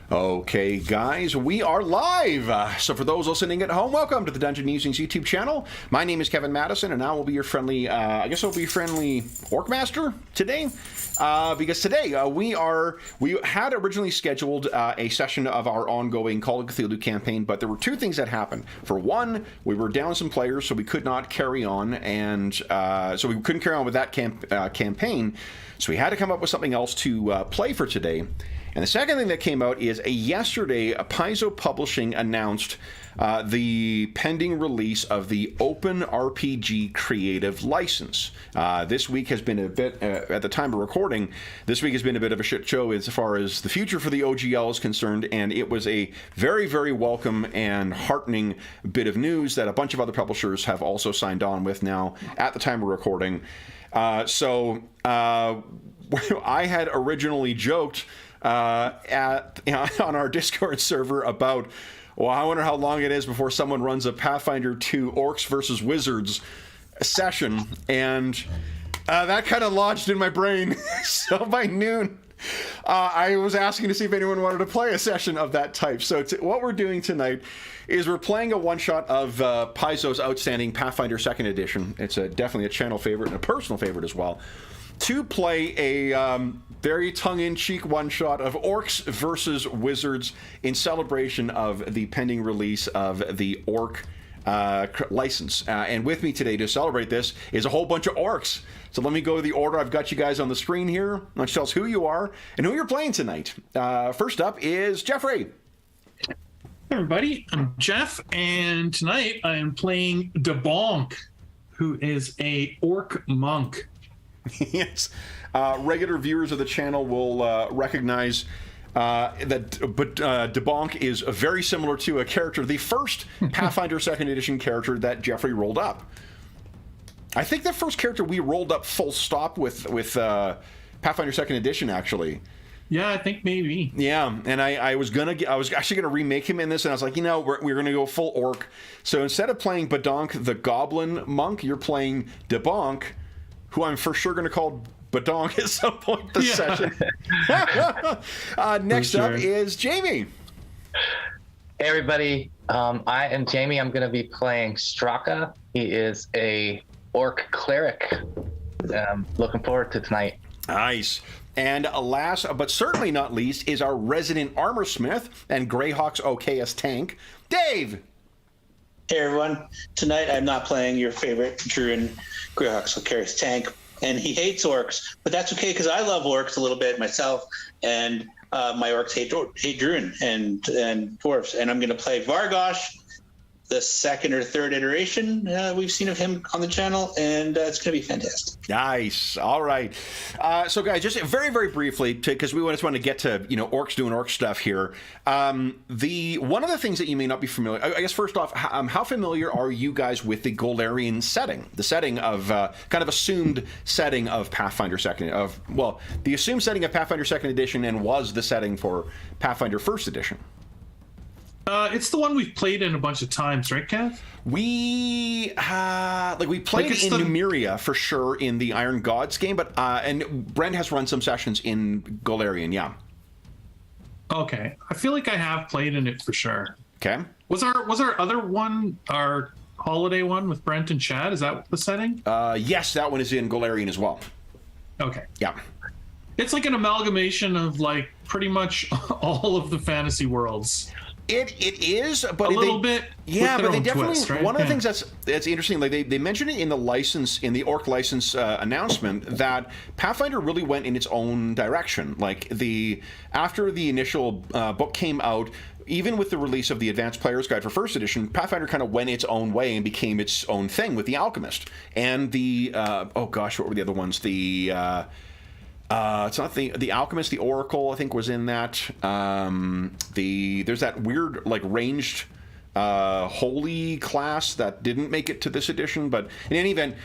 Okay, guys, we are live. So for those listening at home, welcome to the Dungeon Musings YouTube channel. My name is Kevin Madison, and I will be your friendly, friendly Orc Master today. Because today we had originally scheduled a session of our ongoing Call of Cthulhu campaign, but there were two things that happened. For one, we were down some players, so we could not carry on, and so we couldn't carry on with that campaign. So we had to come up with something else to play for today. And the second thing that came out is yesterday, Paizo Publishing announced the pending release of the Open RPG Creative License. This week has been a bit, at the time of recording, this week has been a bit of a shit show as far as the future for the OGL is concerned, and it was a very, very welcome and heartening bit of news that a bunch of other publishers have also signed on with now at the time of recording. So I had originally joked on our Discord server about, well, I wonder how long it is before someone runs a Pathfinder 2 Orcs versus Wizards session, and that kind of lodged in my brain. So by noon, I was asking to see if anyone wanted to play a session of that type. So what we're doing tonight is we're playing a one-shot of Paizo's outstanding Pathfinder 2nd Edition. It's definitely a channel favorite and a personal favorite as well. To play a very tongue-in-cheek one-shot of Orcs versus Wizards in celebration of the pending release of the Orc license. And with me today to celebrate this is a whole bunch of Orcs. So let me go to the order. I've got you guys on the screen here. Let's tell us who you are and who you're playing tonight. First up is Jeffrey. Hey everybody, I'm Jeff, and tonight I am playing DeBonk, who is a Orc monk. Yes, regular viewers of the channel will recognize that DeBonk is very similar to a character, the first Pathfinder 2nd Edition character that Jeffrey rolled up. I think the first character we rolled up full stop with Pathfinder 2nd Edition, actually. Yeah, I think maybe. Yeah, and I was actually gonna remake him in this, and I was like, you know, we're gonna go full Orc. So instead of playing Badonk the Goblin Monk, you're playing DeBonk, who I'm for sure going to call Badonk at some point this session. Next up is Jamie. Hey everybody, I am Jamie. I'm going to be playing Straka. He is a Orc cleric. Looking forward to tonight. Nice. And last but certainly not least is our resident armor smith and Greyhawk's OKS tank, Dave. Hey everyone, tonight I'm not playing your favorite Druid, Greyhawk, so carries tank, and he hates Orcs, but that's okay because I love Orcs a little bit myself, and my Orcs hate Druid and Dwarves, and I'm going to play Vargosh, the second or third iteration we've seen of him on the channel, and it's going to be fantastic. Nice. All right. So guys, just very, very briefly, because we just want to get to, Orcs doing Orc stuff here. One of the things that you may not be familiar, I guess first off, how familiar are you guys with the Golarian setting? The setting of, kind of assumed setting of Pathfinder 2nd, the assumed setting of Pathfinder 2nd Edition and was the setting for Pathfinder 1st Edition. It's the one we've played in a bunch of times, right, Kev? We played in Numeria for sure in the Iron Gods game, but and Brent has run some sessions in Golarian, yeah. Okay, I feel like I have played in it for sure. Okay. Was our other one, our holiday one with Brent and Chad? Is that the setting? Yes, that one is in Golarian as well. Okay. Yeah. It's like an amalgamation of like pretty much all of the fantasy worlds. It is, but a little bit. Yeah, but they definitely. Twist, right? One of the things that's interesting, like they mentioned it in the license, in the Orc license announcement, that Pathfinder really went in its own direction. Like after the initial book came out, even with the release of the Advanced Player's Guide for First Edition, Pathfinder kind of went its own way and became its own thing with the Alchemist and the what were the other ones? It's not the Alchemist, the Oracle, I think, was in that. There's that weird, like, ranged holy class that didn't make it to this edition, but in any event,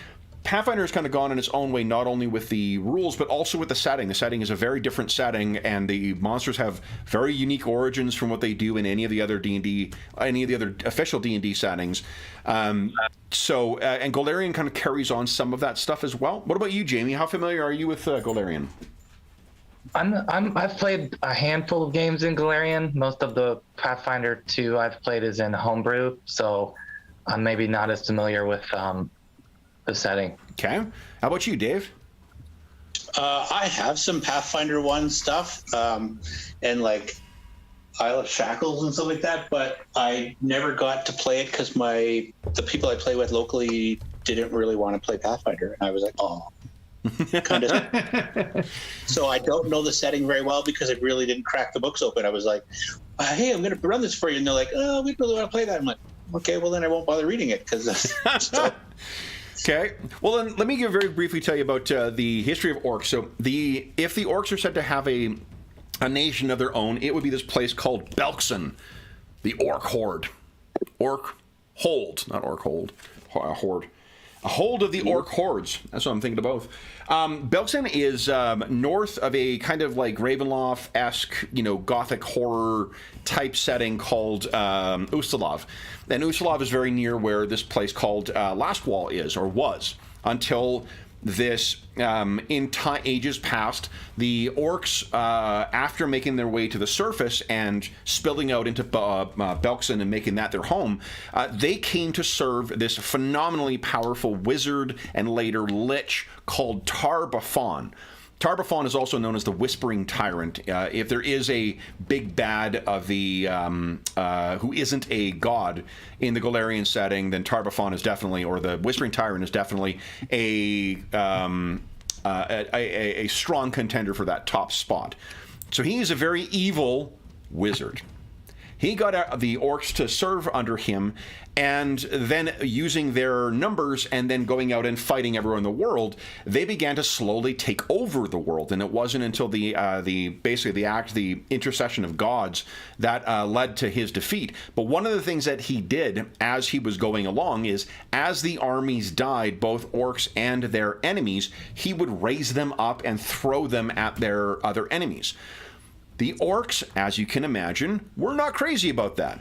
Pathfinder has kind of gone in its own way, not only with the rules, but also with the setting. The setting is a very different setting, and the monsters have very unique origins from what they do in any of the other D&D, any of the other official D&D settings. And Golarian kind of carries on some of that stuff as well. What about you, Jamie? How familiar are you with Golarian? I've played a handful of games in Galarian. Most of the Pathfinder 2 I've played is in homebrew, so I'm maybe not as familiar with the setting. Okay. How about you, Dave? I have some Pathfinder 1 stuff, and like Isle of Shackles and stuff like that, but I never got to play it because the people I play with locally didn't really want to play Pathfinder, and I was like, oh. Kind of. So I don't know the setting very well because I really didn't crack the books open. I was like, hey, I'm going to run this for you. And they're like, oh, we really want to play that. I'm like, okay, well, then I won't bother reading it because. Okay. Well, then let me very briefly tell you about the history of orcs. So if the orcs are said to have a nation of their own, it would be this place called Belkzen, the orc horde. Orc hold, not orc hold, horde. A hold of the orc hordes. That's what I'm thinking of both. Belkzen is north of a kind of like Ravenloft-esque, gothic horror type setting called Ustalav. And Ustalav is very near where this place called Lastwall is, or was, until this, in ages past, the orcs, after making their way to the surface and spilling out into Belkzen and making that their home, they came to serve this phenomenally powerful wizard and later lich called Tar-Baphon. Tar-Baphon is also known as the Whispering Tyrant. If there is a big bad of the who isn't a god in the Galarian setting, then Tar-Baphon is definitely, or the Whispering Tyrant is definitely a strong contender for that top spot. So he is a very evil wizard. He got the orcs to serve under him, and then using their numbers and then going out and fighting everyone in the world, they began to slowly take over the world. And it wasn't until the intercession of gods that led to his defeat. But one of the things that he did as he was going along is, as the armies died, both orcs and their enemies, he would raise them up and throw them at their other enemies. The orcs, as you can imagine, were not crazy about that.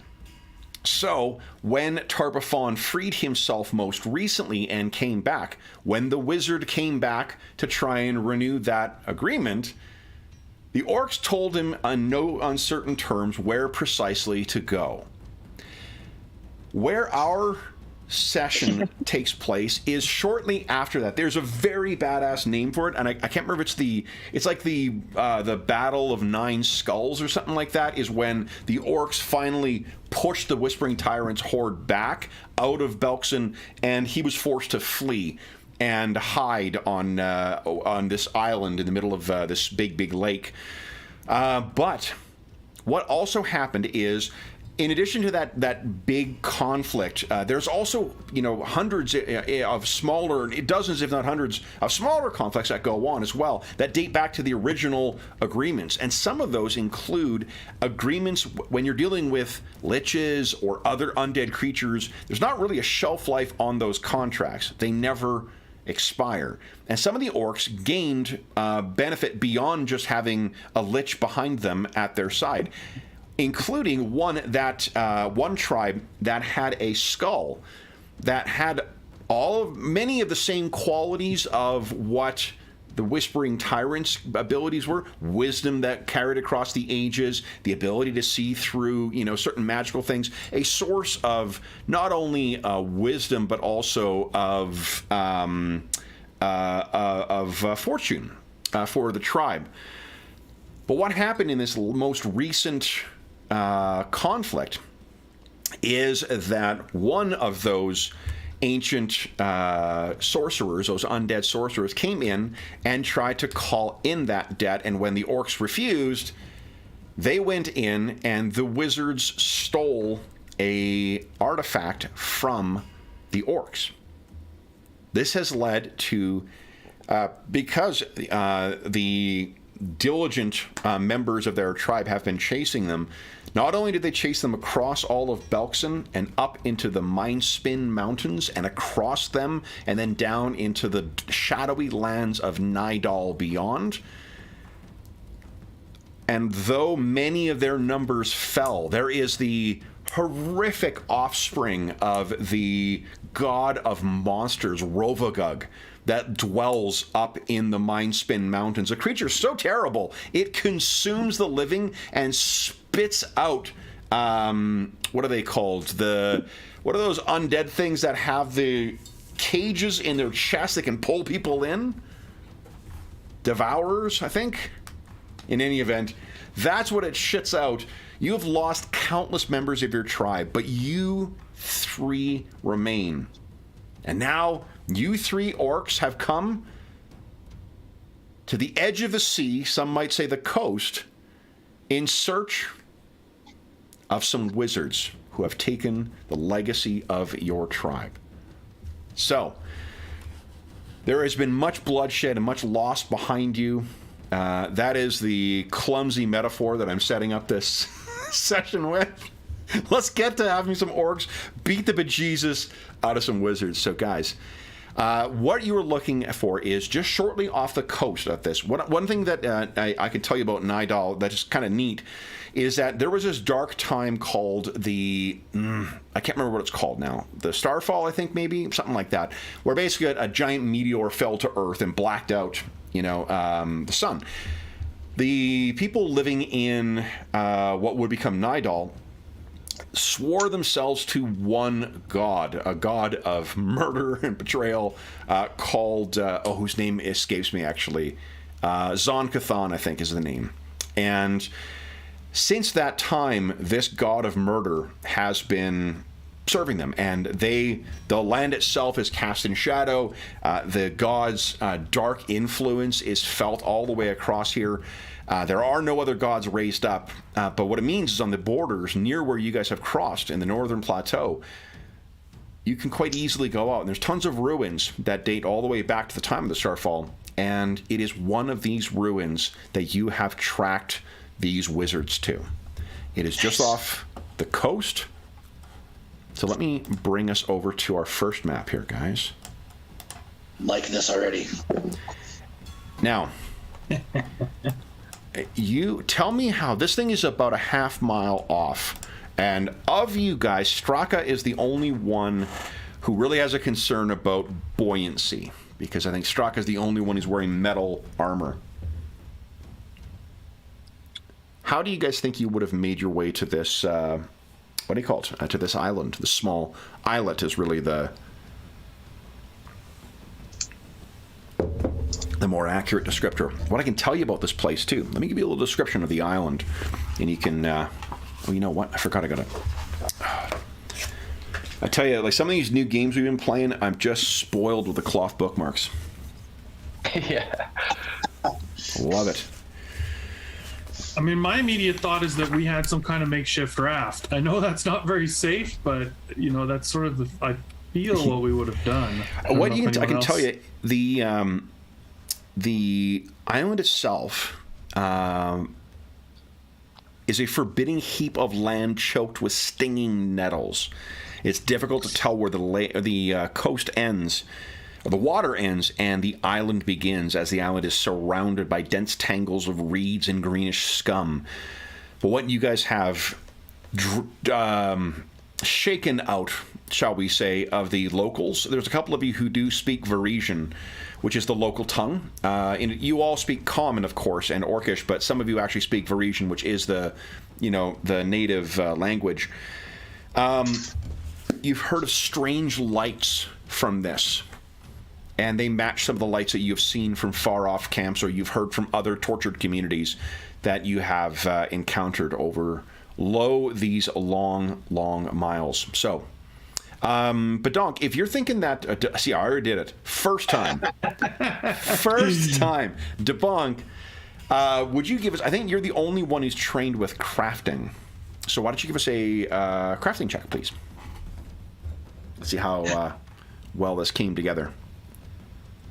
So, when Tar-Baphon freed himself most recently and came back, when the wizard came back to try and renew that agreement, the orcs told him on no uncertain terms where precisely to go. Where our session takes place is shortly after that. There's a very badass name for it, and I can't remember if it's like the Battle of Nine Skulls or something like that, is when the orcs finally pushed the Whispering Tyrant's horde back out of Belkzen, and he was forced to flee and hide on this island in the middle of this big lake. But what also happened is, in addition to that big conflict, there's also hundreds of smaller, dozens if not hundreds of smaller conflicts that go on as well that date back to the original agreements, and some of those include agreements when you're dealing with liches or other undead creatures. There's not really a shelf life on those contracts; they never expire. And some of the orcs gained benefit beyond just having a lich behind them at their side, including one tribe that had a skull that had many of the same qualities of what the Whispering Tyrant's abilities were: wisdom that carried across the ages, the ability to see through certain magical things, a source of not only wisdom but also of fortune for the tribe. But what happened in this most recent conflict is that one of those ancient sorcerers, those undead sorcerers, came in and tried to call in that debt, and when the orcs refused, they went in and the wizards stole a artifact from the orcs. This has led to, because the diligent members of their tribe have been chasing them, not only did they chase them across all of Belkzen and up into the Mindspin Mountains and across them and then down into the shadowy lands of Nidal beyond, and though many of their numbers fell, there is the horrific offspring of the god of monsters, Rovagug, that dwells up in the Mindspin Mountains. A creature so terrible, it consumes the living and spits out, what are they called? What are those undead things that have the cages in their chest that can pull people in? Devourers, I think? In any event, that's what it shits out. You have lost countless members of your tribe, but you 3 remain. And now, you 3 orcs have come to the edge of the sea, some might say the coast, in search of some wizards who have taken the legacy of your tribe. So, there has been much bloodshed and much loss behind you. That is the clumsy metaphor that I'm setting up this session with. Let's get to having some orcs beat the bejesus out of some wizards. So, guys, what you were looking for is just shortly off the coast of this. One thing that I can tell you about Nidal that is kind of neat is that there was this dark time called the... I can't remember what it's called now. The Starfall, I think, maybe? Something like that. Where basically a giant meteor fell to Earth and blacked out, the sun. The people living in what would become Nidal swore themselves to one god, a god of murder and betrayal, called, whose name escapes me actually. Zon-Kathan, I think, is the name. And since that time, this god of murder has been serving them, and the land itself is cast in shadow. The god's dark influence is felt all the way across here. There are no other gods raised up, but what it means is on the borders, near where you guys have crossed in the northern plateau, you can quite easily go out, and there's tons of ruins that date all the way back to the time of the Starfall, and it is one of these ruins that you have tracked these wizards to. It is just off the coast. So let me bring us over to our first map here, guys. Liking this already. Now, you tell me how this thing is about a half mile off, and of you guys, Straka is the only one who really has a concern about buoyancy, because I think Straka is the only one who's wearing metal armor. How do you guys think you would have made your way to this, what do you call it, to this island? The small islet is really the more accurate descriptor. What I can tell you about this place, too, let me give you a little description of the island, and you can, well, you know what, I forgot I gotta, I tell you, like some of these new games we've been playing, I'm just spoiled with the cloth bookmarks. Yeah. Love it. I mean, my immediate thought is that we had some kind of makeshift raft. I know that's not very safe, but that's sort of I feel what we would have done. I can tell you, the island itself is a forbidding heap of land choked with stinging nettles. It's difficult to tell where the coast ends, or the water ends, and the island begins, as the island is surrounded by dense tangles of reeds and greenish scum. But what you guys have shaken out, shall we say, of the locals, there's a couple of you who do speak Varisian, which is the local tongue. You all speak Common, of course, and Orcish, but some of you actually speak Varisian, which is the native language. You've heard of strange lights from this, and they match some of the lights that you've seen from far-off camps, or you've heard from other tortured communities that you have encountered over these long miles. So, Badonk, if you're thinking that... see, I already did it. First time. Debonk, would you give us... I think you're the only one who's trained with crafting. So why don't you give us a crafting check, please? Let's see how well this came together.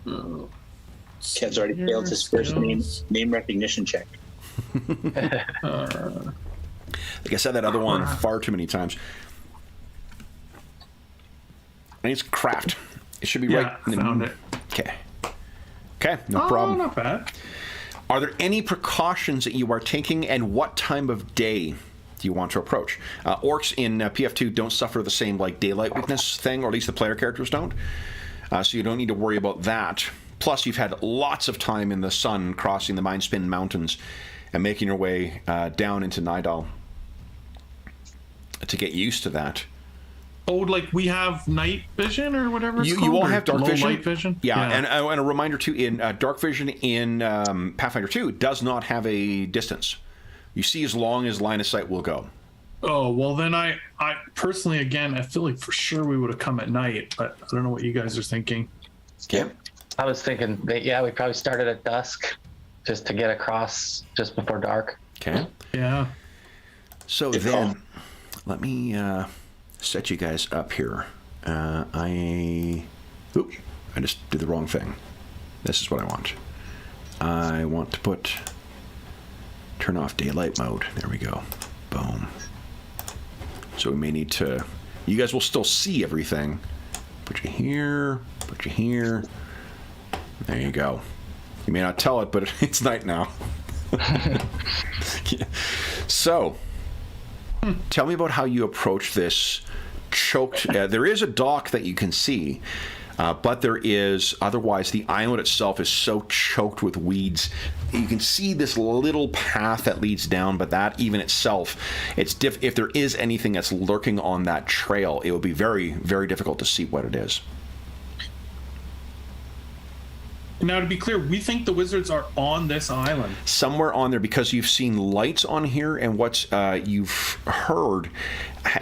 Kev's already failed his first name recognition check. Like I said that other one far too many times. And it's craft. It should be right. Found it. Okay, no problem. Not bad. Are there any precautions that you are taking, and what time of day do you want to approach? Orcs in PF2 don't suffer the same daylight weakness thing, or at least the player characters don't. so you don't need to worry about that. Plus, you've had lots of time in the sun crossing the Mindspin Mountains and making your way down into Nidal to get used to that. Oh, like we have night vision or whatever it's called? You all have dark vision. Light vision? Yeah. And a reminder, too, in dark vision in Pathfinder 2 does not have a distance. You see as long as line of sight will go. Oh, well, then I personally, again, I feel like for sure we would have come at night, but I don't know what you guys are thinking. Yeah. I was thinking that, we probably started at dusk just to get across just before dark. Okay. Yeah. So then, let me set you guys up here. I just did the wrong thing. This is what I want. I want to turn off daylight mode. There we go. Boom. So we may need to, you guys will still see everything. Put you here, put you here. There you go. You may not tell it, but it's night now. So, tell me about how you approach this choked. There is a dock that you can see, but there is, otherwise, the island itself is so choked with weeds. You can see this little path that leads down, but that even itself, if there is anything that's lurking on that trail, it would be very, very difficult to see what it is. Now, to be clear, we think the wizards are on this island. Somewhere on there, because you've seen lights on here, and what you've heard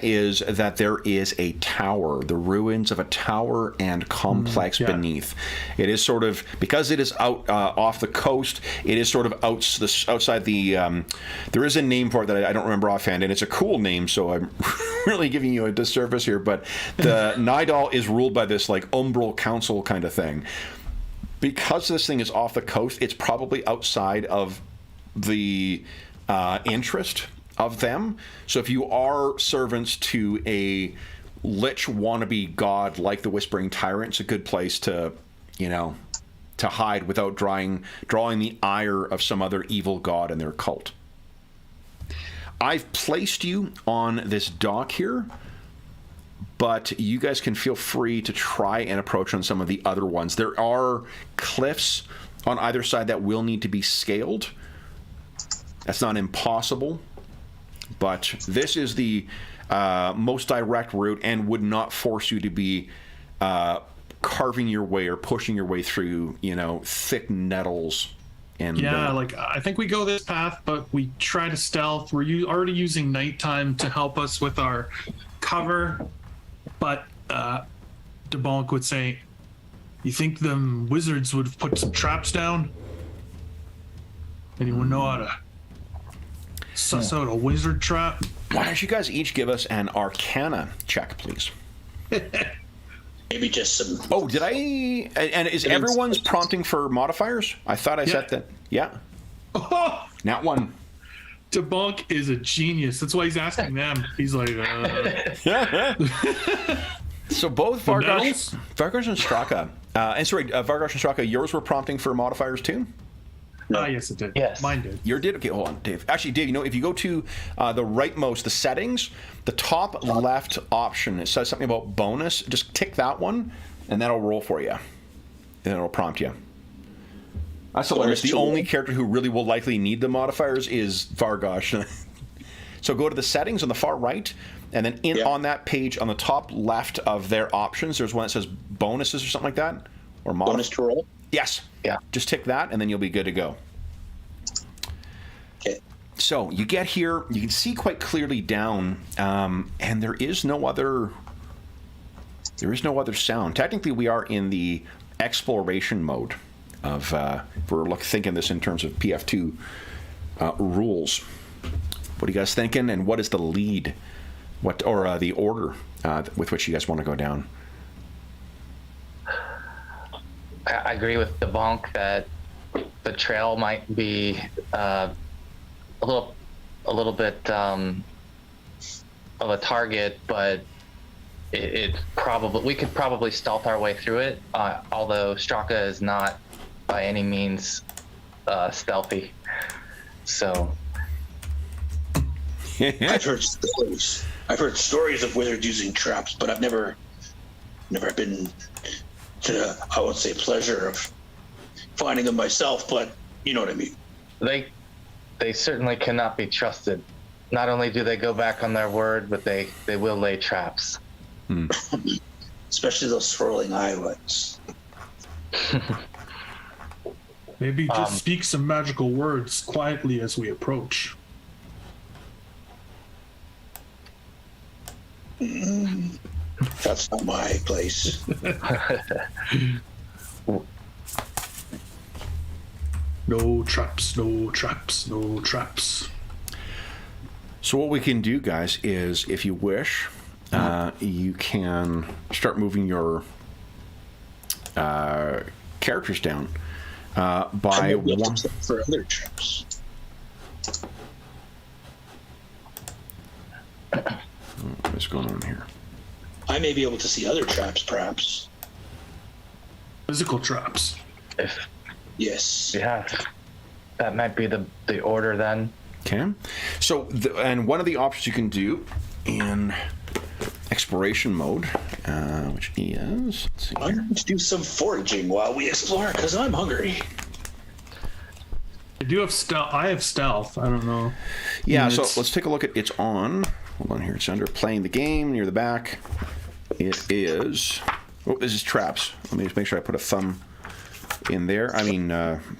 is that there is a tower, the ruins of a tower and complex beneath. It is sort of, because it is out off the coast, it is sort of outside the, there is a name for it that I don't remember offhand, and it's a cool name, so I'm really giving you a disservice here, but the Nidal is ruled by this like umbral council kind of thing. Because this thing is off the coast, it's probably outside of the interest of them. So if you are servants to a lich wannabe god like the Whispering Tyrant, it's a good place to, to hide without drawing the ire of some other evil god in their cult. I've placed you on this dock here, but you guys can feel free to try and approach on some of the other ones. There are cliffs on either side that will need to be scaled. That's not impossible, but this is the most direct route and would not force you to be carving your way or pushing your way through, thick nettles. And I think we go this path, but we try to stealth. We're already using nighttime to help us with our cover. But DeBonk would say, you think them wizards would have put some traps down? Anyone know how to suss out a wizard trap? Why don't you guys each give us an Arcana check, please? Maybe just some. Oh, did I? And is everyone's prompting for modifiers? I thought I set that. Yeah. Not one. DeBonk is a genius. That's why he's asking them. He's like, So both Vargosh and Straka, Vargosh and Straka, yours were prompting for modifiers too? No. Yes, it did. Yes. Mine did. Yours did? Okay, hold on, Dave. Actually, Dave, if you go to the rightmost, the settings, the top left option, it says something about bonus. Just tick that one, and that'll roll for you. And it'll prompt you. That's hilarious. The only character who really will likely need the modifiers is Vargosh. So go to the settings on the far right, and then on that page on the top left of their options, there's one that says bonuses or something like that. Or bonus to roll? Yes. Yeah. Just tick that, and then you'll be good to go. Okay. So you get here, you can see quite clearly down, and there is no other sound. Technically, we are in the exploration mode of, if we're thinking this in terms of PF2 rules. What are you guys thinking, and what is the lead, the order with which you guys want to go down? I agree with DeBonk that the trail might be a little bit of a target, but it probably, we could probably stealth our way through it. Although Straka is not by any means stealthy, so. I've heard stories. I've heard stories of wizards using traps, but I've never been I won't say pleasure of finding them myself, but you know what I mean. They certainly cannot be trusted. Not only do they go back on their word, but they will lay traps. Especially those swirling eye ones. Maybe just speak some magical words quietly as we approach. That's not my place. No traps, no traps, no traps. So what we can do, guys, is if you wish, you can start moving your characters down by one. For other traps. What's going on here? I may be able to see other traps, perhaps. Physical traps. Yes. Yeah, that might be the order then. Okay. So, and one of the options you can do in exploration mode, which is, let's see I'm here. going to do some foraging while we explore, because I'm hungry. I do have stealth. I have stealth. I don't know. Yeah, so It's- let's take a look at it's on. Hold on here. It's under playing the game near the back. It is. Oh, this is traps. Let me just make sure I put a thumb in there. I mean,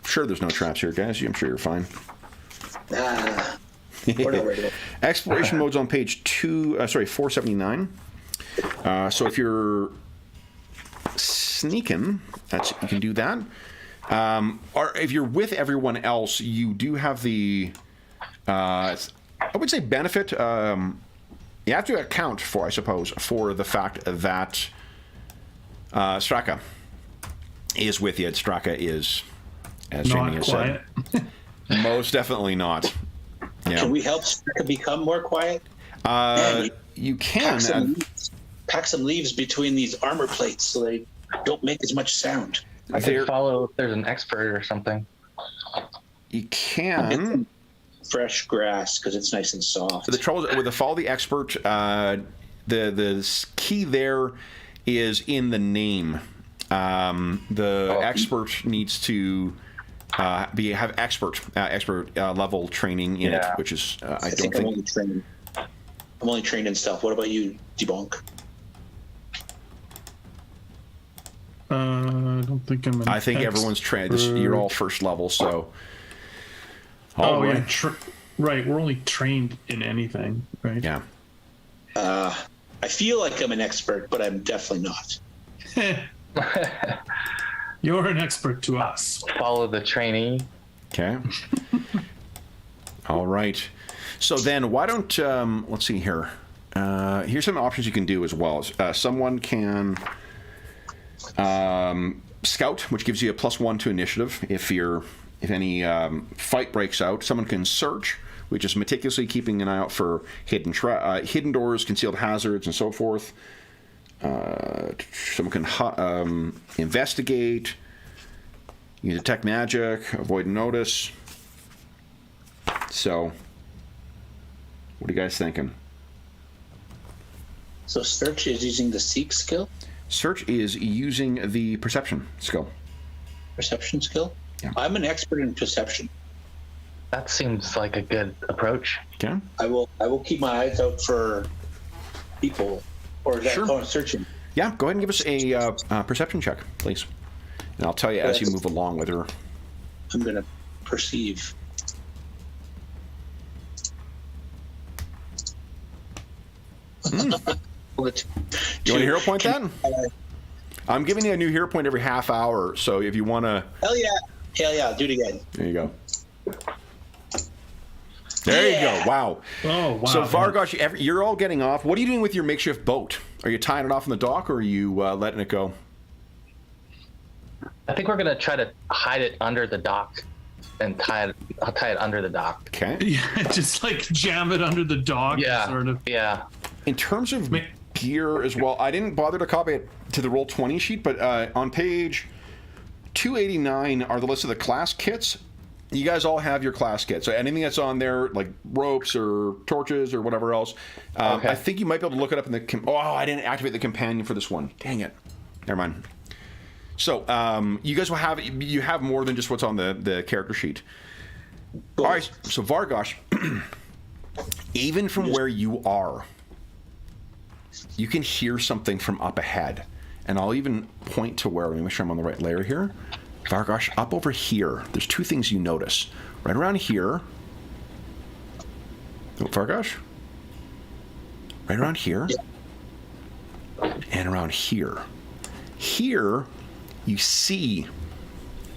sure, there's no traps here, guys. I'm sure you're fine. We're not ready. Exploration mode's on page 479. So if you're sneaking, you can do that. Or if you're with everyone else, you do have the, I would say, benefit. You have to account for, I suppose, for the fact that Straka is with you. Straka is, as Jamie Not has quiet. said, most definitely not. Yeah. Can we help Straka become more quiet? You can. Pack some leaves between these armor plates so they don't make as much sound. I can follow if there's an expert or something. You can. Fresh grass because it's nice and soft. The trouble is with the follow the expert. The key there is in the name. The expert needs to have expert level training in it, which is I don't think. I'm only trained in stealth. What about you, Debonk? I don't think I'm. I think everyone's trained. You're all first level, so. Oh yeah, right. We're only trained in anything, right? Yeah. I feel like I'm an expert, but I'm definitely not. You're an expert to us. Follow the trainee. Okay. All right. So then, why don't let's see here. Here's some options you can do as well. Someone can scout, which gives you a +1 to initiative if any fight breaks out. Someone can search, which is meticulously keeping an eye out for hidden doors, concealed hazards, and so forth. Someone can investigate. You can detect magic, avoid notice. So, what are you guys thinking? So search is using the seek skill, Search is using the perception skill. perception skill. Yeah. I'm an expert in perception. That seems like a good approach. Okay. I will keep my eyes out for people, or is that Sure. searching? Yeah, go ahead and give us a perception check, please. And I'll tell you as you move along with her. I'm gonna perceive. You want a hero point then? I'm giving you a new hero point every half hour, so if you want to... Hell yeah, do it again. There you go. There you go. Wow. Oh wow. So Vargosh, you're all getting off. What are you doing with your makeshift boat? Are you tying it off in the dock, or are you letting it go? I think we're gonna try to hide it under the dock and tie it under the dock. Okay. Yeah, just like jam it under the dock. Yeah. Sort of. Yeah. In terms of gear as well, I didn't bother to copy it to the Roll20 sheet, but on page 289 are the list of the class kits. You guys all have your class kit. So anything that's on there, like ropes or torches or whatever else, Okay. I think you might be able to look it up in the... I didn't activate the companion for this one. Dang it. Never mind. So you guys will have more than just what's on the character sheet. All right, so Vargosh, even from where you are, you can hear something from up ahead. And I'll even point to where, let me make sure I'm on the right layer here. Vargosh, up over here, there's two things you notice. Right around here. Oh, Vargosh? Right around here. Yeah. And around here. Here, you see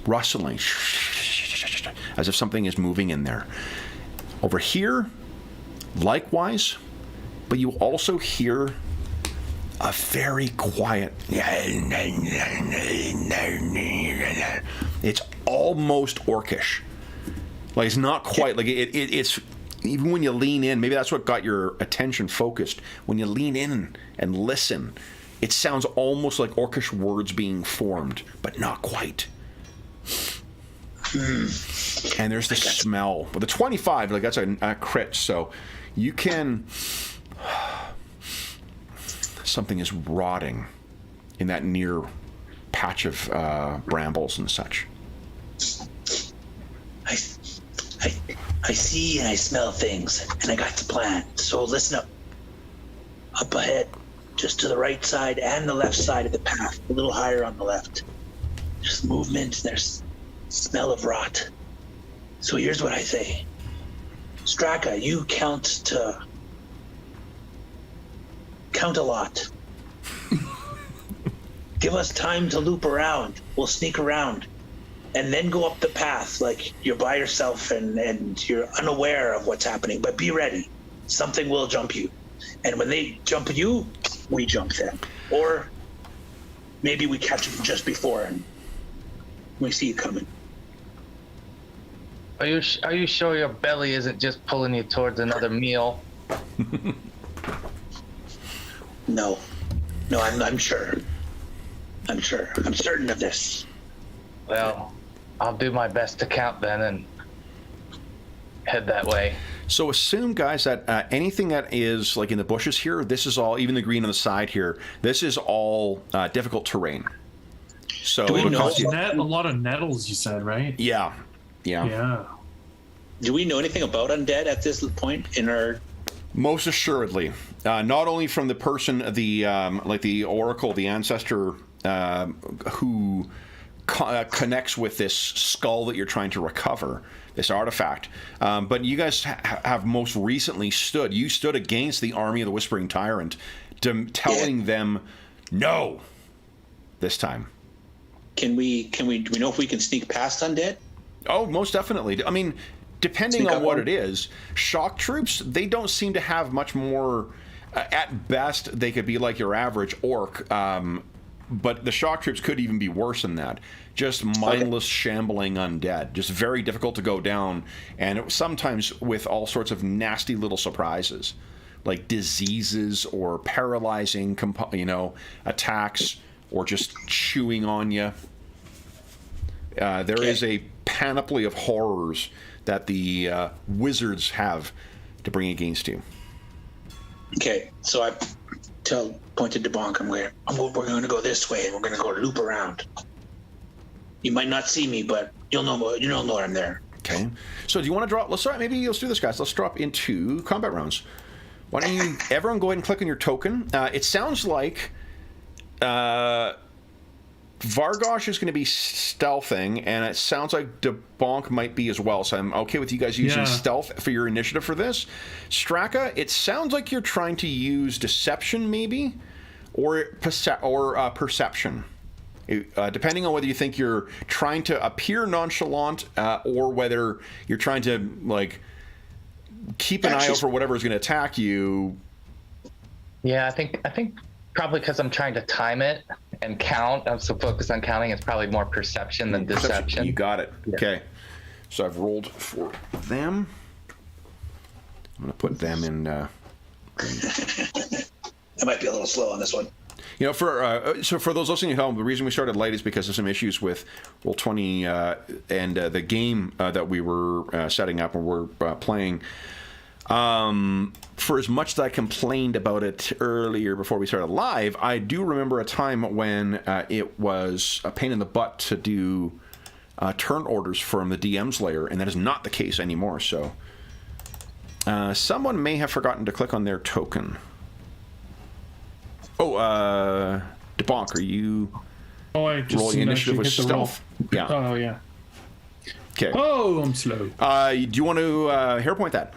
rustling. As if something is moving in there. Over here, likewise, but you also hear a very quiet. It's almost orcish. Like it's not quite like it's. Even when you lean in, maybe that's what got your attention focused. When you lean in and listen, it sounds almost like orcish words being formed, but not quite. And there's the smell. But the 25, like that's a crit, so you can. Something is rotting in that near patch of brambles and such. I see and I smell things, and I got the plan. So listen up. Up ahead, just to the right side and the left side of the path, a little higher on the left. There's movement, and there's smell of rot. So here's what I say. Straka, you count a lot. Give us time to loop around. We'll sneak around. And then go up the path like you're by yourself and you're unaware of what's happening. But be ready. Something will jump you. And when they jump you, we jump them. Or maybe we catch them just before and we see you coming. Are you sure your belly isn't just pulling you towards another meal? No, I'm sure. I'm certain of this. Well, I'll do my best to count then and head that way. So assume, guys, that anything that is like in the bushes here, this is all, even the green on the side here, this is all difficult terrain. So Do we know a lot of nettles, you said, right? Yeah. Do we know anything about undead at this point in our? Most assuredly, not only from the person, like the oracle, the ancestor who connects with this skull that you're trying to recover, this artifact, but you guys have most recently stood against the army of the Whispering Tyrant, telling them no this time. Do we know if we can sneak past undead? Oh, most definitely. I mean, depending on what it is, shock troops, they don't seem to have much more. At best, they could be like your average orc, but the shock troops could even be worse than that. Just mindless, shambling undead. Just very difficult to go down, and sometimes with all sorts of nasty little surprises, like diseases or paralyzing, attacks, or just chewing on you. There is a panoply of horrors that the wizards have to bring against you. Okay, so I pointed to Bonk, we're going to go this way, and we're going to go loop around. You might not see me, but you'll know I'm there. Okay, so do you want to drop? Let's do this, guys. Let's drop into combat rounds. Why don't you, everyone, go ahead and click on your token. It sounds like Vargosh is going to be stealthing, and it sounds like DeBonk might be as well, so I'm okay with you guys using stealth for your initiative for this. Straka, it sounds like you're trying to use deception, maybe, or perception. Depending on whether you think you're trying to appear nonchalant or whether you're trying to, like, keep an eye out for whatever is going to attack you. Yeah, I think probably because I'm trying to time it and count. I'm so focused on counting. It's probably more perception than deception. You got it. Yeah. Okay. So I've rolled for them. I'm going to put them in. I might be a little slow on this one. You know, for those listening at home, the reason we started late is because of some issues with Roll20 and the game that we were setting up and we're playing. For as much as I complained about it earlier before we started live, I do remember a time when it was a pain in the butt to do turn orders from the DM's layer, and that is not the case anymore. So someone may have forgotten to click on their token. Oh, DeBonk, are you I just rolling seen initiative with actually hit the roll. stealth? Yeah. Oh, yeah. Okay. Oh, I'm slow. Do you want to hero point that?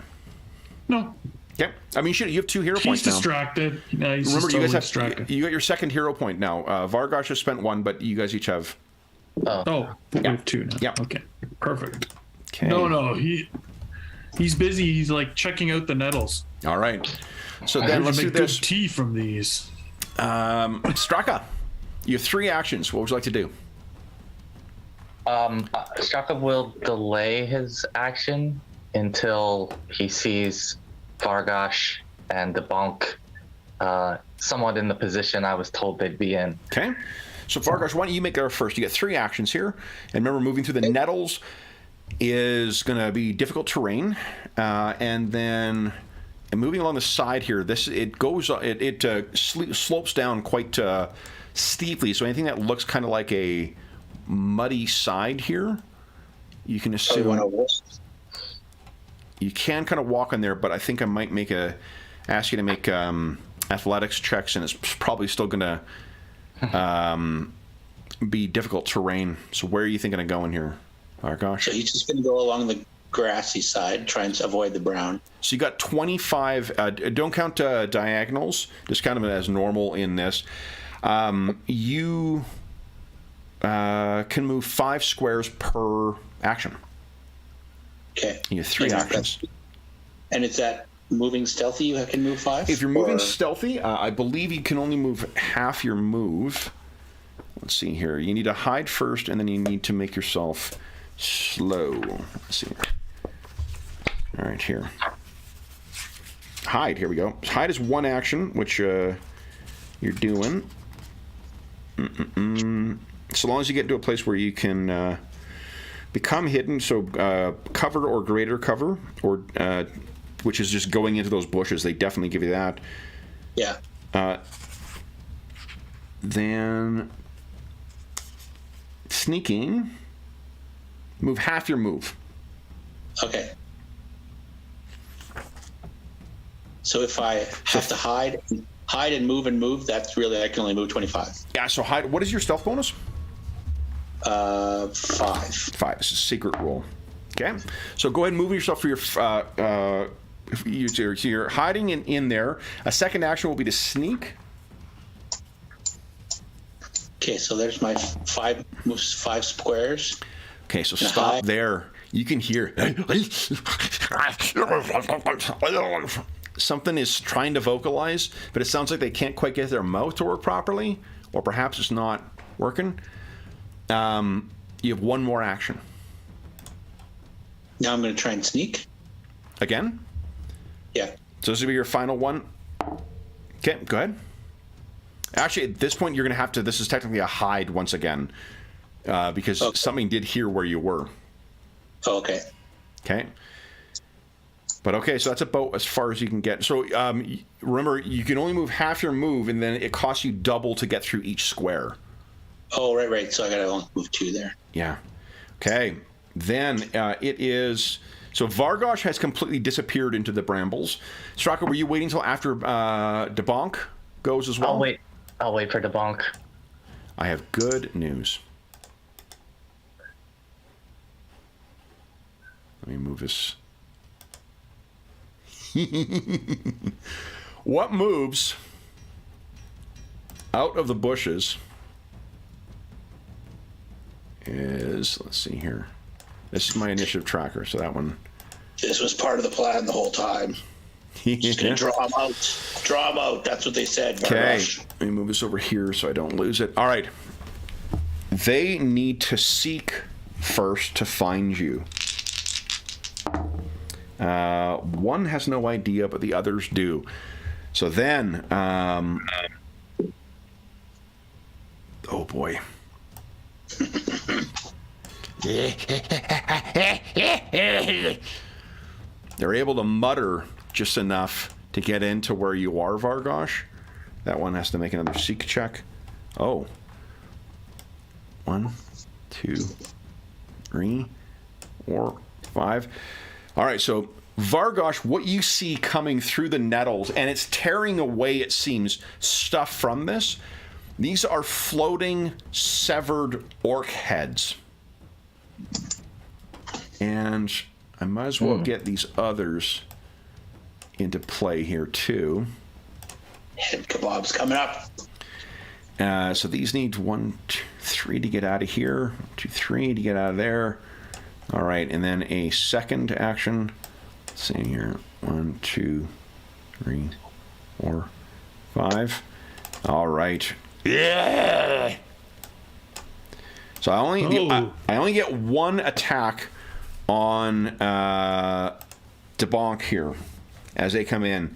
No. Okay. I mean, shit, you have 2 hero He's points now. distracted. Yeah, he's Remember, just you guys totally have distracted. you got your second hero point now. Vargosh has spent 1, but you guys each have. Oh, we have 2 now. Yeah. Okay. Perfect. Okay. No, he's busy. He's like checking out the nettles. All right. So I then heard let's you do make good this. tea from these. Straka, you have 3 actions. What would you like to do? Straka will delay his action until he sees Vargosh and DeBonk somewhat in the position I was told they'd be in. Okay. So Vargosh, why don't you make our first? You get 3 actions here, and remember, moving through the nettles is going to be difficult terrain, and then moving along the side here, it slopes down quite steeply. So anything that looks kind of like a muddy side here, you can assume you can kind of walk on there, but I think I might ask you to make athletics checks, and it's probably still going to be difficult terrain. So where are you thinking of going here? Oh gosh. So he's just going to go along the grassy side, trying to avoid the brown. So you got 25. Don't count diagonals. Just count them as normal in this. You can move 5 squares per action. Okay. You have 3 actions. And it's that moving stealthy you can move 5? If you're moving stealthy, I believe you can only move half your move. Let's see here. You need to hide first, and then you need to make yourself slow. Let's see. All right, here. Hide. Here we go. Hide is 1 action, which you're doing. So long as you get to a place where you can become hidden, so cover or greater cover, or which is just going into those bushes. They definitely give you that. Yeah. Then sneaking, move half your move. Okay. So if I have to hide and move, that's really, I can only move 25. Yeah, so hide. What is your stealth bonus? 5. 5. It's a secret roll. Okay. So go ahead and move yourself for your you're hiding in there. A second action will be to sneak. Okay, so there's my 5 moves, 5 squares. Okay, so And stop hide. there. You can hear something is trying to vocalize, but it sounds like they can't quite get their mouth to work properly, or perhaps it's not working. You have 1 more action. Now I'm going to try and sneak. Again? Yeah. So this will be your final one. Okay, go ahead. Actually, at this point, you're going to have to... This is technically a hide once again, because something did hear where you were. Oh, okay. Okay. But okay, so that's about as far as you can get. So remember, you can only move half your move, and then it costs you double to get through each square. Oh, right. So I got to only move 2 there. Yeah. Okay. Then it is... So Vargosh has completely disappeared into the brambles. Straka, were you waiting until after DeBonk goes as well? I'll wait for DeBonk. I have good news. Let me move this. What moves out of the bushes is, let's see here. This is my initiative tracker, so that one. This was part of the plan the whole time. Just going to draw them out. Draw them out. That's what they said. Okay, Vargosh. let me move this over here so I don't lose it. All right. They need to seek first to find you. One has no idea, but the others do. So then, oh boy. They're able to mutter just enough to get into where you are, Vargosh. That one has to make another seek check. Oh. 1, 2, 3, 4, 5. All right, so Vargosh, what you see coming through the nettles, and it's tearing away, it seems, stuff from this. These are floating, severed orc heads. And I might as well get these others into play here, too. Head kebab's coming up. So these need 1, 2, 3 to get out of here. 1, 2, 3 to get out of there. All right, and then a second action. Let's see here. 1, 2, 3, 4, 5. All right. Yeah. So I only get one attack on DeBonk here as they come in.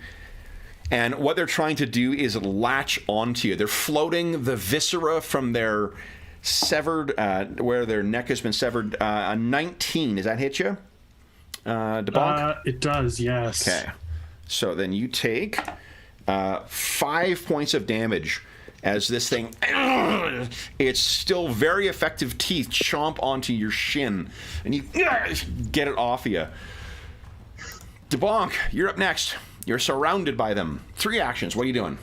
And what they're trying to do is latch onto you. They're floating the viscera from their severed, where their neck has been severed. A 19, does that hit you, DeBonk? It does, yes. Okay. So then you take 5 points of damage as this thing, its still very effective teeth chomp onto your shin. And you get it off you. DeBonk, you're up next. You're surrounded by them. 3 actions. What are you doing?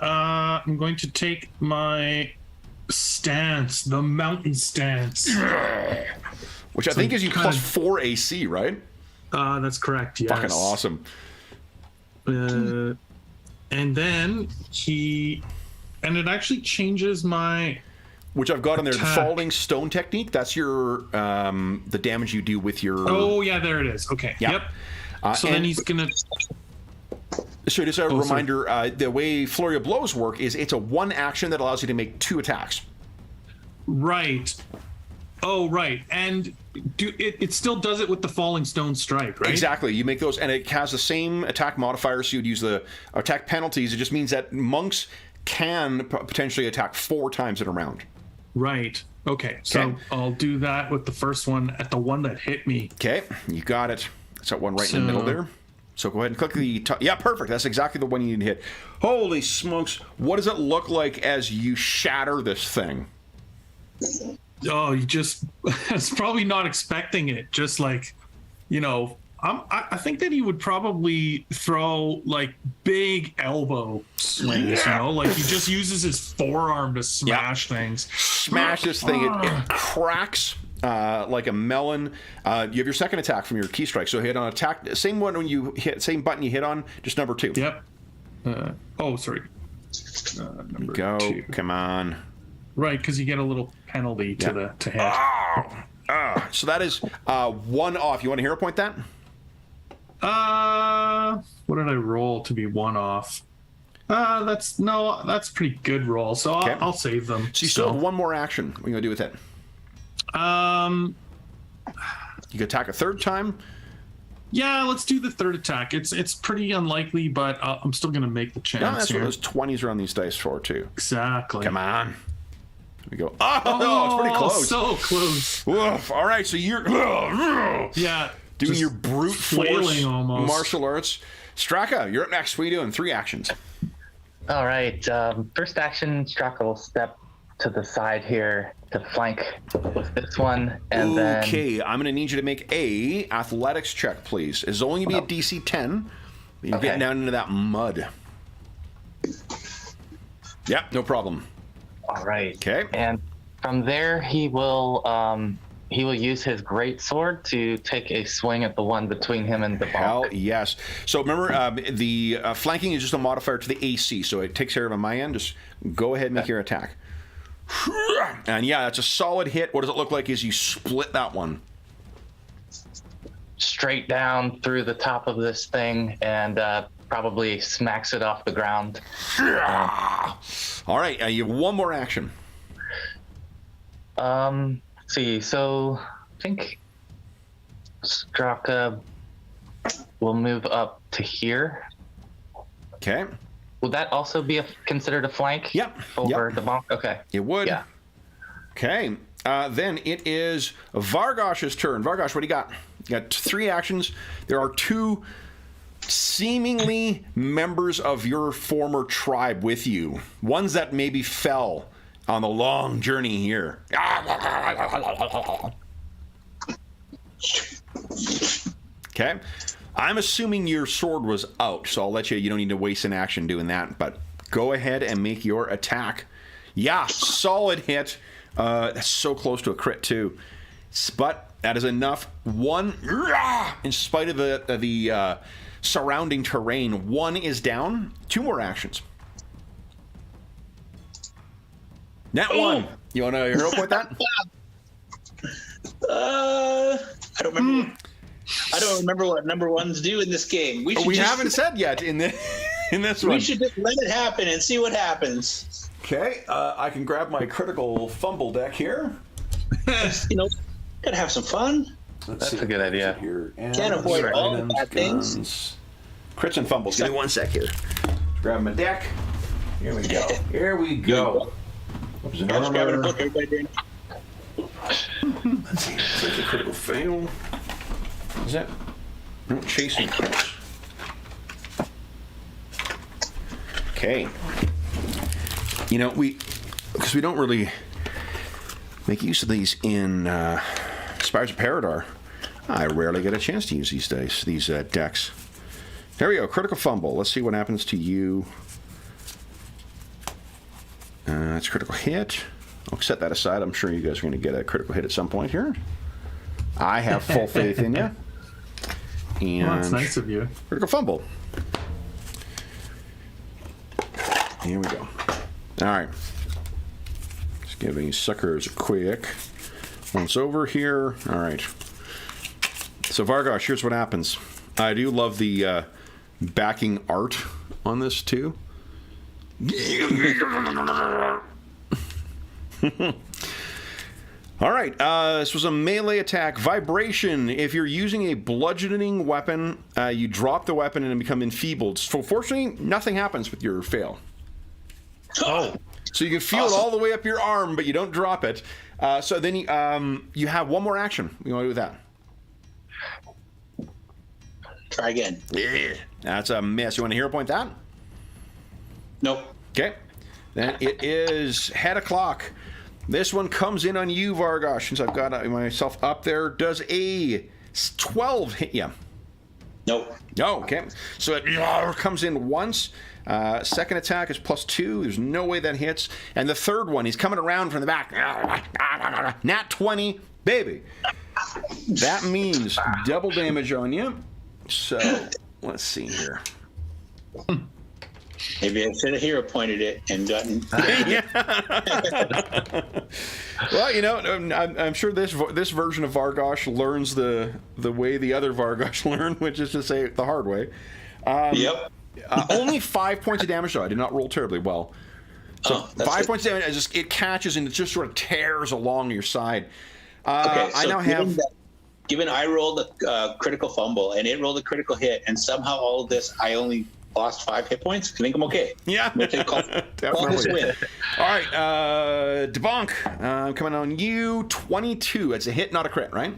I'm going to take my stance, the mountain stance. Which I think gives you plus 4 AC, right? That's correct, yes. Fucking awesome. And then and it actually changes my... Which I've got on there, the attack. falling stone technique. That's your, the damage you do with your... Oh, yeah, there it is. Okay, yep. So then he's going to... So just a reminder, the way Flurry of Blows work is it's a 1 action that allows you to make 2 attacks. Right. Oh, right. And it still does it with the Falling Stone Strike, right? Exactly. You make those, and it has the same attack modifier, so you'd use the attack penalties. It just means that monks can potentially attack 4 times in a round. Right. Okay. So I'll do that with the first one at the one that hit me. Okay. You got it. That's that one right in the middle there. So go ahead and click the top. Yeah, perfect. That's exactly the one you need to hit. Holy smokes. What does it look like as you shatter this thing? Oh, you just... it's probably not expecting it. Just like, I think that he would probably throw like big elbow swings, like he just uses his forearm to smash things. Smash this thing. It cracks like a melon. You have your second attack from your key strike. So hit on attack. Same one when you hit, same button you hit on, just number 2. Yep. Sorry. Number Go. 2. Come on. Right, because you get a little penalty to hit. So that is 1 off. You want to hero point that? What did I roll to be 1 off? That's pretty good roll. So I'll save them. So you still have 1 more action. What are you gonna do with it? You can attack a 3rd time. Yeah, let's do the 3rd attack. It's pretty unlikely, but I'm still gonna make the chance. No, that's here. what those 20s are on these dice for too. Exactly. Come on. Here we go. Oh, no, it's pretty close. So close. Oof. All right, so you're doing your brute force almost. martial arts. Straka, you're up next. What are you doing? 3 actions. All right. First action, Straka will step to the side here to flank with this one, and then... Okay, I'm going to need you to make a athletics check, please. It's only going to be a DC 10. You're getting down into that mud. Yeah, no problem. All right. Okay. And from there, he will use his great sword to take a swing at the one between him and the Hell bonk. yes. So remember, the flanking is just a modifier to the AC, so it takes care of on my end. Just go ahead and make your attack. And yeah, that's a solid hit. What does it look like as you split that one? Straight down through the top of this thing, and probably smacks it off the ground. All right, you have 1 more action. Let's see. So I think Straka will move up to here. Okay. Would that also be considered a flank? Yep. Over the bonk? Okay. It would. Yeah. Okay. Then it is Vargosh's turn. Vargosh, what do you got? You got 3 actions. There are 2 seemingly members of your former tribe with you, ones that maybe fell on the long journey here. Okay. I'm assuming your sword was out, so I'll let you don't need to waste an action doing that, but go ahead and make your attack. Yeah, solid hit. That's so close to a crit too. But that is enough. One, in spite of the surrounding terrain, one is down. 2 more actions. That one. You want to hero point that? I don't remember. I don't remember what number ones do in this game. We haven't said yet in this one. We should just let it happen and see what happens. Okay, I can grab my critical fumble deck here. Gotta have some fun. That's a good idea. Here. Can't avoid all the bad things. Crits and fumbles. Give me 1 sec here. Grab my deck. Here we go. Here we go. Oops, I'm just grabbing a book. Everybody doing. Let's see. It's a critical fail. Is that? No, chasing crits. Okay. Because we don't really make use of these in Spires of Paradar. I rarely get a chance to use these decks. There we go, critical fumble. Let's see what happens to you. That's critical hit. I'll set that aside. I'm sure you guys are going to get a critical hit at some point here. I have full faith in you. And that's nice of you. Critical fumble. Here we go. All right. Let's give these suckers a quick once over here. All right. So Vargosh, here's what happens. I do love the backing art on this too. All right, this was a melee attack. Vibration. If you're using a bludgeoning weapon, you drop the weapon and become enfeebled. So fortunately, nothing happens with your fail. Oh. So you can feel it all the way up your arm, but you don't drop it. So then you have one more action. What do you want to do with that? Try again. Yeah. That's a miss. You want to hero point that? Nope. Okay. Then it is head o'clock. This one comes in on you, Vargosh, since I've got myself up there. Does a 12 hit you? Nope. No, okay. So it comes in once. Second attack is +2. There's no way that hits. And the third one, he's coming around from the back. Nat 20, baby. That means double damage on you. So let's see here. Maybe I should have hero pointed it and gotten. Well, I'm sure this version of Vargosh learns the way the other Vargosh learned, which is to say it the hard way. Yep. Only 5 points of damage, though. I did not roll terribly well. So 5 points of damage, it catches and it just sort of tears along your side. Okay, so I now have. Given I rolled a critical fumble and it rolled a critical hit, and somehow all of this, I only lost 5 hit points. I think I'm okay. Yeah, call this a win. All right, Debonk, coming on you. 22. That's a hit, not a crit, right?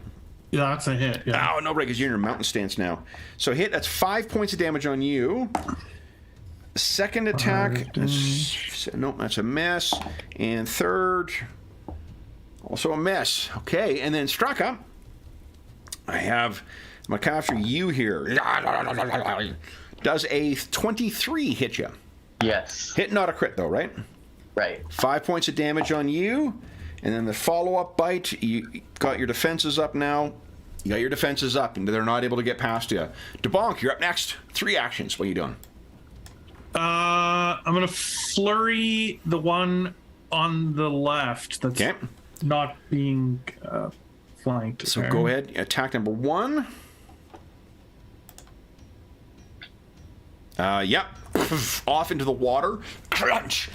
Yeah, that's a hit. Yeah. Oh, no, right, because you're in your mountain stance now. So hit. That's 5 points of damage on you. Second attack. Nope, that's a miss. And third, also a miss. Okay, and then Straka. I'm gonna capture you here. Does a 23 hit you? Yes. Hit, not a crit, though, right? Right. 5 points of damage on you. And then the follow-up bite, you got your defenses up now. You got your defenses up, and they're not able to get past you. Debonk, you're up next. 3 actions. What are you doing? I'm going to flurry the one on the left that's not being flanked. So go ahead. Attack number 1. Yep. Off into the water. Crunch.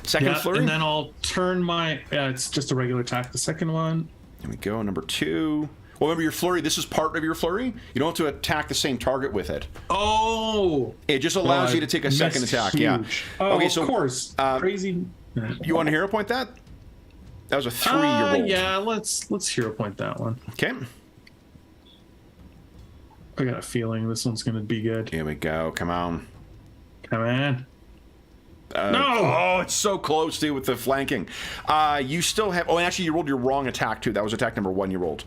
Second flurry. And then I'll turn my... it's just a regular attack. The second one. There we go. Number 2. Well, remember your flurry. This is part of your flurry. You don't have to attack the same target with it. Oh! It just allows you to take a second attack. Huge. Yeah. Oh, okay, of course. Crazy. You want to hero point that? That was a 3 you rolled. Yeah, let's hero point that one. Okay. I got a feeling this one's gonna be good. Here we go. Come on. Come on. No! Oh, it's so close, dude, with the flanking. You still have... Oh, and actually, you rolled your wrong attack, too. That was attack number 1 you rolled.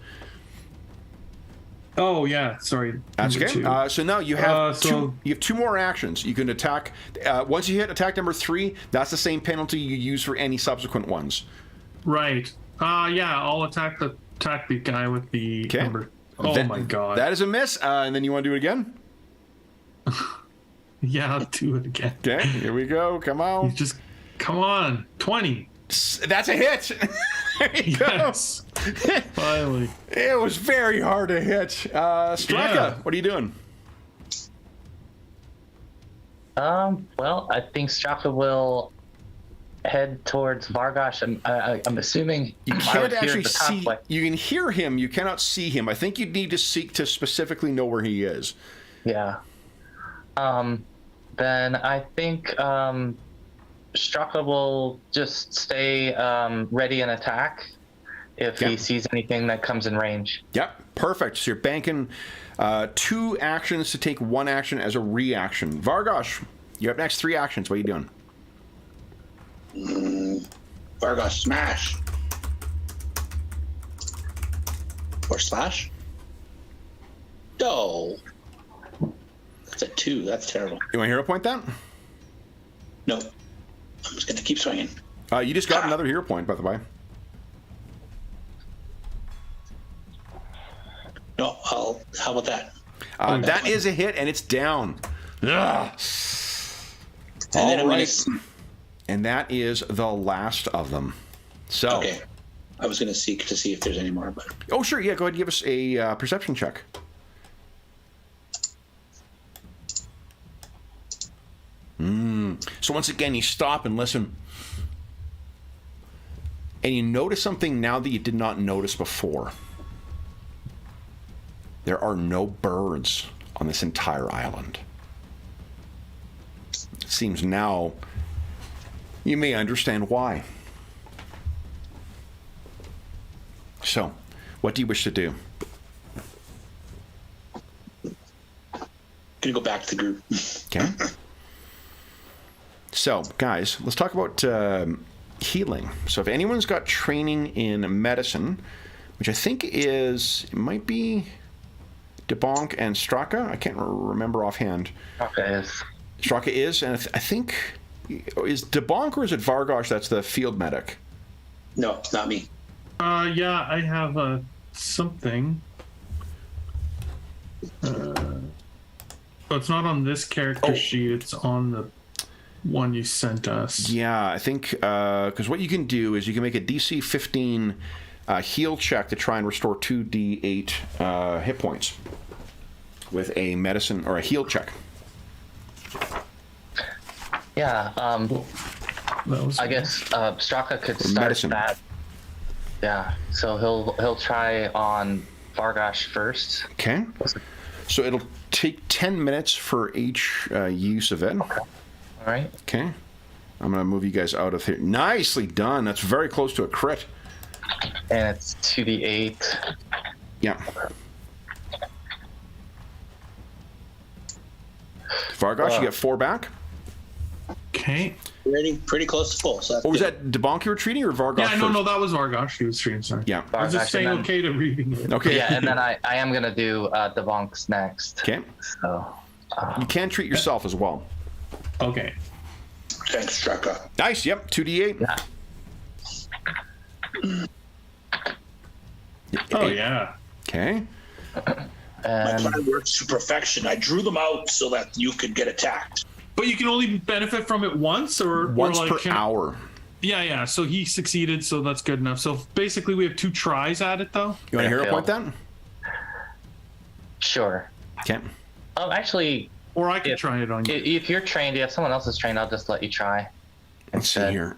Oh, yeah. Sorry. That's Number okay. two. So now you have so- you have 2 more actions. You can attack... once you hit attack number 3, that's the same penalty you use for any subsequent ones. Right. Yeah, I'll attack the guy with the number. Oh, my God. That is a miss. And then you want to do it again? Yeah, I'll do it again. Okay, here we go. Come on. You just... Come on. 20. That's a hit. There you Yes. go. Finally. It was very hard to hit. Straka, Yeah. what are you doing? Well, I think Straka will head towards Vargosh. I'm assuming You I can't would hear actually the see. conflict. You can hear him. You cannot see him. I think you'd need to seek to specifically know where he is. Yeah. Then I think Straka will just stay ready and attack if he sees anything that comes in range. Yep, perfect. So you're banking 2 actions to take 1 action as a reaction. Vargosh, you have next 3 actions. What are you doing? Vargosh smash. Or slash? No. That's a 2. That's terrible. You want to hero point that? No. I'm just going to keep swinging. You just got another hero point, by the way. No, how about that? That is a hit, and it's down. Ugh. And then I'm All gonna right. And that is the last of them. So. Okay. I was going to seek to see if there's any more, but... Oh, sure. Yeah, go ahead and give us a perception check. So once again, you stop and listen. And you notice something now that you did not notice before. There are no birds on this entire island. It seems now you may understand why. So, what do you wish to do? Gonna go back to the group. Okay. So, guys, let's talk about healing. So, if anyone's got training in medicine, which I think it might be DeBonk and Straka. I can't remember offhand. Straka is. Straka is, and I think, is DeBonk or is it Vargosh that's the field medic? No, not me. Yeah, I have something. It's not on this character sheet. It's on the one you sent us. Yeah, I think because what you can do is you can make a DC 15 heal check to try and restore 2d8 hit points with a medicine or a heal check. Yeah. I guess Straka could start medicine. that. Yeah. So he'll try on Vargosh first. Okay. So it'll take 10 minutes for each use of it. Okay. All right. Okay. I'm going to move you guys out of here. Nicely done. That's very close to a crit. And it's 2d8. Yeah. Vargosh, you get 4 back. Okay. Pretty close to full. So that's Or was good. that DeBonk you were treating or Vargosh Yeah, no, first? no, that was Vargosh. He was streaming, sorry. Yeah. I was just Vargosh, saying and then- okay to reading it. Okay. Yeah, and then I am gonna do the bonks next. Okay. So. You can treat yourself as well. Okay. Thanks, Straka. Nice. Yep. 2d8. Yeah. Oh, yeah. Okay. My And plan works to perfection. I drew them out so that you could get attacked. But you can only benefit from it once or Once or per hour. Yeah, yeah. So he succeeded, so that's good enough. So basically we have 2 tries at it though. You want to hero point that? sure. Okay. Actually, Or I could If- try it on you. if you're trained, if someone else is trained, I'll just let you try. Let's see here.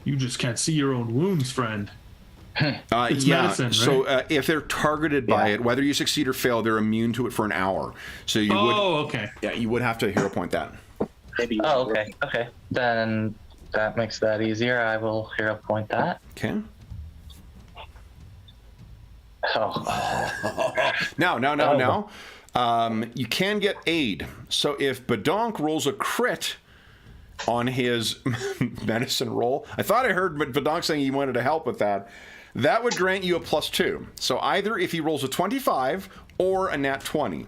You just can't see your own wounds, friend. It's yeah. medicine, So if they're targeted by it, whether you succeed or fail, they're immune to it for an hour. So you would. Oh, okay. Yeah, you would have to hero point that. Maybe. Oh, okay. Okay. Then that makes that easier. I will hero point that. Okay. Oh. Now. You can get aid. So if Badonk rolls a crit on his medicine roll, I thought I heard Badonk saying he wanted to help with that. That would grant you a +2. So either if he rolls a 25 or a nat 20.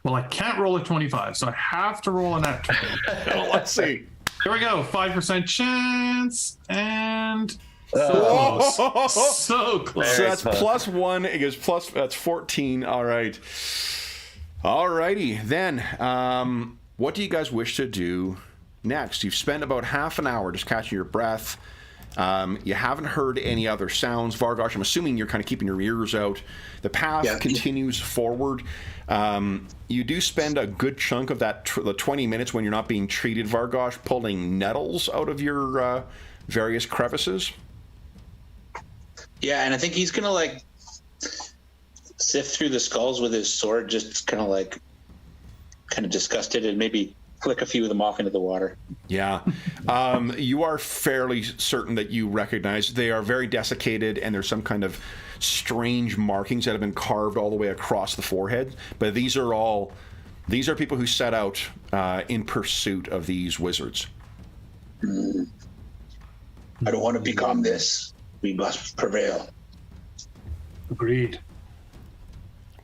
Well, I can't roll a 25, so I have to roll a nat 20. Well, let's see. Here we go. 5% chance, and so close. So close. So that's +1. It goes that's 14. All right. Alrighty, then. What do you guys wish to do next? You've spent about half an hour just catching your breath. You haven't heard any other sounds. Vargosh, I'm assuming you're kind of keeping your ears out. The path continues forward. You do spend a good chunk of that the 20 minutes when you're not being treated, Vargosh, pulling nettles out of your various crevices. Yeah, and I think he's going to, like, sift through the skulls with his sword, just kind of disgusted, and maybe flick a few of them off into the water. Yeah. You are fairly certain that you recognize they are very desiccated, and there's some kind of strange markings that have been carved all the way across the forehead. But these are people who set out in pursuit of these wizards. I don't want to become this. We must prevail. Agreed.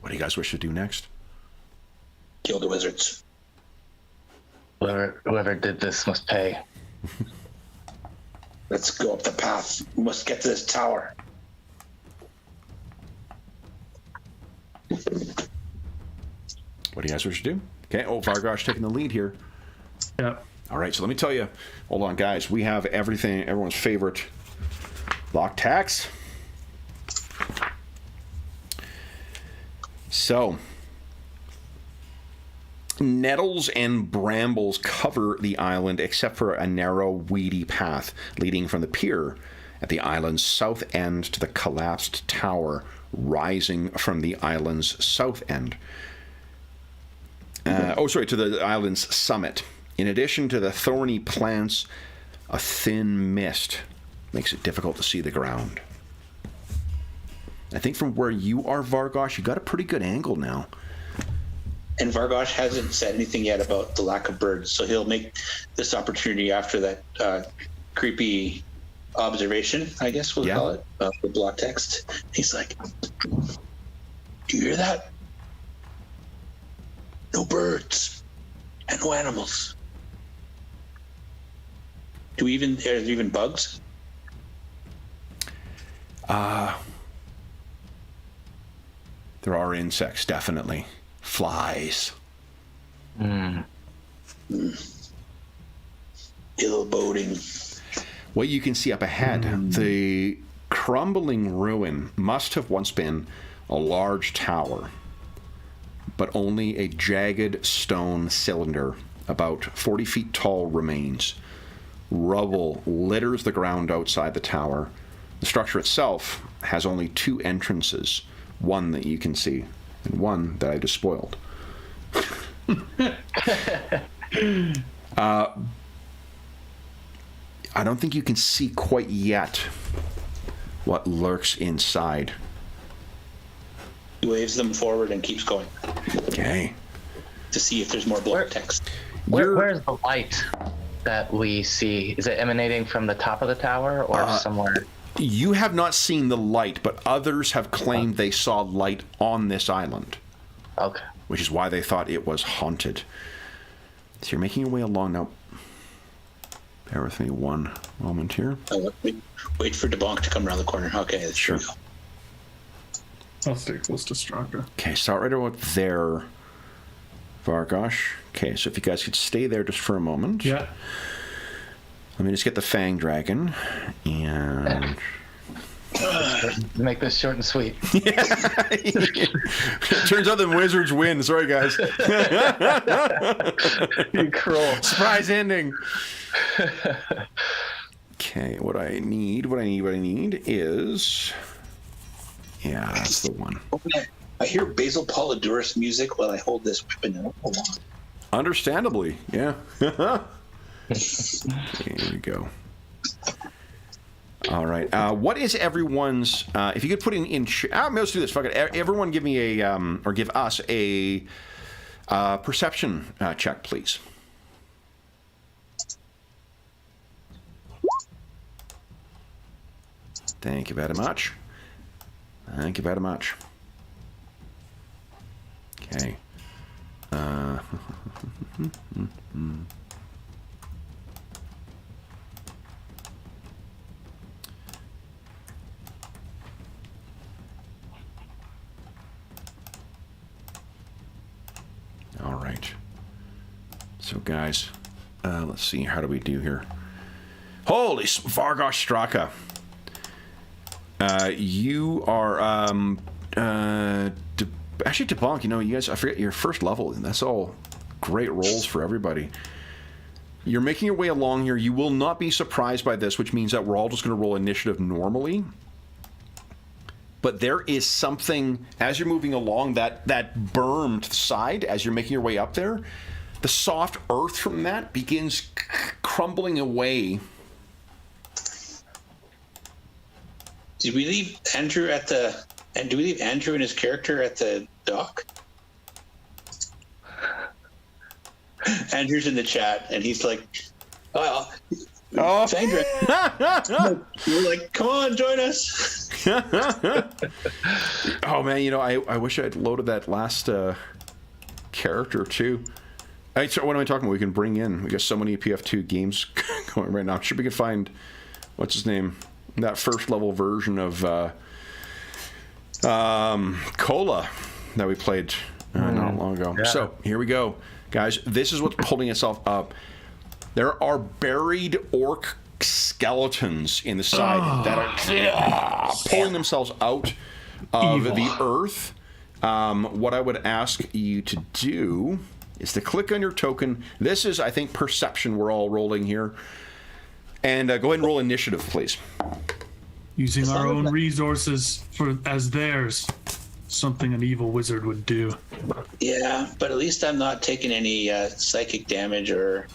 What do you guys wish to do next? Kill the wizards. Whoever did this must pay. Let's go up the path. We must get to this tower. What do you guys wish to do? Okay. Oh, Vargosh taking the lead here. Yep. All right. So let me tell you. Hold on, guys. We have everyone's favorite lock tax. So, nettles and brambles cover the island except for a narrow, weedy path leading from the pier at the island's south end to the collapsed tower rising from the island's south end. To the island's summit. In addition to the thorny plants, a thin mist makes it difficult to see the ground. I think from where you are, Vargosh, you got a pretty good angle now. And Vargosh hasn't said anything yet about the lack of birds, so he'll make this opportunity after that creepy observation, I guess we'll call it, the block text. He's like, do you hear that? No birds and no animals. Are there even bugs? There are insects, definitely. Flies. Ill boding. What you can see up ahead, the crumbling ruin must have once been a large tower, but only a jagged stone cylinder about 40 feet tall remains. Rubble litters the ground outside the tower. The structure itself has only 2 entrances, one that you can see and one that I just spoiled. I don't think you can see quite yet what lurks inside. He waves them forward and keeps going. Okay. To see if there's more block text. Where's the light that we see? Is it emanating from the top of the tower or somewhere? You have not seen the light, but others have claimed they saw light on this island. Okay. Which is why they thought it was haunted. So you're making your way along now. Bear with me one moment here. Wait for DeBonk to come around the corner. Okay, sure. I'll stay close to Straka. Okay, start right about there, Vargosh. Okay, so if you guys could stay there just for a moment. Yeah. Let me just get the Fang Dragon, and... Make this short and sweet. Turns out the wizards win. Sorry, guys. You cruel. Surprise ending. Okay, what I need is... Yeah, that's the one. I hear Basil Polydorus music while I hold this weapon. Understandably, yeah. Here we go. All right. What is everyone's? If you could put in let's do this. Fuck it. Everyone, give me a or give us a perception check, please. Thank you very much. Thank you very much. Okay. All right. So, guys, let's see. How do we do here? Holy Vargosh Straka. You are actually Debonk. You know, you guys. I forget your first level, and that's all great rolls for everybody. You're making your way along here. You will not be surprised by this, which means that we're all just going to roll initiative normally. But there is something as you're moving along that berm to the side as you're making your way up there. The soft earth from that begins crumbling away. Did we leave Andrew and do we leave Andrew and his character at the dock? Andrew's in the chat and he's like, Sandra. We're like, come on, join us. Oh man, you know, I wish I'd loaded that last character too. So what am I talking about? We can bring in. We got so many PF2 games going right now. I'm sure we can find what's his name, that first level version of Cola that we played not long ago. Yeah. So here we go, guys. This is what's pulling itself up. There are buried orc skeletons in the side that are pulling themselves out of the earth. What I would ask you to do is to click on your token. This is, I think, perception we're all rolling here. And go ahead and roll initiative, please. Using our own resources as theirs. Something an evil wizard would do. Yeah, but at least I'm not taking any psychic damage or...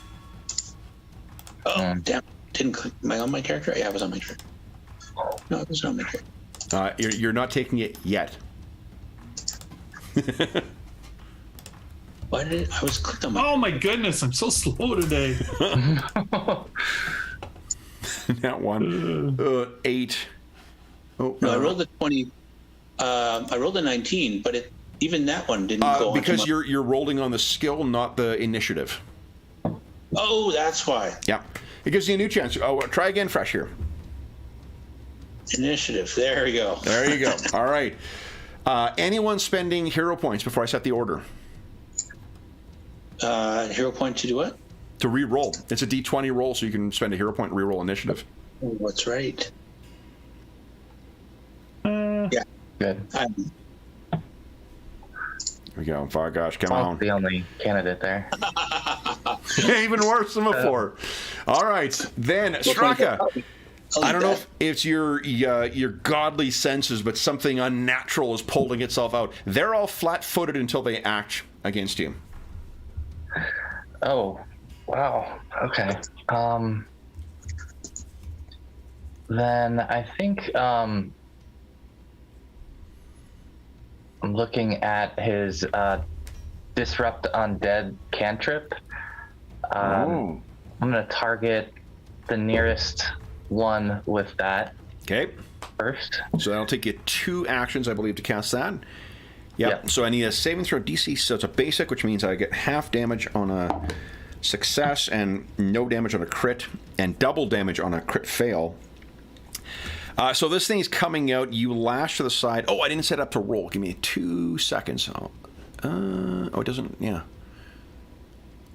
Oh, damn. Didn't click on my character? Yeah, I was on my character. No, it was not on my character. You're not taking it yet. Why did I was clicked on my... Oh my goodness, I'm so slow today. That one. 8. Oh, no, I rolled a 20. I rolled a 19, but even that one didn't go on. Because you're rolling on the skill, not the initiative. Oh, that's why. Yeah. It gives you a new chance. Oh, try again fresh here. Initiative. There we go. There you go. All right. Anyone spending hero points before I set the order? Hero point to do what? To re-roll. It's a D20 roll, so you can spend a hero point and re-roll initiative. Oh, that's right. Yeah. Good. Here we go. Oh, gosh, come on. The only candidate there. Even worse than before. All right, then Straka. I don't know if it's your godly senses, but something unnatural is pulling itself out. They're all flat-footed until they act against you. Oh, wow. Okay. Then I think I'm looking at his disrupt undead cantrip. I'm going to target the nearest one with that. Okay. First. So that'll take you 2 actions, I believe, to cast that. Yep. So I need a saving throw DC. So it's a basic, which means I get half damage on a success and no damage on a crit, and double damage on a crit fail. So this thing's coming out. You lash to the side. Oh, I didn't set it up to roll. Give me 2 seconds. It doesn't. Yeah.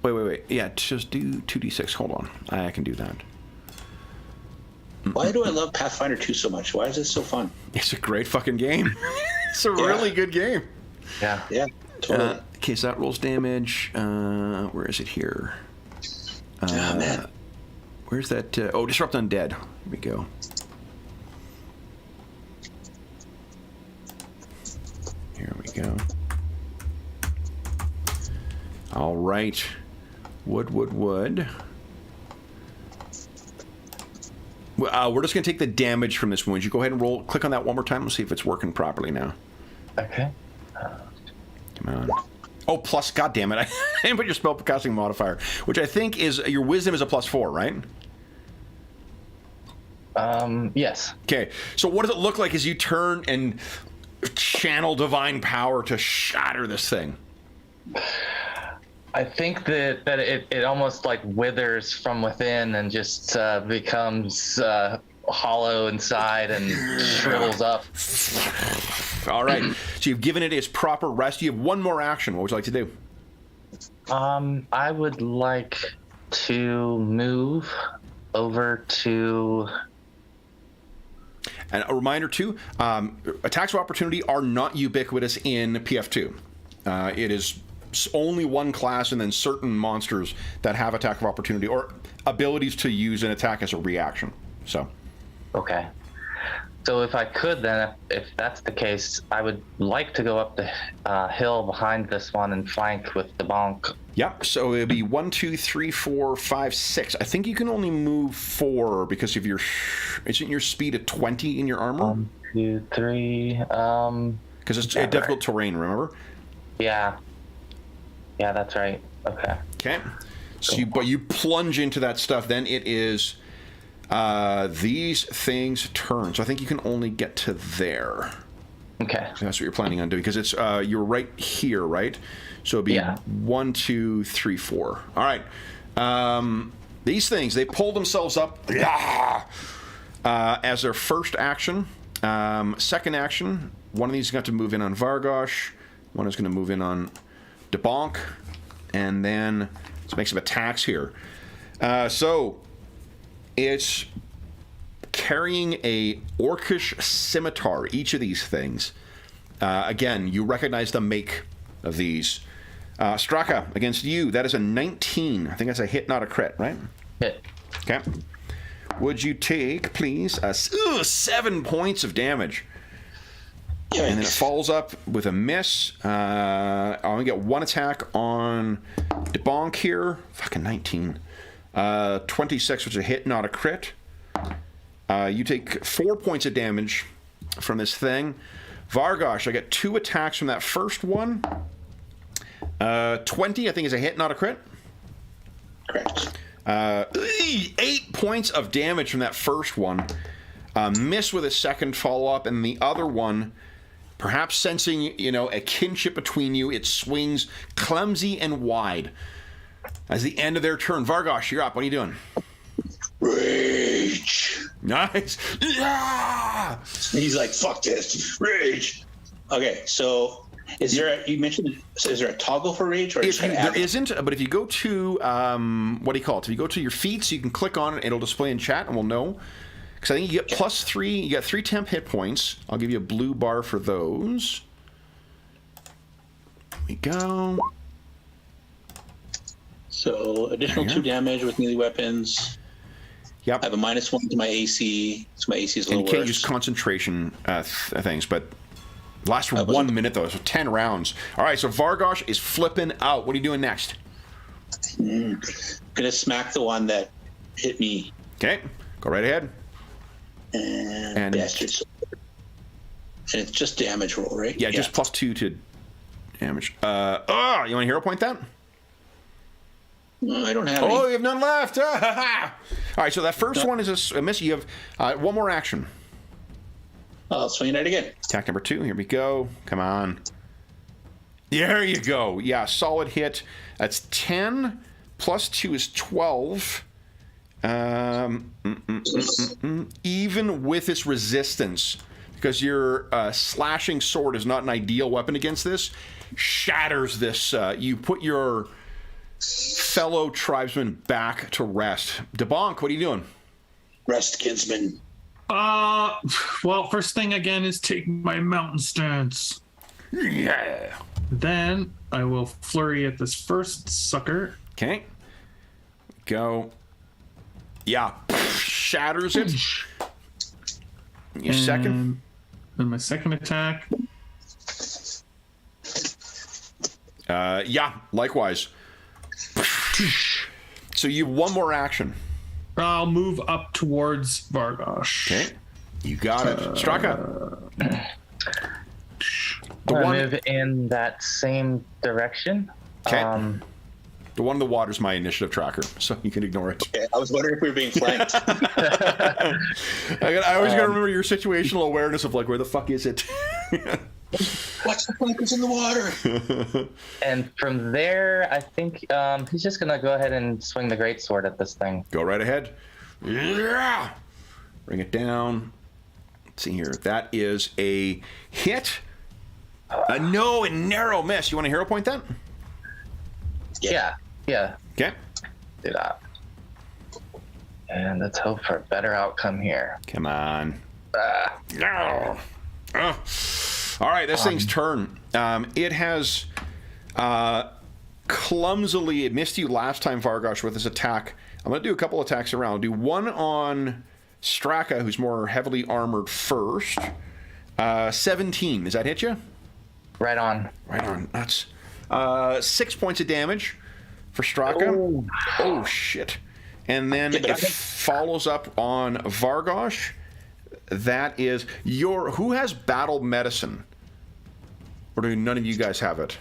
Wait. Yeah, just do 2d6. Hold on. I can do that. Why do I love Pathfinder 2 so much? Why is it so fun? It's a great fucking game. It's a really good game. Yeah, totally. Okay, so that rolls damage. Where is it here? Man. Where's that? Disrupt Undead. Here we go. Here we go. All right. Wood. We're just going to take the damage from this wound. You go ahead and roll. Click on that one more time. We'll see if it's working properly now. Okay. Come on. Oh, plus, God damn it. I didn't put your spellcasting modifier, which I think is your wisdom is a +4, right? Yes. Okay. So what does it look like as you turn and channel divine power to shatter this thing? I think that it almost like withers from within and just becomes hollow inside and shrivels up. All right. So you've given it its proper rest. You have one more action. What would you like to do? I would like to move over to... And a reminder, too, attacks of opportunity are not ubiquitous in PF2. It is only one class and then certain monsters that have attack of opportunity or abilities to use an attack as a reaction. So... Okay. So if I could then, if that's the case, I would like to go up the hill behind this one and flank with the bonk. Yep, so it'll be 1, 2, 3, 4, 5, 6. I think you can only move 4 because of your... Isn't your speed at 20 in your armor? 1, 2, 3, Because it's a difficult terrain, remember? Yeah. Yeah, that's right. Okay. Okay. So but you plunge into that stuff, then it is... these things turn. So I think you can only get to there. Okay. So that's what you're planning on doing, because it's you're right here, right? So it'd be 1, 2, 3, 4. All right. These things, they pull themselves up as their first action. Second action, one of these is going to move in on Vargosh. One is going to move in on DeBonk. And then let's make some attacks here. So it's carrying a orcish scimitar, each of these things. Again, you recognize the make of these. Straka, against you, that is a 19. I think that's a hit, not a crit, right? Hit. Okay. Would you take, please, 7 points of damage? Yikes. And then it falls up with a miss. I'll only get one attack on DeBonk here. Fucking 19. 26, which is a hit, not a crit. You take 4 points of damage from this thing. Vargosh, I get 2 attacks from that first one. 20, I think, is a hit, not a crit. Correct. 8 points of damage from that first one. Miss with a second follow-up, and the other one, perhaps sensing, a kinship between you, it swings clumsy and wide. As the end of their turn. Vargosh, you're up. What are you doing? Rage. Nice. Yeah! He's like, fuck this. Rage. Okay, so is there is there a toggle for rage? Or There isn't, but if you go to, what do you call it? If you go to your feats, you can click on it. It'll display in chat, and we'll know. Because I think you get +3. You got 3 temp hit points. I'll give you a blue bar for those. There we go. So additional 2 damage with melee weapons. Yep. I have a -1 to my AC, so my AC is a little And you can't worse. use concentration things, but lasts for 1 minute though, so 10 rounds. All right, so Vargosh is flipping out. What are you doing next? I'm gonna smack the one that hit me. Okay, go right ahead. And bastards. And it's just damage roll, right? Yeah, just +2 to damage. You want to hero point that? No, I don't have any. Oh, you have none left. All right, so that first one is a miss. You have one more action. I'll swing it again. Attack number 2. Here we go. Come on. There you go. Yeah, solid hit. That's 10 plus 2 is 12. Even with its resistance, because your slashing sword is not an ideal weapon against this, shatters this. You put your fellow tribesman back to rest. DeBonk, what are you doing? Rest, kinsman. Well, first thing again is taking my mountain stance. Yeah. Then I will flurry at this first sucker. Okay. Go. Yeah. Shatters it. Your second. Then my second attack. Yeah, likewise. So you have one more action. I'll move up towards Vargosh. Okay. You got it. Straka. I'm gonna move in that same direction. Okay. The one in the water is my initiative tracker, so you can ignore it. Okay, I was wondering if we were being flanked. I always got to remember your situational awareness of like, where the fuck is it? Watch the flankers in the water. And from there, I think he's just gonna go ahead and swing the greatsword at this thing. Go right ahead. Yeah. Bring it down. Let's see here. That is a hit. A narrow miss. You want to hero point that? Yeah. Okay. Do that. And let's hope for a better outcome here. Come on. No. All right, this thing's turn. It has clumsily, it missed you last time, Vargosh, with this attack. I'm going to do a couple attacks around. I'll do one on Straka, who's more heavily armored first. 17. Does that hit you? Right on. Right on. That's 6 points of damage for Straka. Oh, shit. And then it follows up on Vargosh. That is who has battle medicine? Or do none of you guys have it?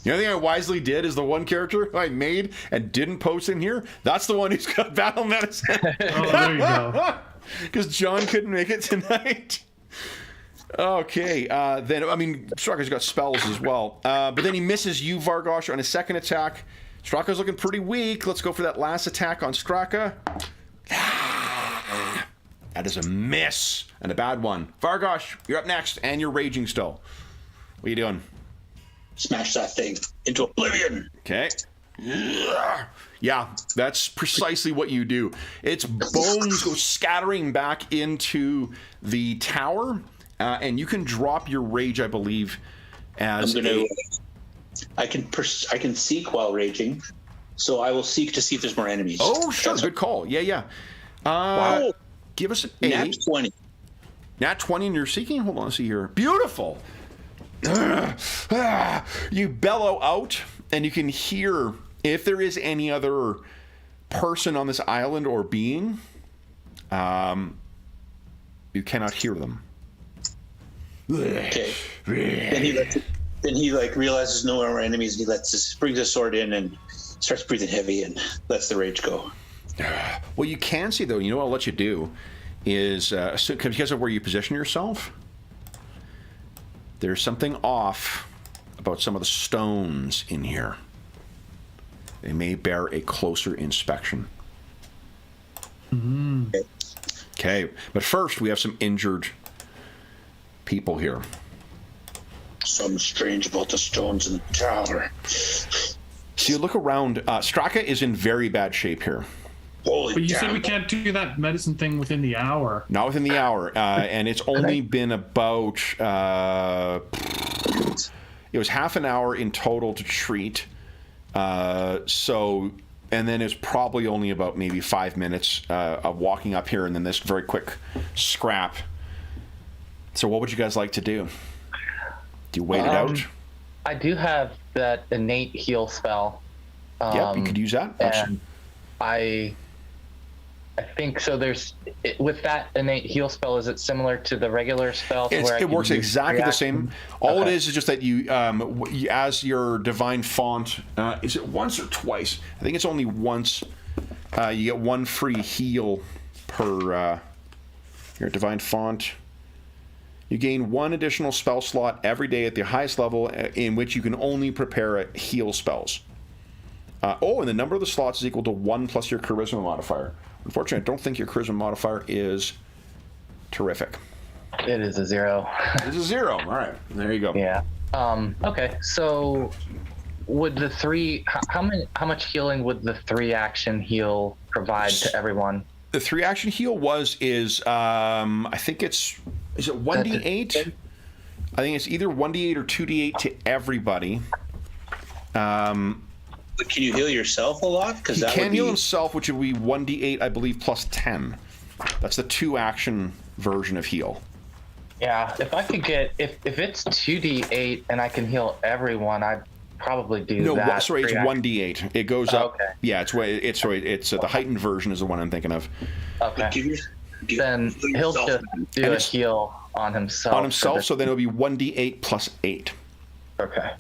The only thing I wisely did is the one character I made and didn't post in here. That's the one who's got battle medicine. Oh, there you go. Because John couldn't make it tonight. Okay, then, I mean, Straka's got spells as well. But then he misses you, Vargosh, on his second attack. Straka's looking pretty weak. Let's go for that last attack on Straka. That is a miss, and a bad one. Vargosh, you're up next, and you're raging still. What are you doing? Smash that thing into oblivion. Okay. Yeah, that's precisely what you do. Its bones go scattering back into the tower, and you can drop your rage, I believe, as I can seek while raging, so I will seek to see if there's more enemies. Oh, sure, good call. Yeah. Wow. Give us an Nat 20. Nat 20 and you're seeking? Hold on, let's see here. Beautiful. You bellow out, and you can hear if there is any other person on this island or being. You cannot hear them. Okay. Then he realizes no more enemies, and he brings his sword in and starts breathing heavy and lets the rage go. Well, you can see, though, you know what I'll let you do is, because of where you position yourself, there's something off about some of the stones in here. They may bear a closer inspection. Mm-hmm. Okay, but first we have some injured people here. Something strange about the stones in the tower. So you look around. Straka is in very bad shape here. But you said we can't do that medicine thing within the hour. Not within the hour, and it's only been about. It was half an hour in total to treat. And then it's probably only about maybe 5 minutes of walking up here, and then this very quick scrap. So what would you guys like to do? Do you wait it out? I do have that innate heal spell. Yep, you could use that. And I think so. With that innate heal spell, is it similar to the regular spell? It works exactly the same. All it is just that you, as your divine font, is it once or twice? I think it's only once. You get one free heal per your divine font. You gain one additional spell slot every day at the highest level, in which you can only prepare heal spells. And the number of the slots is equal to 1 plus your charisma modifier. Unfortunately, I don't think your charisma modifier is terrific. It is a 0. It's a 0. All right, there you go. Yeah. Okay. So, would the 3? How much healing would the 3 action heal provide to everyone? The 3 action heal is I think it's. Is it 1d8? I think it's either 1d8 or 2d8 to everybody. But can you heal yourself a lot? He can heal himself, which would be 1d8, I believe, plus 10. That's the 2-action version of heal. Yeah, if I could get if it's 2d8 and I can heal everyone, probably do No, that. sorry, it's 1d8. It goes up. Okay. Yeah, it's the heightened version is the one I'm thinking of. Okay. Then he'll just do a heal on himself. On himself, so then it'll be 1d8 plus 8. Okay.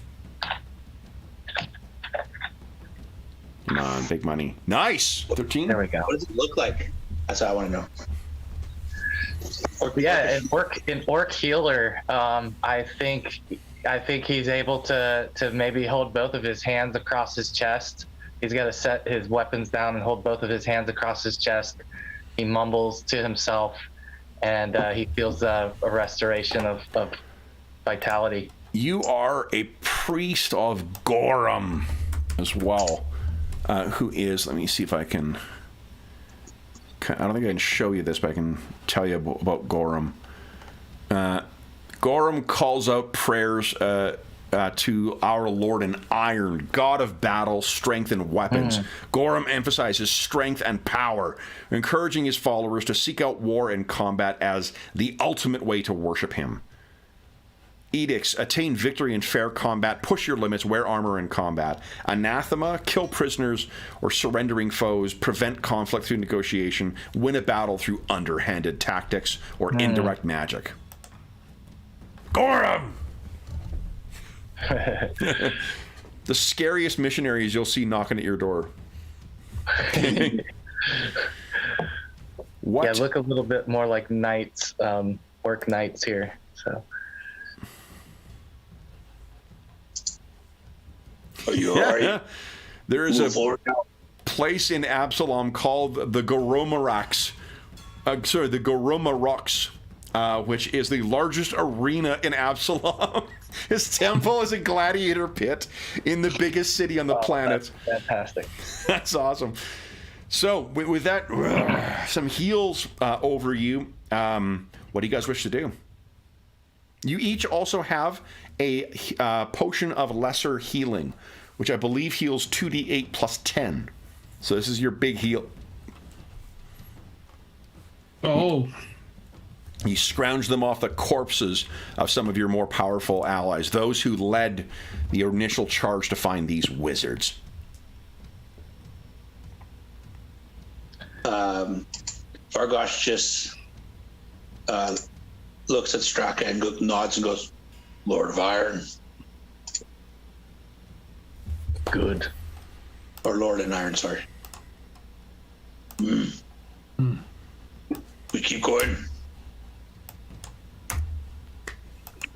Come on, big money. Nice! 13? There we go. What does it look like? That's what I want to know. Yeah, in orc healer, I think he's able to maybe hold both of his hands across his chest. He's got to set his weapons down and hold both of his hands across his chest. He mumbles to himself, and he feels a restoration of vitality. You are a priest of Gorum as well, who is, let me see if I can, I don't think I can show you this, but I can tell you about Gorum. Gorum calls out prayers to our Lord in Iron, God of battle, strength, and weapons. Gorum emphasizes strength and power, encouraging his followers to seek out war and combat as the ultimate way to worship him. Edicts: attain victory in fair combat, push your limits, wear armor in combat. Anathema: kill prisoners or surrendering foes, prevent conflict through negotiation, win a battle through underhanded tactics or indirect magic. Gorum! The scariest missionaries you'll see knocking at your door. What? Yeah, look a little bit more like knights, orc knights here. So. Are you all right? There is a place in Absalom called the Goromaraks. The Goromaroks, which is the largest arena in Absalom. His temple is a gladiator pit in the biggest city on the planet. That's fantastic. That's awesome. So, with that, some heals over you. What do you guys wish to do? You each also have a potion of lesser healing, which I believe heals 2d8 plus 10. So this is your big heal. Oh. You scrounge them off the corpses of some of your more powerful allies, those who led the initial charge to find these wizards. Vargosh just looks at Straka and nods and goes, Lord of Iron. Good. Or Lord in Iron, sorry. We keep going.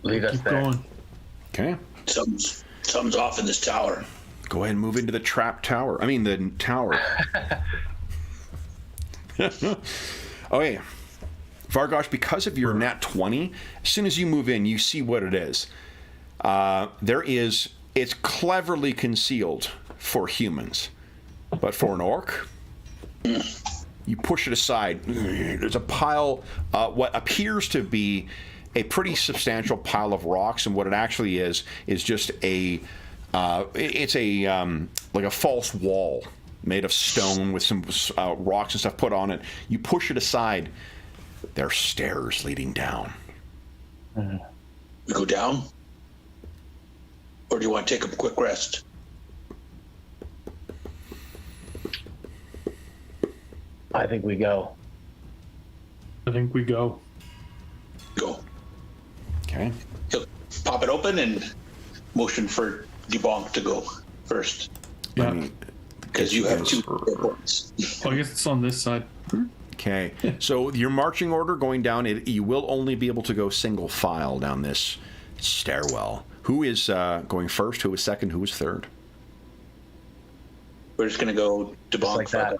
Lead us Keep there. going. Okay. Something's off in this tower. Go ahead and move into the trap tower. I mean, the tower. Okay. Vargosh, because of your nat 20, as soon as you move in, you see what it is. It's cleverly concealed for humans. But for an orc, you push it aside. There's a pile, what appears to be a pretty substantial pile of rocks, and what it actually is just like a false wall made of stone with some rocks and stuff put on it. You push it aside. There are stairs leading down. We go down? Or do you want to take a quick rest? I think we go. I think we go. Go. Okay. He'll pop it open and motion for Debonk to go first. Yeah. Because you have 2 points. Oh, I guess it's on this side. Okay. So your marching order going down, you will only be able to go single file down this stairwell. Who is going first? Who is second? Who is third? We're just going to go Debonk like that.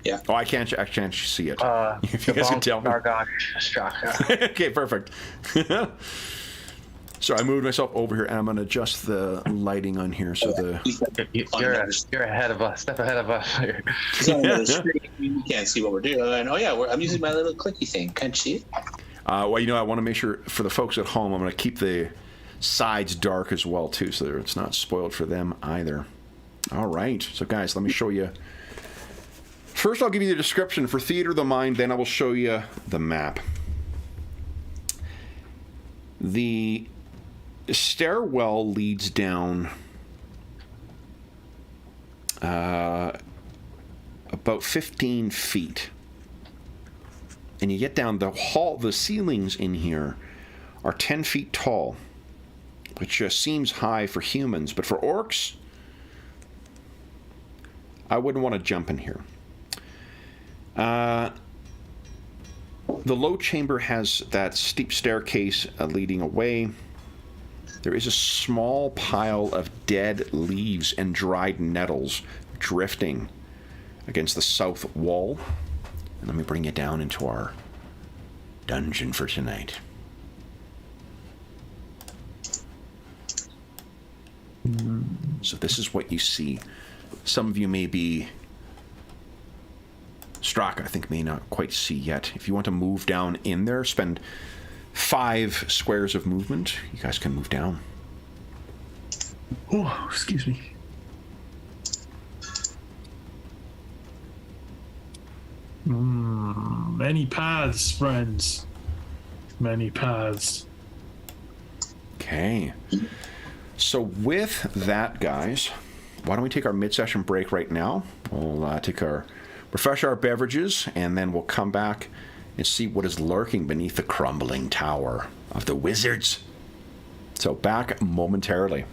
Yeah. Oh, I can't see it. If you guys can tell me. Vargosh, Straka. Okay, perfect. So I moved myself over here, and I'm going to adjust the lighting on here so You're ahead of us. Step ahead of us. You can't see what we're doing. Oh, yeah, I'm using my little clicky thing. Can't you see it? well, I want to make sure for the folks at home, I'm going to keep the sides dark as well, too, so that it's not spoiled for them either. All right. So, guys, let me show you. First, I'll give you the description for Theater of the Mind, then I will show you the map. The stairwell leads down about 15 feet. And you get down the ceilings in here are 10 feet tall, which just seems high for humans, but for orcs, I wouldn't want to jump in here. The low chamber has that steep staircase leading away. There is a small pile of dead leaves and dried nettles drifting against the south wall. And let me bring you down into our dungeon for tonight. So this is what you see. Some of you may be... Straka, I think, may not quite see yet. If you want to move down in there, spend 5 squares of movement. You guys can move down. Oh, excuse me. Many paths, friends. Many paths. Okay. So with that, guys, why don't we take our mid-session break right now? We'll refresh our beverages, and then we'll come back and see what is lurking beneath the crumbling tower of the wizards. So back momentarily.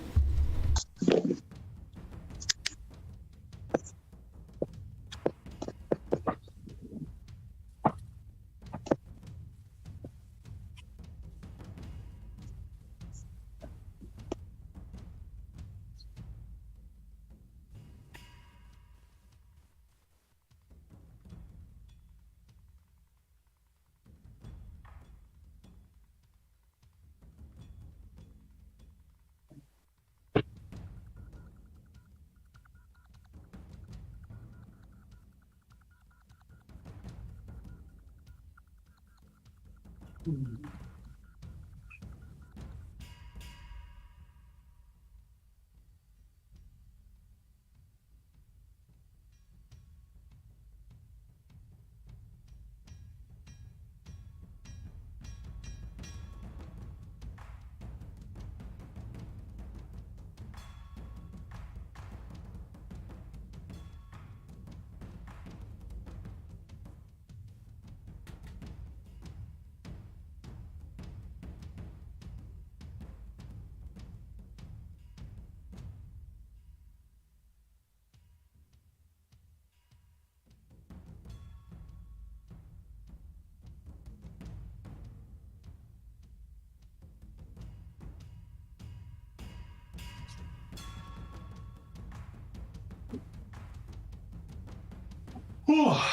Oh.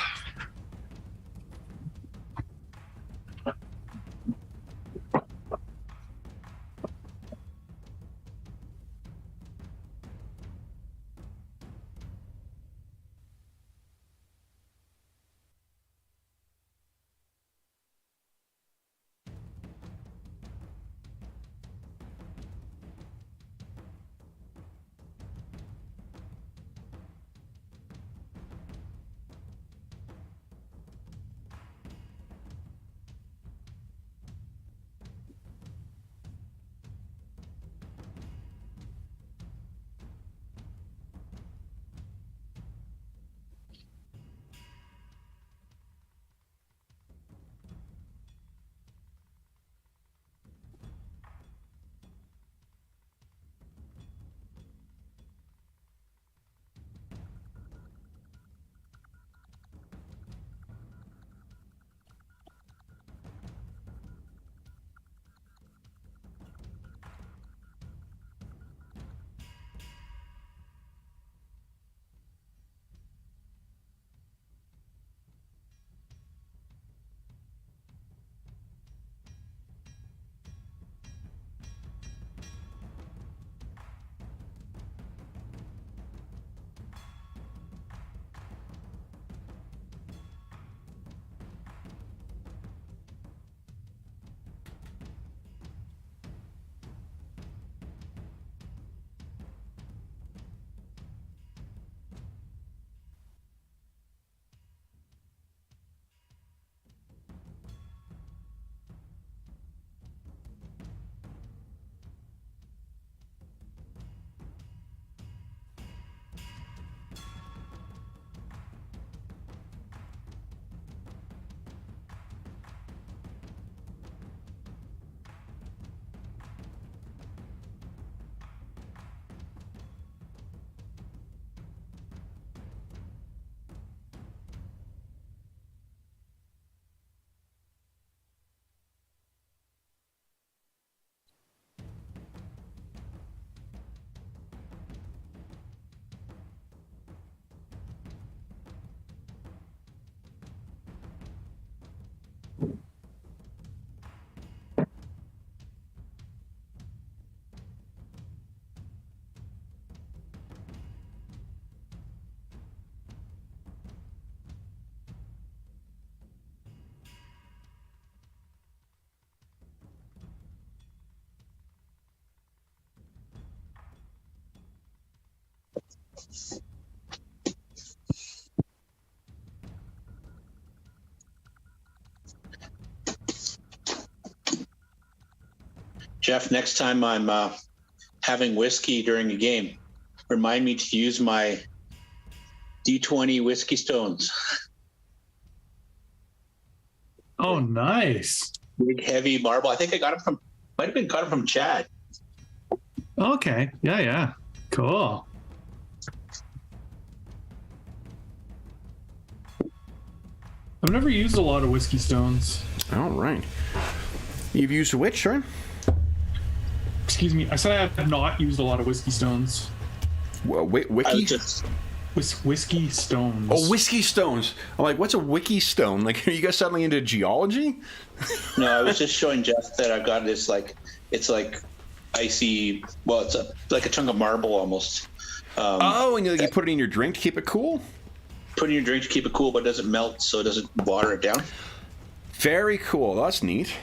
Jeff, next time I'm having whiskey during a game, remind me to use my D20 whiskey stones. Oh, nice. Big, heavy marble. I think I got them from Chad. Okay. Yeah. Cool. I've never used a lot of whiskey stones. All right. You've used which, sorry? Excuse me. I said I have not used a lot of whiskey stones. Well, wiki? Whiskey stones. Oh, whiskey stones. I'm like, what's a wiki stone? Like, are you guys suddenly into geology? No, I was just showing Jeff that I've got this, like, it's like icy, well, it's like a chunk of marble almost. And you put it in your drink to keep it cool? Put it in your drink to keep it cool, but it doesn't melt, so it doesn't water it down. Very cool. That's neat.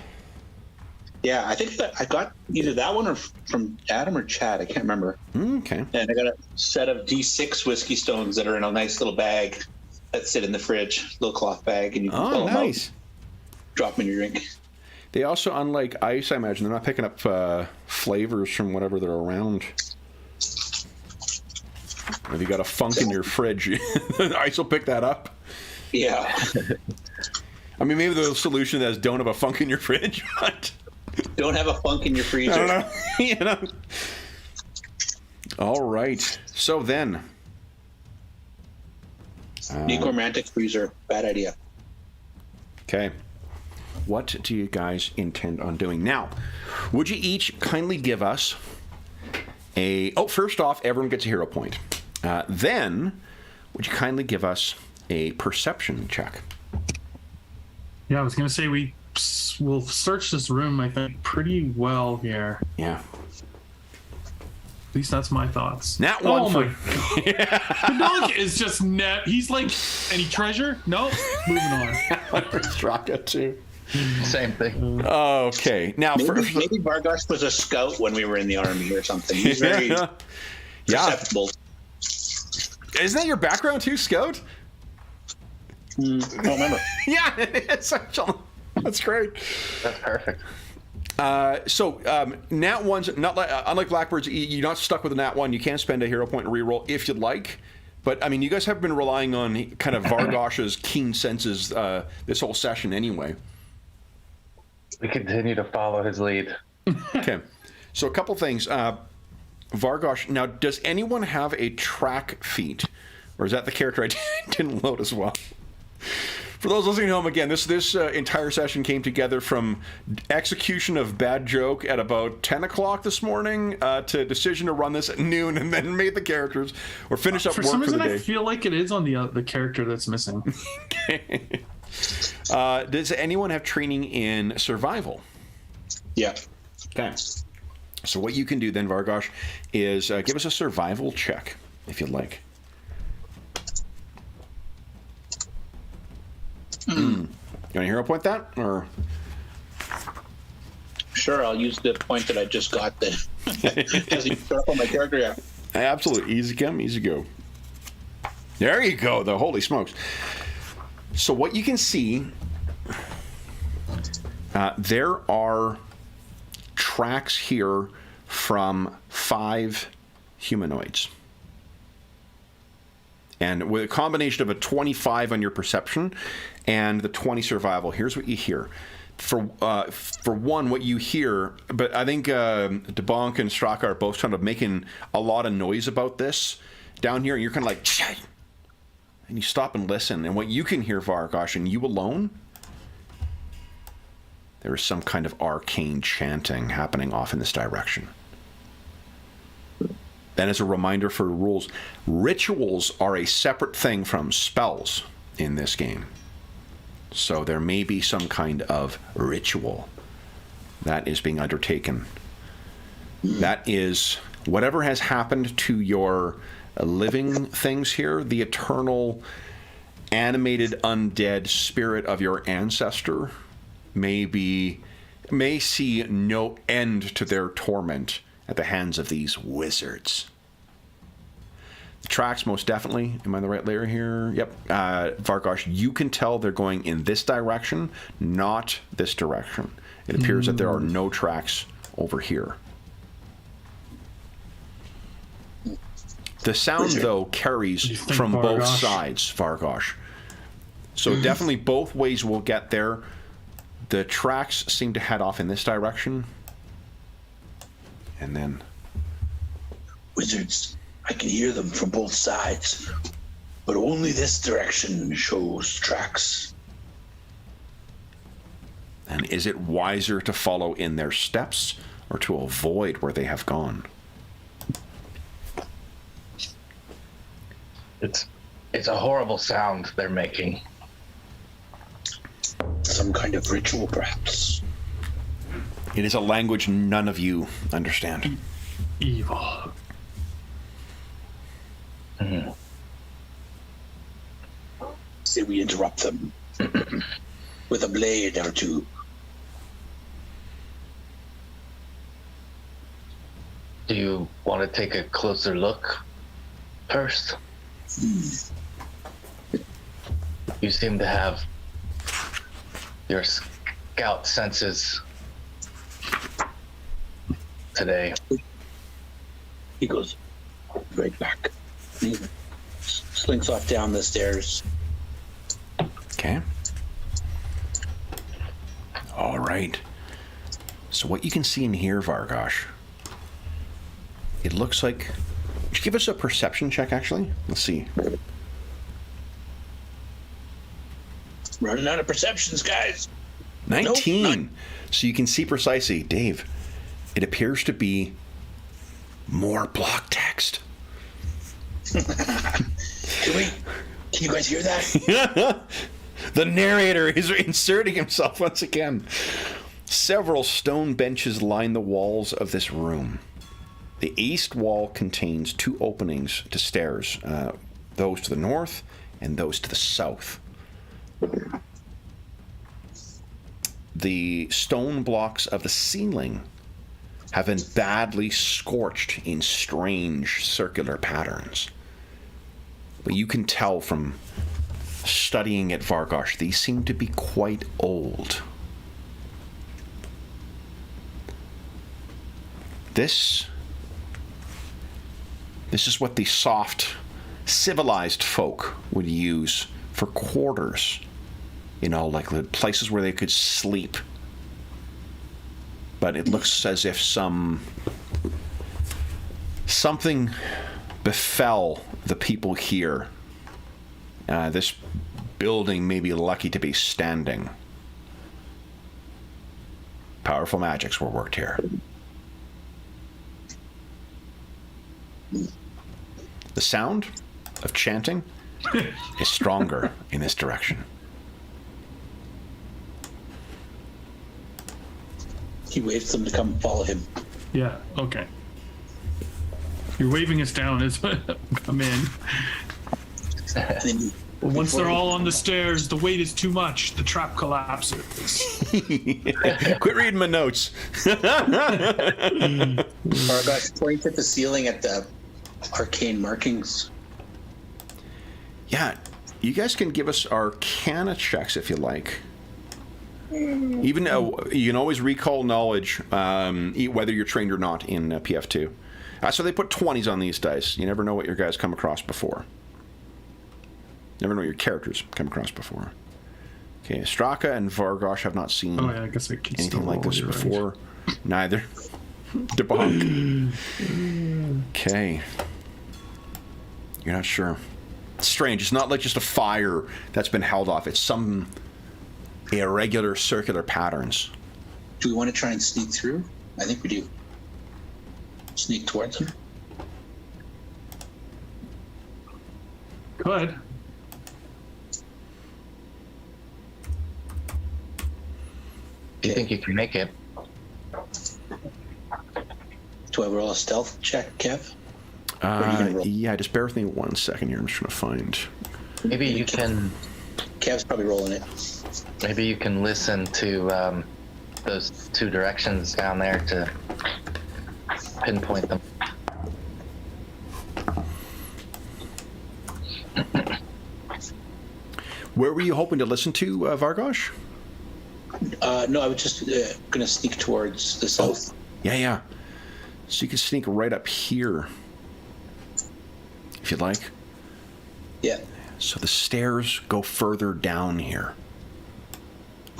Yeah, I think that I got either that one or from Adam or Chad. I can't remember. Okay. And I got a set of D6 whiskey stones that are in a nice little bag that sit in the fridge, little cloth bag, and you can fill them out, drop them in your drink. They also, unlike ice, I imagine, they're not picking up flavors from whatever they're around. If you got a funk in your fridge, ice will pick that up. Yeah. I mean, maybe the solution is don't have a funk in your fridge, but... Don't have a funk in your freezer. I don't know. All right. So then... Necromantic freezer. Bad idea. Okay. What do you guys intend on doing? Now, would you each kindly give us a... Oh, first off, everyone gets a hero point. Then, would you kindly give us a perception check? Yeah, I was going to say we'll search this room, I think, pretty well here. Yeah. At least that's my thoughts. Nat one. Oh my god. The dog is just net. He's like, any treasure? No. Moving on. Straka too. Same thing. Okay. Now, maybe Vargosh was a scout when we were in the army or something. He's very perceptible. Isn't that your background too, Scout? I don't remember. Yeah, it's actually, that's great. That's perfect. Nat ones, not like, unlike Blackbirds, you're not stuck with a Nat one. You can spend a hero point and reroll if you'd like. But I mean, you guys have been relying on kind of Vargosh's keen senses this whole session anyway. We continue to follow his lead. Okay, so a couple things. Vargosh, now, does anyone have a track feat, or is that the character I didn't load as well? For those listening at home, again, this entire session came together from execution of bad joke at about 10 o'clock this morning to decision to run this at noon and then made the characters or finish up work for the day. For some reason, I feel like it is on the character that's missing. Okay. Does anyone have training in survival? Yeah. Okay. So what you can do then, Vargosh, is give us a survival check, if you'd like. You want to hero point that, or? Sure, I'll use the point that I just got then. Because you put up on my character, yeah. Absolutely. Easy come, easy go. There you go, though. Holy smokes. So what you can see, there are tracks here from 5 humanoids. And with a combination of a 25 on your perception and the 20 survival, here's what you hear. For one, what you hear, but I think DeBonk and Straka are both kind of making a lot of noise about this down here, and you're kind of like, shit! And you stop and listen, and what you can hear, Vargosh, and you alone, there is some kind of arcane chanting happening off in this direction. Then, as a reminder for rules, rituals are a separate thing from spells in this game. So there may be some kind of ritual that is being undertaken. That is whatever has happened to your living things here, the eternal animated undead spirit of your ancestor may see no end to their torment at the hands of these wizards. Tracks, most definitely. Am I in the right layer here? Yep. Vargosh, you can tell they're going in this direction, not this direction. It appears that there are no tracks over here. The sound, though, carries from both sides, Vargosh. So definitely both ways will get there. The tracks seem to head off in this direction. And then... Wizards, I can hear them from both sides, but only this direction shows tracks. And is it wiser to follow in their steps or to avoid where they have gone? It's a horrible sound they're making. Some kind of ritual, perhaps. It is a language none of you understand. Evil. Mm-hmm. Say we interrupt them with a blade or two. Do you want to take a closer look first? You seem to have your scout senses today. He goes right back. He slinks off down the stairs. Okay. All right. So what you can see in here, Vargosh, it looks like... Would you give us a perception check, actually? Let's see. Running out of perceptions, guys. 19. Nope, so you can see precisely, Dave, it appears to be more block text. Can you guys hear that? The narrator is inserting himself once again. Several stone benches line the walls of this room. The east wall contains two openings to stairs, those to the north and those to the south. The stone blocks of the ceiling have been badly scorched in strange circular patterns. But you can tell from studying at Vargosh, these seem to be quite old. This is what the soft, civilized folk would use for quarters. You know, like the places where they could sleep. But it looks as if something befell the people here. This building may be lucky to be standing. Powerful magics were worked here. The sound of chanting is stronger in this direction. He waves them to come follow him. Yeah, okay. You're waving us down as come in. And then Once they're all on the stairs, the weight is too much. The trap collapses. Quit reading my notes. Vargosh points at the ceiling at the arcane markings. Yeah, you guys can give us Arcana checks if you like. Even you can always recall knowledge, whether you're trained or not in PF2. So they put 20s on these dice. You never know what your guys come across before. Never know what your characters come across before. Okay, Straka and Vargosh have not seen Oh yeah, I guess I can anything still like this roll, before. Right. Neither. Debunk. Okay. You're not sure. It's strange. It's not like just a fire that's been held off. It's some irregular circular patterns. Do we want to try and sneak through? I think we do. Sneak towards him? Good. Do you think you can make it? Do I roll a stealth check, Kev? Or are you gonna roll? Yeah, just bear with me 1 second here. I'm just trying to find. Maybe you can. Kev's probably rolling it. Maybe you can listen to those two directions down there to pinpoint them. Where were you hoping to listen to, Vargosh? No, I was just going to sneak towards the south. Yeah. So you can sneak right up here, if you'd like. Yeah. So the stairs go further down here,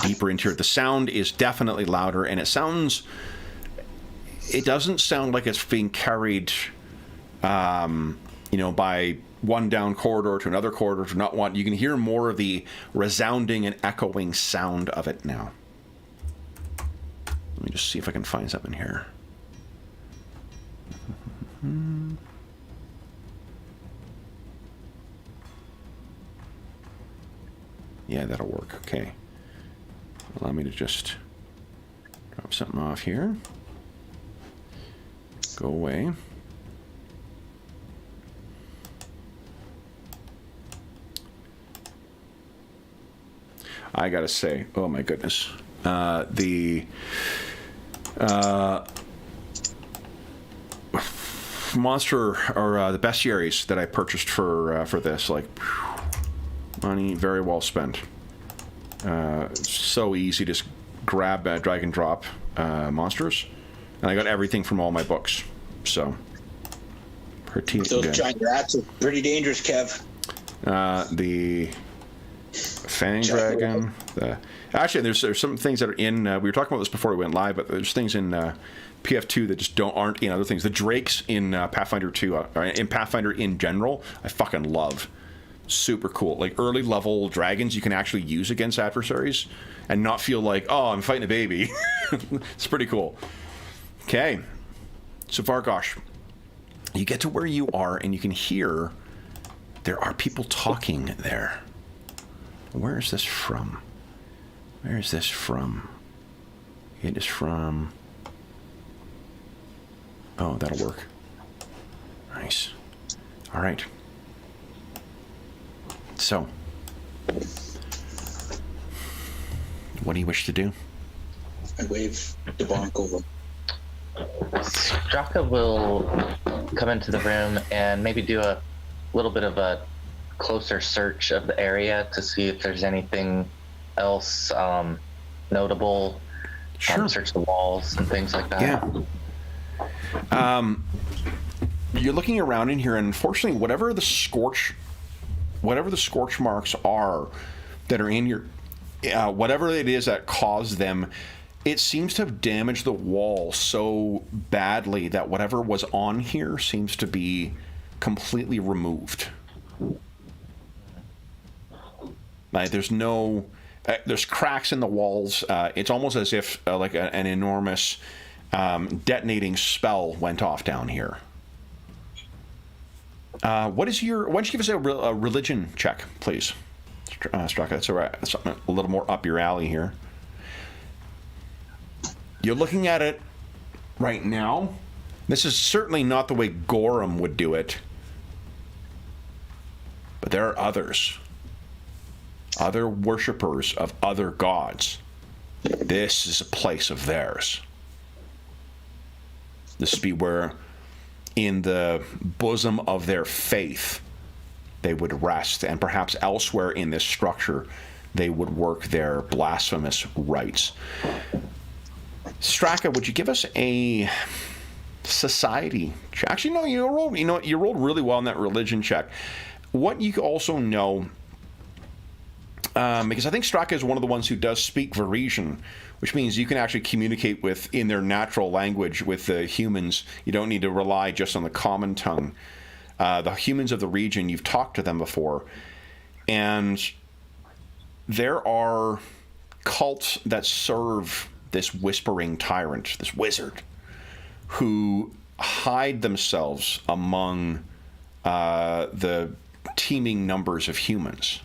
deeper into here. The sound is definitely louder, and it doesn't sound like it's being carried, by one down corridor to another corridor to not one. You can hear more of the resounding and echoing sound of it now. Let me just see if I can find something here. Yeah, that'll work. Okay. Allow me to just drop something off here. Go away. I gotta say, oh my goodness, the monster or the bestiaries that I purchased for this, like, money very well spent. So easy to just grab, drag and drop monsters, and I got everything from all my books. So, pretty Those good. giant rats are pretty dangerous, Kev. The Fang Dragon. Actually, there's some things that are in. We were talking about this before we went live, but there's things in PF2 that just aren't in other things. The Drakes in Pathfinder 2, in Pathfinder in general, I fucking love. Super cool. Like early level dragons you can actually use against adversaries and not feel like, oh, I'm fighting a baby. It's pretty cool. Okay. So Vargosh, you get to where you are and you can hear there are people talking there. Where is this from? Where is this from? It is from... Oh, that'll work. Nice. All right. So, what do you wish to do? I wave the bonk over. Straka will come into the room and maybe do a little bit of a closer search of the area to see if there's anything else notable. Sure. Search the walls and things like that. Yeah. You're looking around in here, and unfortunately, whatever the scorch marks are that are in your, whatever it is that caused them, it seems to have damaged the wall so badly that whatever was on here seems to be completely removed. Like there's cracks in the walls. It's almost as if like an enormous detonating spell went off down here. Why don't you give us a religion check, please, Straka? That's all right. That's something a little more up your alley here. You're looking at it right now. This is certainly not the way Gorham would do it, but there are others. Other worshippers of other gods. This is a place of theirs. This would be where, in the bosom of their faith, they would rest, and perhaps elsewhere in this structure, they would work their blasphemous rites. Straka, would you give us a society check? Actually, no, you rolled really well on that religion check. What you also know, because I think Straka is one of the ones who does speak Varisian, which means you can actually communicate with, in their natural language, with the humans. You don't need to rely just on the common tongue. The humans of the region, you've talked to them before, and there are cults that serve this whispering tyrant, this wizard, who hide themselves among the teeming numbers of humans.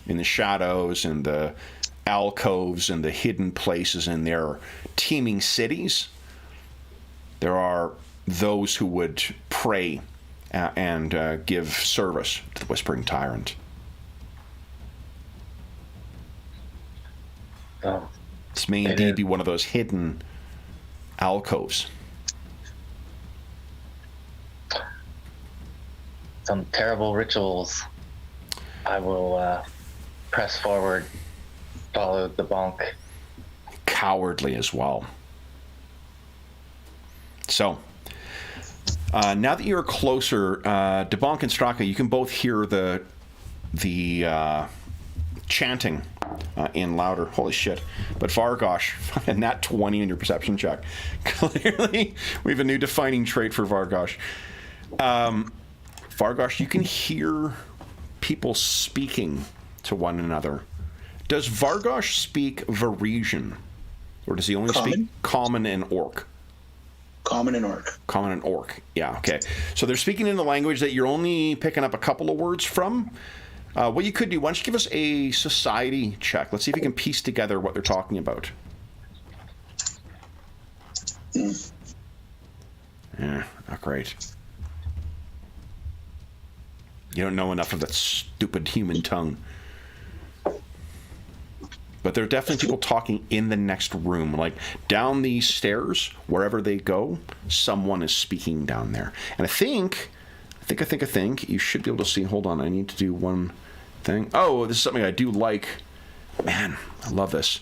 In the shadows and the alcoves and the hidden places in their teeming cities, there are those who would pray and give service to the Whispering Tyrant. Oh. This may indeed be one of those hidden alcoves. Some terrible rituals. I will press forward, follow the bonk. Cowardly as well. So, now that you're closer, DeBonk and Straka, you can both hear the chanting in louder. Holy shit. But Vargosh, and that 20 in your perception check. Clearly, we have a new defining trait for Vargosh. Vargosh, you can hear people speaking to one another. Does Vargosh speak Varisian? Or does he only speak Common and Orc? Common and Orc. Common and Orc. Yeah, okay. So they're speaking in a language that you're only picking up a couple of words from. What you could do, why don't you give us a society check? Let's see if you can piece together what they're talking about. Yeah, not great. You don't know enough of that stupid human tongue. But there are definitely people talking in the next room. Like, down these stairs, wherever they go, someone is speaking down there. And I think you should be able to see. Hold on, I need to do one thing. Oh, this is something I do like. Man, I love this.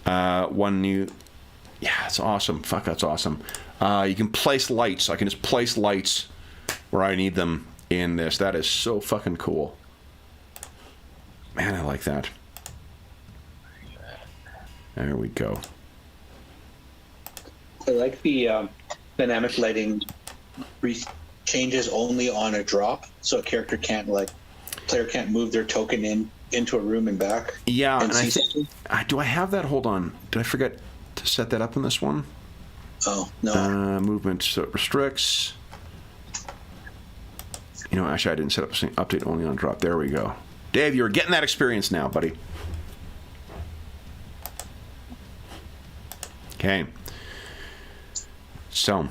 One new... Yeah, that's awesome. Fuck, that's awesome. You can place lights. I can just place lights where I need them in this. That is so fucking cool. Man, I like that. There we go. I like the dynamic lighting changes only on a drop, so a character can't, player can't move their token into a room and back. Yeah, and I do I have that? Hold on. Did I forget to set that up in this one? Oh, no. Movement, so it restricts. You know, actually, I didn't set up update only on drop. There we go. Dave, you're getting that experience now, buddy. Okay. So,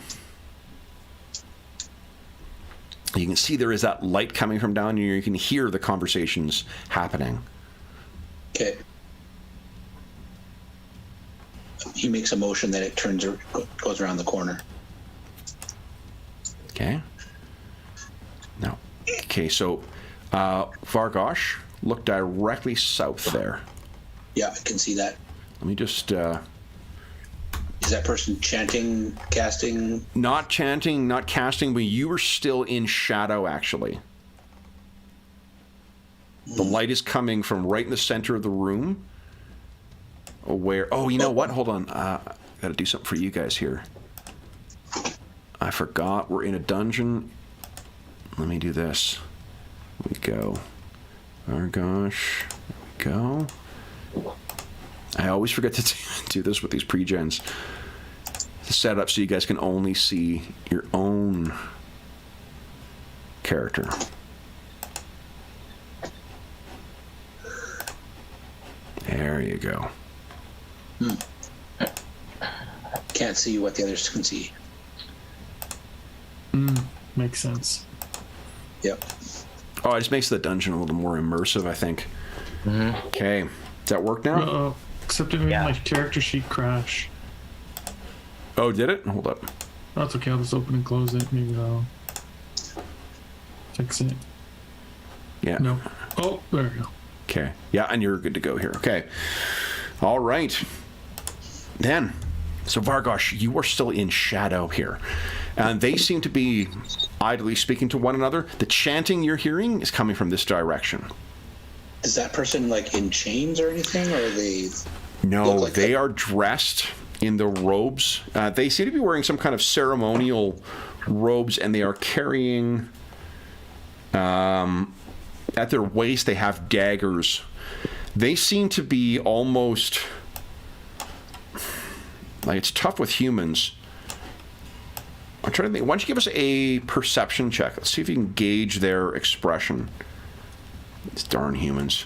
you can see there is that light coming from down here. You can hear the conversations happening. Okay. He makes a motion that it goes around the corner. Okay. Now, okay, so Vargosh, look directly south there. Yeah, I can see that. Let me just... Is that person chanting, casting? Not chanting, not casting, but you were still in shadow, actually. The light is coming from right in the center of the room. Where... Oh, you know what? Hold on. Got to do something for you guys here. I forgot. We're in a dungeon. Let me do this. Here we go. Oh, gosh. There we go. I always forget to do this with these pre-gens. To set up so you guys can only see your own character. There you go. Can't see what the others can see. Makes sense. Yep. Oh, it just makes the dungeon a little more immersive, I think. Mm-hmm. Okay. Does that work now? Uh-oh. Except it made my character sheet crash. Oh, did it? Hold up. That's okay, I'll just open and close it. Maybe that'll fix it. Yeah. No. Oh, there we go. Okay. Yeah, and you're good to go here. Okay. All right. Then, so Vargosh, you are still in shadow here. And they seem to be idly speaking to one another. The chanting you're hearing is coming from this direction. Is that person in chains or anything, or are they? No, they are dressed in the robes. They seem to be wearing some kind of ceremonial robes, and they are carrying. At their waist, they have daggers. They seem to be almost it's tough with humans. I'm trying to think. Why don't you give us a perception check? Let's see if you can gauge their expression. These darn humans.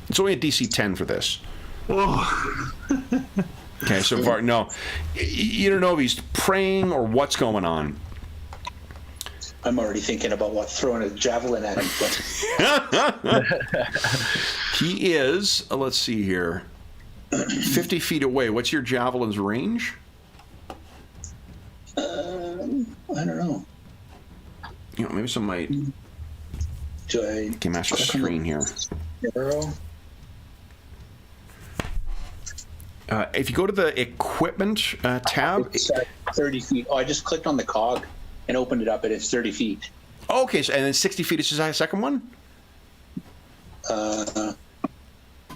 It's only a DC 10 for this. Oh. Okay, so far, no. You don't know if he's praying or what's going on. I'm already thinking about throwing a javelin at him. He is, let's see here, 50 feet away. What's your javelin's range? I don't know. Maybe some might Do I Game Master screen here. arrow? If you go to the equipment tab. It's 30 feet. Oh, I just clicked on the cog and opened it up, and it's 30 feet. Okay, so, and then 60 feet is the second one?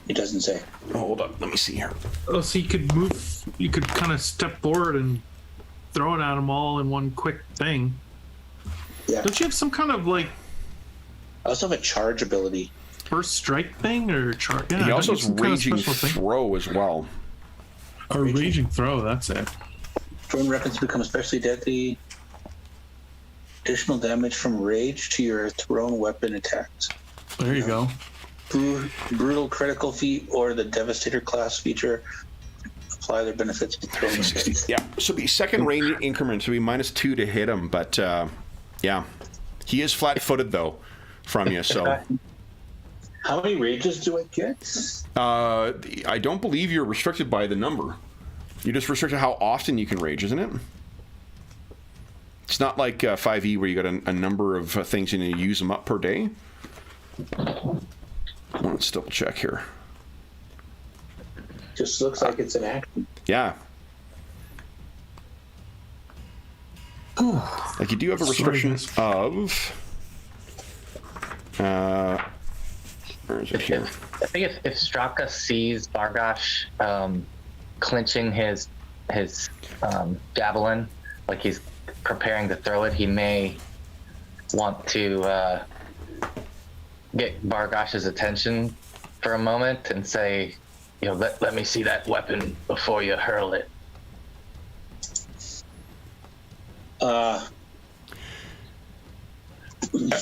It doesn't say. Oh, hold up. Let me see here. Oh, so you could move. You could kind of step forward and throw it at them all in one quick thing. Yeah. Don't you have some kind of like I also have a charge ability. first strike thing or charge? Yeah, He don't also you has have some kind of Raging special thing? Throw as well. Or raging throw. That's it. Thrown weapons become especially deadly. Additional damage from rage to your thrown weapon attacks. There you go. Brutal critical feat or the Devastator class feature. Apply their benefits to thrown weapons. Yeah, so be second range increment, so be -2 to hit him, but yeah. He is flat-footed, though, from you, so... How many rages do I get? I don't believe you're restricted by the number. You're just restricted how often you can rage, isn't it? It's not like 5e where you got a number of things and you use them up per day. Let's double check here. Just looks like it's an action. Yeah. Like you do have a restriction of... where is it here? I think if Straka sees Bargosh clinching his javelin, like he's preparing to throw it, he may want to get Bargosh's attention for a moment and say, let me see that weapon before you hurl it.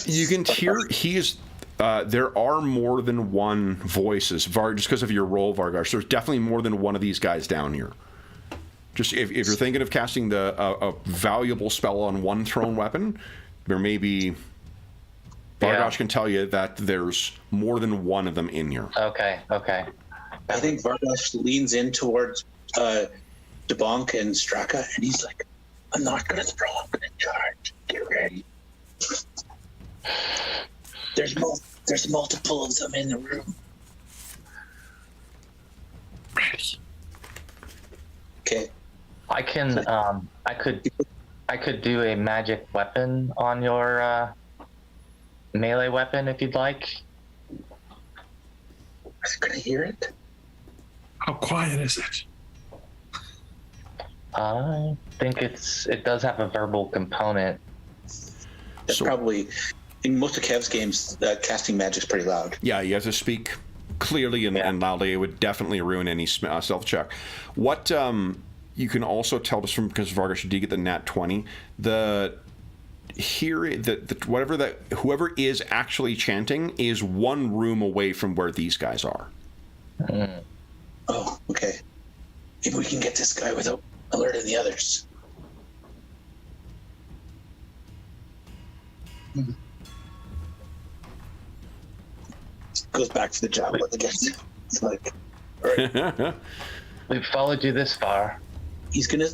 You can hear he is. There are more than one voices, just because of your role, Vargosh. There's definitely more than one of these guys down here. Just if you're thinking of casting a valuable spell on one thrown weapon, there may be. Vargosh can tell you that there's more than one of them in here. Okay. I think Vargosh leans in towards Debonk and Straka, and he's like, I'm not going to throw, I'm going to charge. Get ready. There's multiple of them in the room. Ready. Okay. I can. I could do a magic weapon on your melee weapon if you'd like. Are they going to hear it? How quiet is it? I think it does have a verbal component. That's probably, in most of Kev's games, casting magic's pretty loud. Yeah, you have to speak clearly and loudly. It would definitely ruin any stealth check. What you can also tell us from, because Vargosh did get the nat 20, whoever is actually chanting is one room away from where these guys are. Oh, okay. Maybe we can get this guy without alerting the others. Goes back to the javelin again. It's like, all right. We've followed you this far. He's gonna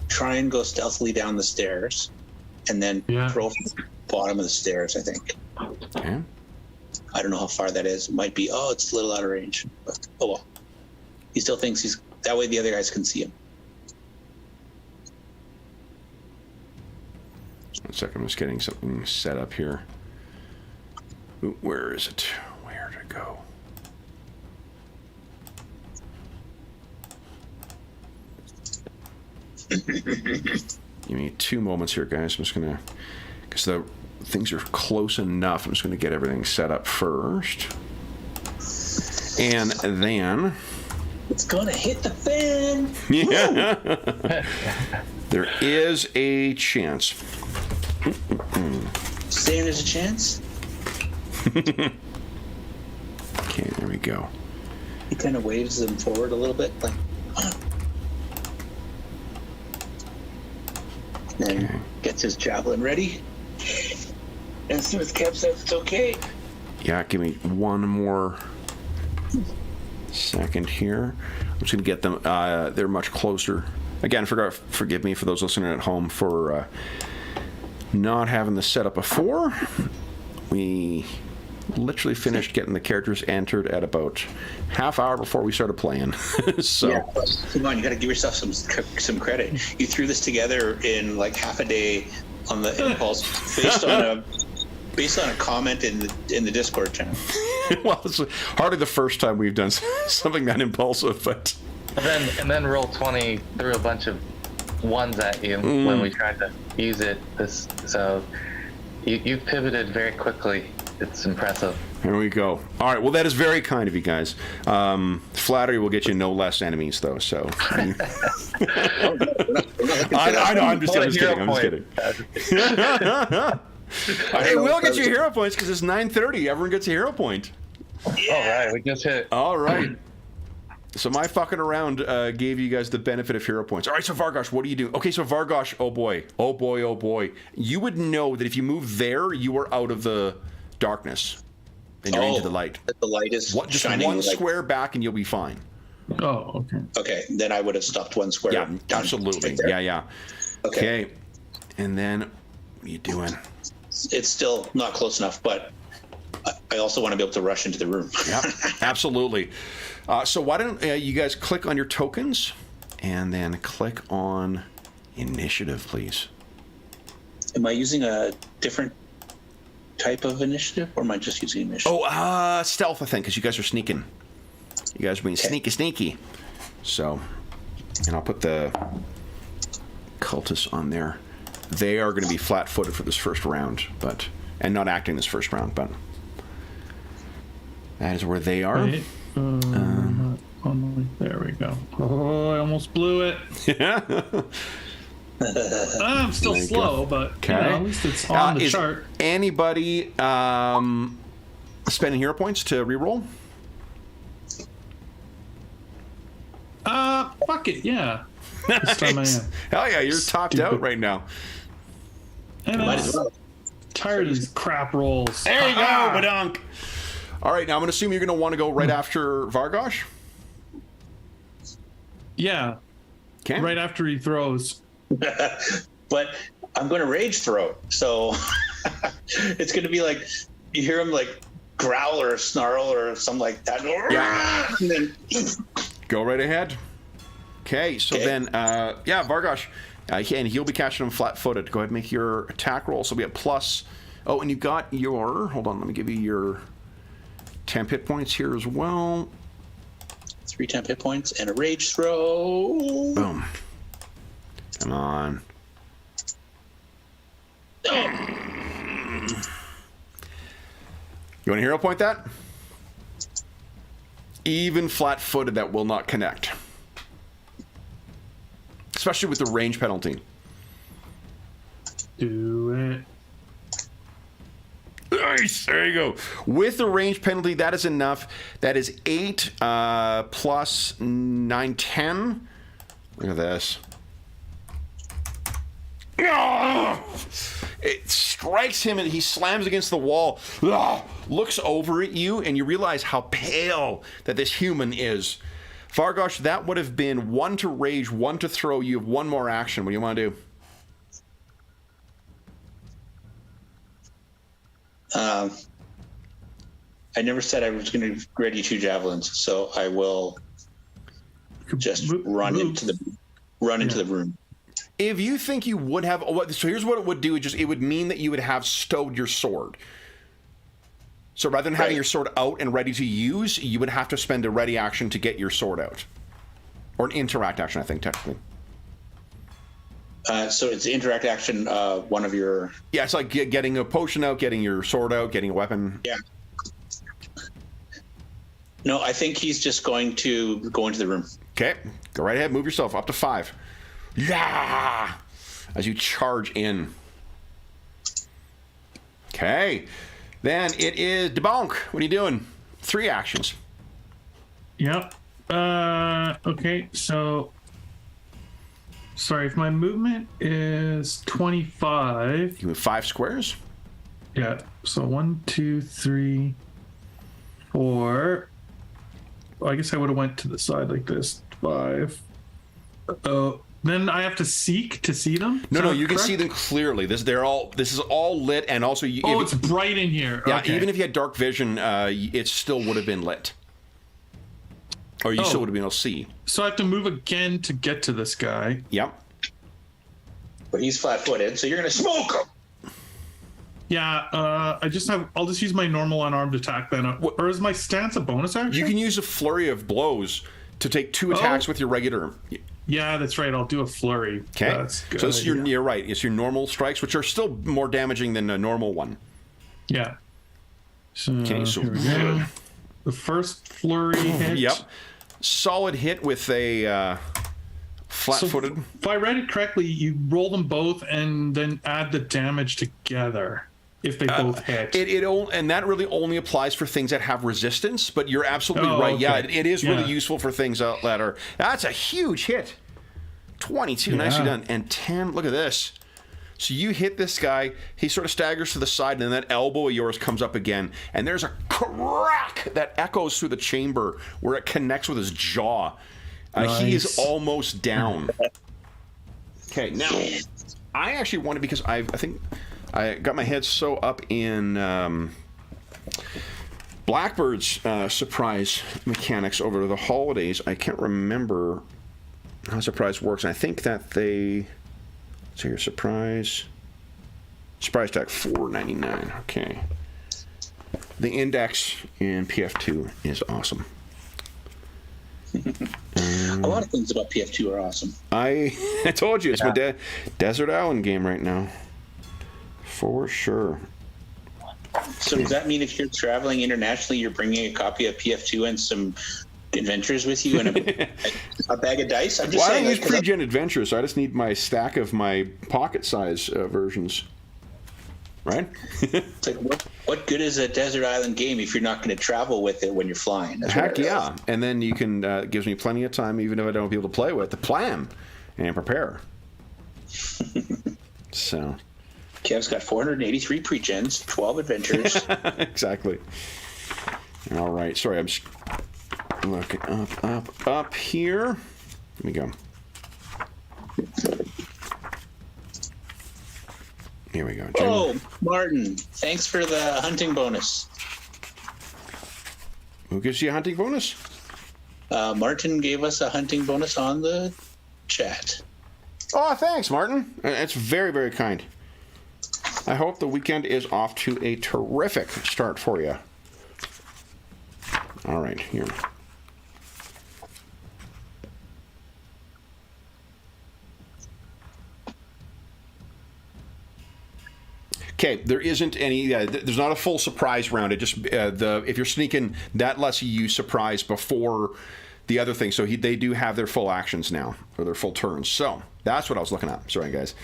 try and go stealthily down the stairs, and then throw from the bottom of the stairs. I think. Okay. I don't know how far that is. It might be. Oh, it's a little out of range. But oh well. He still thinks he's that way. The other guys can see him. 1 second. I'm just getting something set up here. Ooh, where is it? Where to go? Give me 2 moments here, guys. I'm just gonna, because the things are close enough. I'm just gonna get everything set up first, and then it's gonna hit the fan. Yeah. There is a chance. Saying there's a chance. Okay, there we go. He kind of waves them forward a little bit, like. And then gets his javelin ready. And as soon as Kev says it's okay. Yeah, give me 1 more second here. I'm just going to get them. They're much closer. Again, forgive me for those listening at home for not having this set up before. We literally finished getting the characters entered at about half hour before we started playing. So Yeah, come on, you got to give yourself some credit. You threw this together in like half a day on the impulse, based on a comment in the Discord channel. well, it's hardly the first time we've done something that impulsive, but And then roll 20 threw a bunch of ones at you when we tried to use it. So you pivoted very quickly. It's impressive. Here we go. All right. Well, that is very kind of you guys. Flattery will get you no less enemies, though. So I know. I'm just kidding. Hey, we'll get you hero points because it's 9:30. Everyone gets a hero point. Yeah. All right, we just hit. All right. So my fucking around gave you guys the benefit of hero points. All right, so Vargosh, what do you do? Okay, so Vargosh, oh boy. You would know that if you move there, you are out of the darkness. And you're into the light. The light is just shining one square back and you'll be fine. Oh, okay. Okay, then I would have stopped one square. Yeah, down absolutely. right Yeah. Okay. And then, what are you doing? It's still not close enough, but I also want to be able to rush into the room. Yeah, absolutely. So why don't you guys click on your tokens and then click on initiative, please. Am I using a different type of initiative, or am I just using initiative? Oh, stealth, I think, because you guys are sneaking. You guys are being sneaky. So, and I'll put the cultists on there. They are going to be flat-footed for this first round, and not acting this first round, but that is where they are. Right. There we go. Oh, I almost blew it. Yeah. I'm still slow, but at least it's on the chart. Anybody spending hero points to reroll? Fuck it, yeah. This time I am. Hell yeah, you're topped out right now. And Might as well. tired of these crap rolls. There you go, badunk. All right, now I'm going to assume you're going to want to go right after Vargosh. Yeah. Okay. Right after he throws. But I'm going to rage throw, so it's going to be like you hear him like growl or snarl or something like that. Yeah. And then Go right ahead. Okay, so then, Vargosh, and he'll be catching him flat-footed. Go ahead and make your attack roll. So we have plus. Oh, and you got your. Hold on, let me give you your temp hit points here as well. 3 temp hit points and a rage throw. Boom. Come on. You want to hero point that? Even flat-footed, that will not connect. Especially with the range penalty. Do it. Nice. There you go. With the range penalty, that is enough. That is 8 plus 9, 10. Look at this. It strikes him and he slams against the wall. Looks over at you and you realize how pale that this human is. Vargosh, that would have been 1 to rage, 1 to throw. You have 1 more action. What do you want to do? I never said I was going to ready 2 javelins, so I will just run into the room. If you think you would have, so here's what it would do. It would mean that you would have stowed your sword. So rather than having your sword out and ready to use, you would have to spend a ready action to get your sword out. Or an interact action, I think, technically. So it's interact action, one of your... Yeah, it's like getting a potion out, getting your sword out, getting a weapon. Yeah. No, I think he's just going to go into the room. Okay, go right ahead, move yourself up to 5. Yeah! As you charge in. Okay. Then it is Debonk. What are you doing? 3 actions. Yep. Okay, so... Sorry, if my movement is 25... You move 5 squares? Yeah, so 1, 2, 3, 4... Well, I guess I would have went to the side like this. 5. Oh, Then I have to seek to see them? No, you can see them clearly. This is all lit, and also it's bright in here. Yeah, okay. even if you had dark vision, it still would have been lit. Or you still would have been able to see. So I have to move again to get to this guy. Yep. But he's flat-footed, so you're gonna smoke him. Yeah, I'll just use my normal unarmed attack then. Or is my stance a bonus action? You can use a flurry of blows to take 2 attacks with your regular. Yeah, that's right. I'll do a flurry. Okay. That's good. So you're right. It's your normal strikes, which are still more damaging than a normal one. Yeah. So, Okay, so here we go. The first flurry hit. Yep. Solid hit with a flat-footed. So if I read it correctly, you roll them both and then add the damage together if they both hit. And that really only applies for things that have resistance, but you're absolutely right. Okay. Yeah, it is really useful for things that are... That's a huge hit. 22, nicely done. And 10, look at this. So you hit this guy, he sort of staggers to the side, and then that elbow of yours comes up again, and there's a crack that echoes through the chamber where it connects with his jaw. Nice. He is almost down. Okay, now, I actually wanted, because I think I got my head so up in Blackbird's surprise mechanics over the holidays, I can't remember how surprise works. And I think that so your surprise attack $4.99. Okay. The index in PF2 is awesome. A lot of things about PF2 are awesome. I told you it's my Desert Island game right now, for sure. So does that mean if you're traveling internationally, you're bringing a copy of PF2 and some adventures with you and a bag of dice? I'm just Well, I saying. don't use pre-gen adventures, so I just need my stack of my pocket-size versions. Right? It's like, what good is a desert island game if you're not going to travel with it when you're flying? That's Heck yeah. And then you can, it gives me plenty of time, even if I don't have people to play with, to plan and prepare. So. Kev's got 483 pre-gens, 12 adventures. Exactly. All right. Sorry, I'm just looking up here. Let me go. Here we go. Jim. Oh, Martin, thanks for the hunting bonus. Who gives you a hunting bonus? Martin gave us a hunting bonus on the chat. Oh, thanks, Martin. That's very, very kind. I hope the weekend is off to a terrific start for you. All right, here. Okay, there isn't any. There's not a full surprise round. It just if you're sneaking, that lets you use surprise before the other thing. So they do have their full actions now, or their full turns. So that's what I was looking at. Sorry, guys.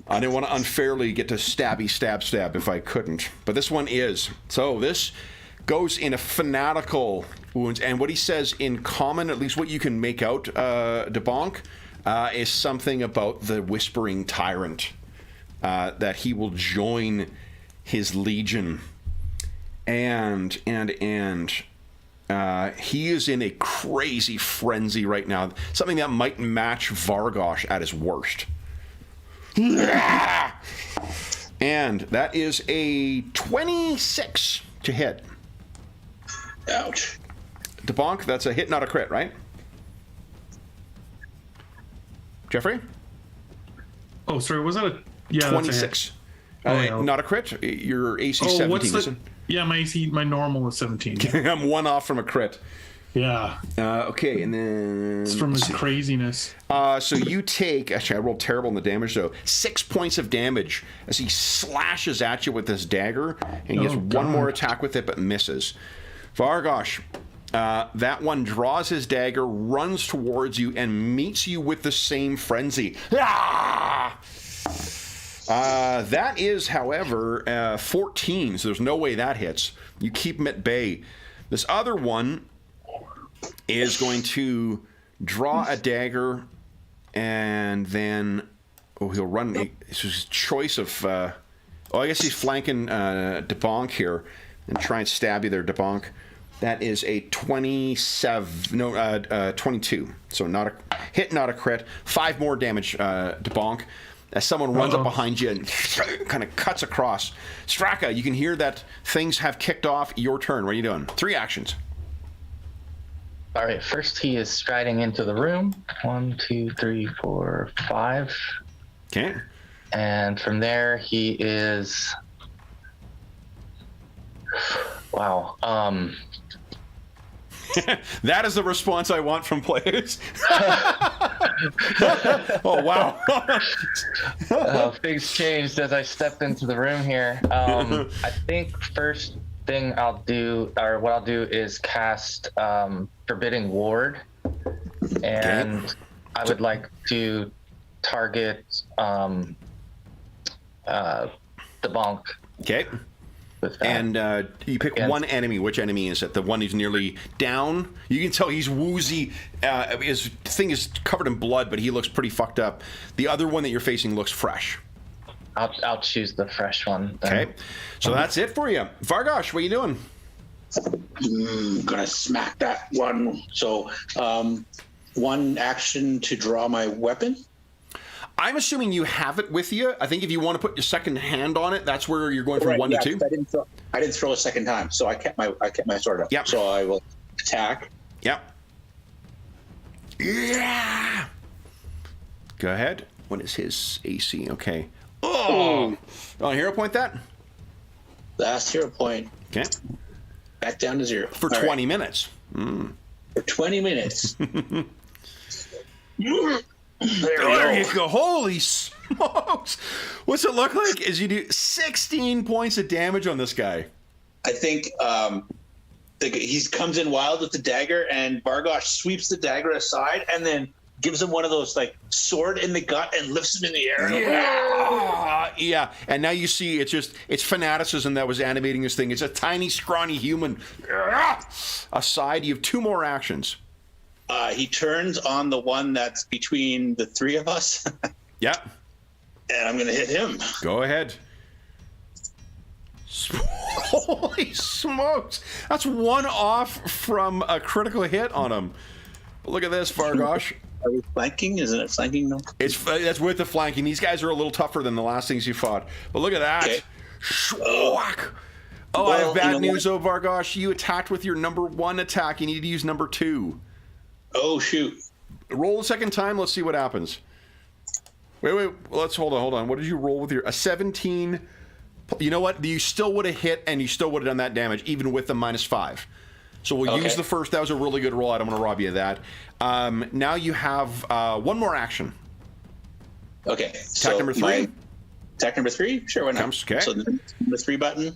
I didn't want to unfairly get to stab if I couldn't. But this one is. So this goes in a fanatical wounds, and what he says in common, at least what you can make out, DeBonk, is something about the Whispering Tyrant. That he will join his legion, and he is in a crazy frenzy right now. Something that might match Vargosh at his worst. And that is a 26 to hit. Ouch. DeBonk, that's a hit, not a crit, right? Jeffrey? Oh, sorry, was that a... Yeah, 26. Not a crit. Your AC 17. What's the... Yeah, my AC, my normal is 17. I'm one off from a crit. Yeah. Okay, and then... It's from his craziness. So you take... Actually, I rolled terrible in the damage, though. 6 points of damage as he slashes at you with this dagger, and he gets one more attack with it, but misses. Vargosh, that one draws his dagger, runs towards you, and meets you with the same frenzy. That is, however, 14, so there's no way that hits. You keep him at bay. This other one is going to draw a dagger, and then he'll run. It's his choice of. I guess he's flanking DeBonk here, and try and stab you there, DeBonk. That is a 22. So not a hit, not a crit. 5 more damage to Bonk as someone runs up behind you and kind of cuts across. Straka, you can hear that things have kicked off. Your turn. What are you doing? 3 actions. All right, first he is striding into the room. 1, 2, 3, 4, 5. Okay. And from there he is... Wow. That is the response I want from players. Oh, wow. Things changed as I stepped into the room here. I think first thing I'll do, or what I'll do, is cast Forbidding Ward. And I would like to target the Bonk. Okay. And you pick one enemy. Which enemy is it? The one who's nearly down? You can tell he's woozy. His thing is covered in blood, but he looks pretty fucked up. The other one that you're facing looks fresh. I'll choose the fresh one then. Okay. So that's it for you. Vargosh, what are you doing? I'm gonna smack that one. So, 1 action to draw my weapon. I'm assuming you have it with you. I think if you want to put your second hand on it, that's where you're going from 1 to 2. I didn't throw a second time, so I kept my sword up. Yep. So I will attack. Yep. Yeah. Go ahead. What is his AC? Okay. Oh, hero point that. Last hero point. Okay. Back down to 0 For 20 minutes. For 20 minutes. There you go. Holy smokes. What's it look like as you do 16 points of damage on this guy? I think he comes in wild with the dagger, and Vargosh sweeps the dagger aside and then gives him one of those, like, sword in the gut and lifts him in the air. Yeah. And now you see it's fanaticism that was animating this thing. It's a tiny, scrawny human. Aside, you have 2 more actions. He turns on the one that's between the 3 of us. Yeah. And I'm going to hit him. Go ahead. Holy smokes. That's 1 off from a critical hit on him. Look at this, Vargosh. Are we flanking? Isn't it flanking? No. That's with the flanking. These guys are a little tougher than the last things you fought. But look at that. Okay. I have bad news, though, Vargosh. You attacked with your number 1 attack. You need to use number 2. Oh, shoot. Roll a second time. Let's see what happens. Wait. Let's hold on. What did you roll with a 17? You know what? You still would have hit, and you still would have done that damage, even with the -5. So we'll use the first. That was a really good roll. I don't want to rob you of that. Now you have 1 more action. Okay. Attack number 3? Attack number 3? Sure, why not? Okay. So the 3 button.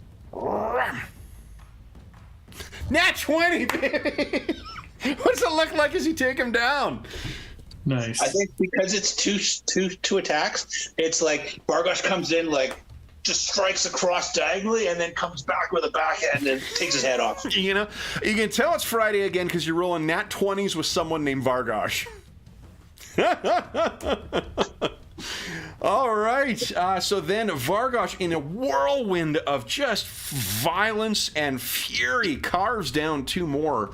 Nat 20, baby! What does it look like as you take him down? Nice. I think because it's two attacks, it's like Vargosh comes in, like, just strikes across diagonally and then comes back with a backhand and takes his head off. You know, you can tell it's Friday again because you're rolling nat 20s with someone named Vargosh. All right. So then Vargosh, in a whirlwind of just violence and fury, carves down 2 more.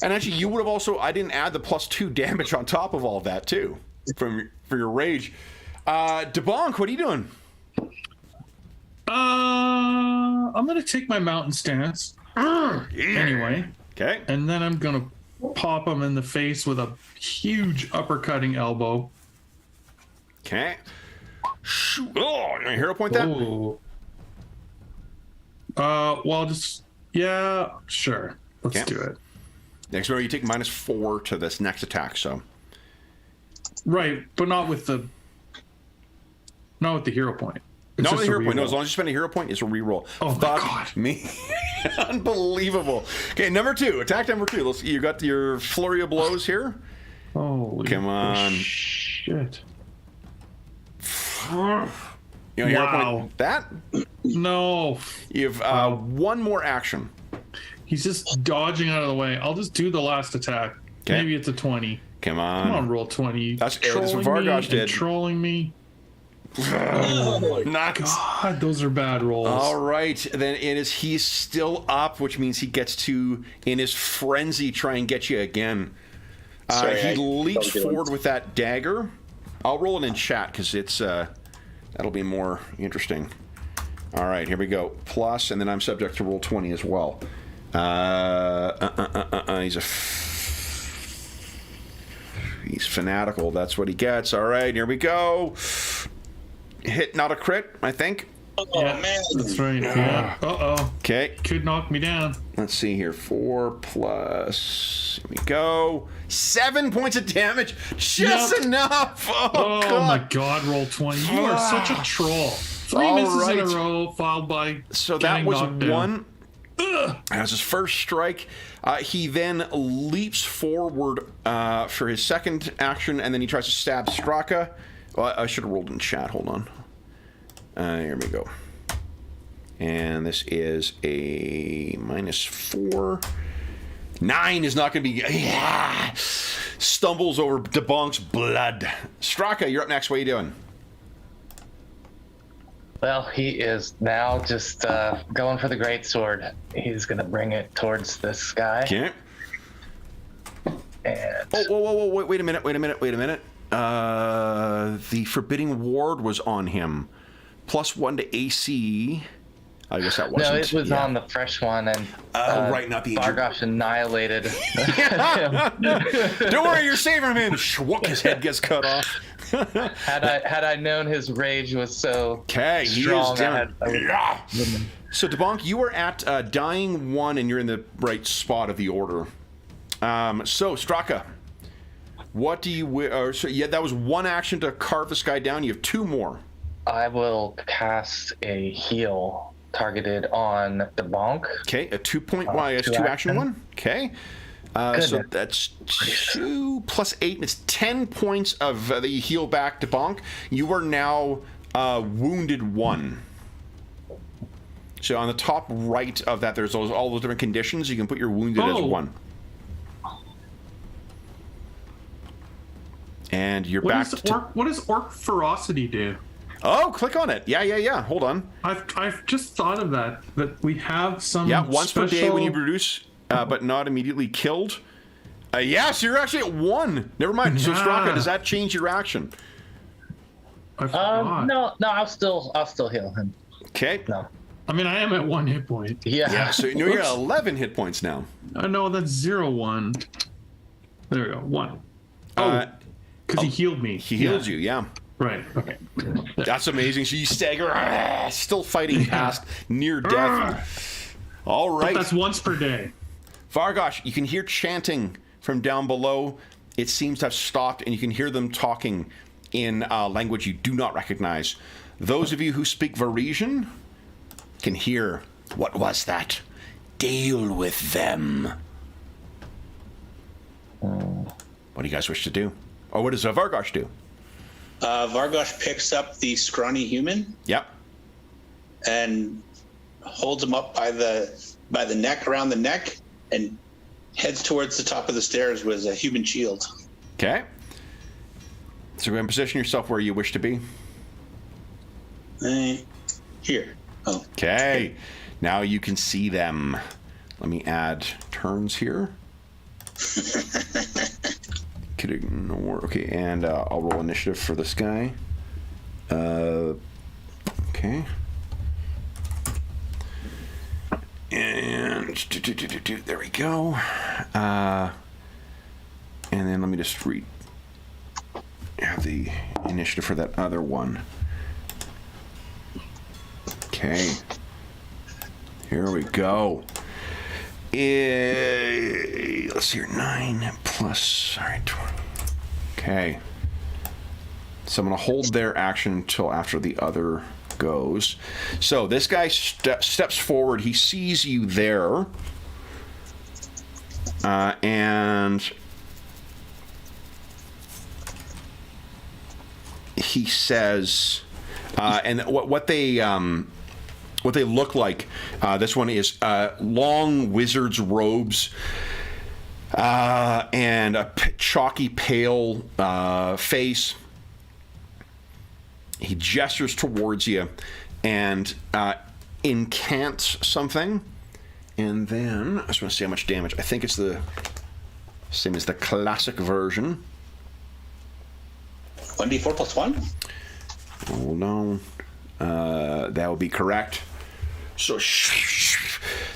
And actually, you would have also... I didn't add the +2 damage on top of all of that, too, for your rage. DeBonk, what are you doing? I'm going to take my mountain stance. Anyway. Okay. And then I'm going to pop him in the face with a huge uppercutting elbow. Okay. Oh, you want to hero point that? Ooh. Well, just... Yeah, sure. Let's do it. Next, remember, you take -4 to this next attack, so... Right, but not with the hero point. Not with the hero point. No, as long as you spend a hero point, it's a reroll. Oh, my God. Me. Unbelievable. Okay, number 2. Attack number 2. Let's see. You got your flurry of blows here. Holy Come on. Shit. You want to hero point that? No. You've 1 more action. He's just dodging out of the way. I'll just do the last attack. Okay. Maybe it's a 20. Come on. Come on, roll 20. That's what Vargosh did. Trolling me. Nice. God, those are bad rolls. All right, then he's still up, which means he gets to, in his frenzy, try and get you again. He leaps forward with that dagger. I'll roll it in chat because it's that'll be more interesting. All right, here we go. Plus, and then I'm subject to roll 20 as well. He's fanatical. That's what he gets. All right, here we go. Hit, not a crit, I think. Oh, man. That's right. Yeah. Uh-oh. Okay. Could knock me down. Let's see here. 4 plus. Here we go. 7 points of damage. Just enough. Oh, God. My God. Roll 20. You are such a troll. 3 misses in a row, followed by. So that was knocked down. 1. As his first strike, he then leaps forward for his second action, and then he tries to stab Straka. Well, I should have rolled in chat. Hold on. Here we go. And this is a -4. 9 is not going to be... Yeah! Stumbles over DeBonk's blood. Straka, you're up next. What are you doing? Well, he is now just going for the greatsword. He's going to bring it towards this guy. Okay. And Whoa, wait a minute. The Forbidding Ward was on him. +1 to AC. I guess that wasn't. No, it was on the fresh one, and right, not the Vargosh annihilated. Don't worry, you're saving him. Schwook, his head gets cut off. Had I known his rage was so strong, So DeBonk, you are at dying 1, and you're in the right spot of the order. So Straka, what do you? That was 1 action to carve this guy down. You have 2 more. I will cast a heal targeted on the bonk. Okay, a 2-point. It's 2 action 1. Okay. So that's 2 plus 8, and it's 10 points of the heal back to Bonk. You are now wounded 1. So on the top right of that, there's all those different conditions. You can put your wounded as 1. And you're back to... What does Orc Ferocity do? Oh, click on it. Yeah. Hold on. I've just thought of that we have some. Yeah, once per day when you produce, but not immediately killed. So you're actually at 1. Never mind. So Straka, does that change your action? No, I'll still heal him. Okay. No. I mean, I am at 1 hit point. Yeah. So you're at 11 hit points now. No, that's 0, 1. There we go. 1. Oh, because he healed me. He healed you. Yeah. Right. Okay. That's amazing. So you stagger, still fighting past near death. All right. But that's once per day. Vargosh, you can hear chanting from down below. It seems to have stopped, and you can hear them talking in language you do not recognize. Those of you who speak Varisian can hear, "What was that? Deal with them." What do you guys wish to do? Or what does Vargosh do? Vargosh picks up the scrawny human. Yep. And holds him up by the neck, around the neck, and heads towards the top of the stairs with a human shield. Okay. So go ahead and position yourself where you wish to be. Here. Oh. Okay. Now you can see them. Let me add turns here. Could ignore. Okay, and I'll roll initiative for this guy. Okay. And there we go. And then let me just have the initiative for that other one. Okay. Here we go. Let's see here. 9 plus. All right, 20. Okay. So I'm going to hold their action until after the other goes. So this guy steps forward. He sees you there. And he says, and what they look like, this one is long wizard's robes and a chalky pale face. he gestures towards you and incants something. And then, I just want to see how much damage. I think it's the same as the classic version. 1d4 plus 1? Hold on. That would be correct. So,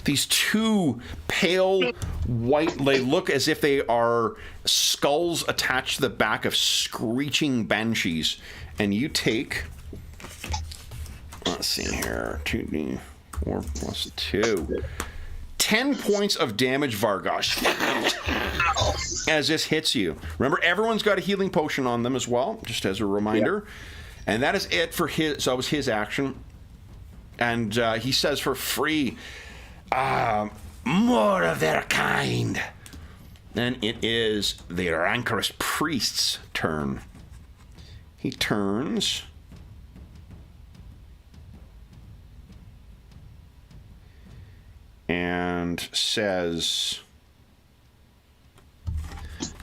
these two pale white, they look as if they are skulls attached to the back of screeching banshees. And you take, let's see here, 2d4 plus 2. 10 points of damage, Vargosh, as this hits you. Remember, everyone's got a healing potion on them as well, just as a reminder. Yeah. And that is it for his, so that was his action. And he says for free, more of their kind. Then it is the rancorous priest's turn. He turns. And says,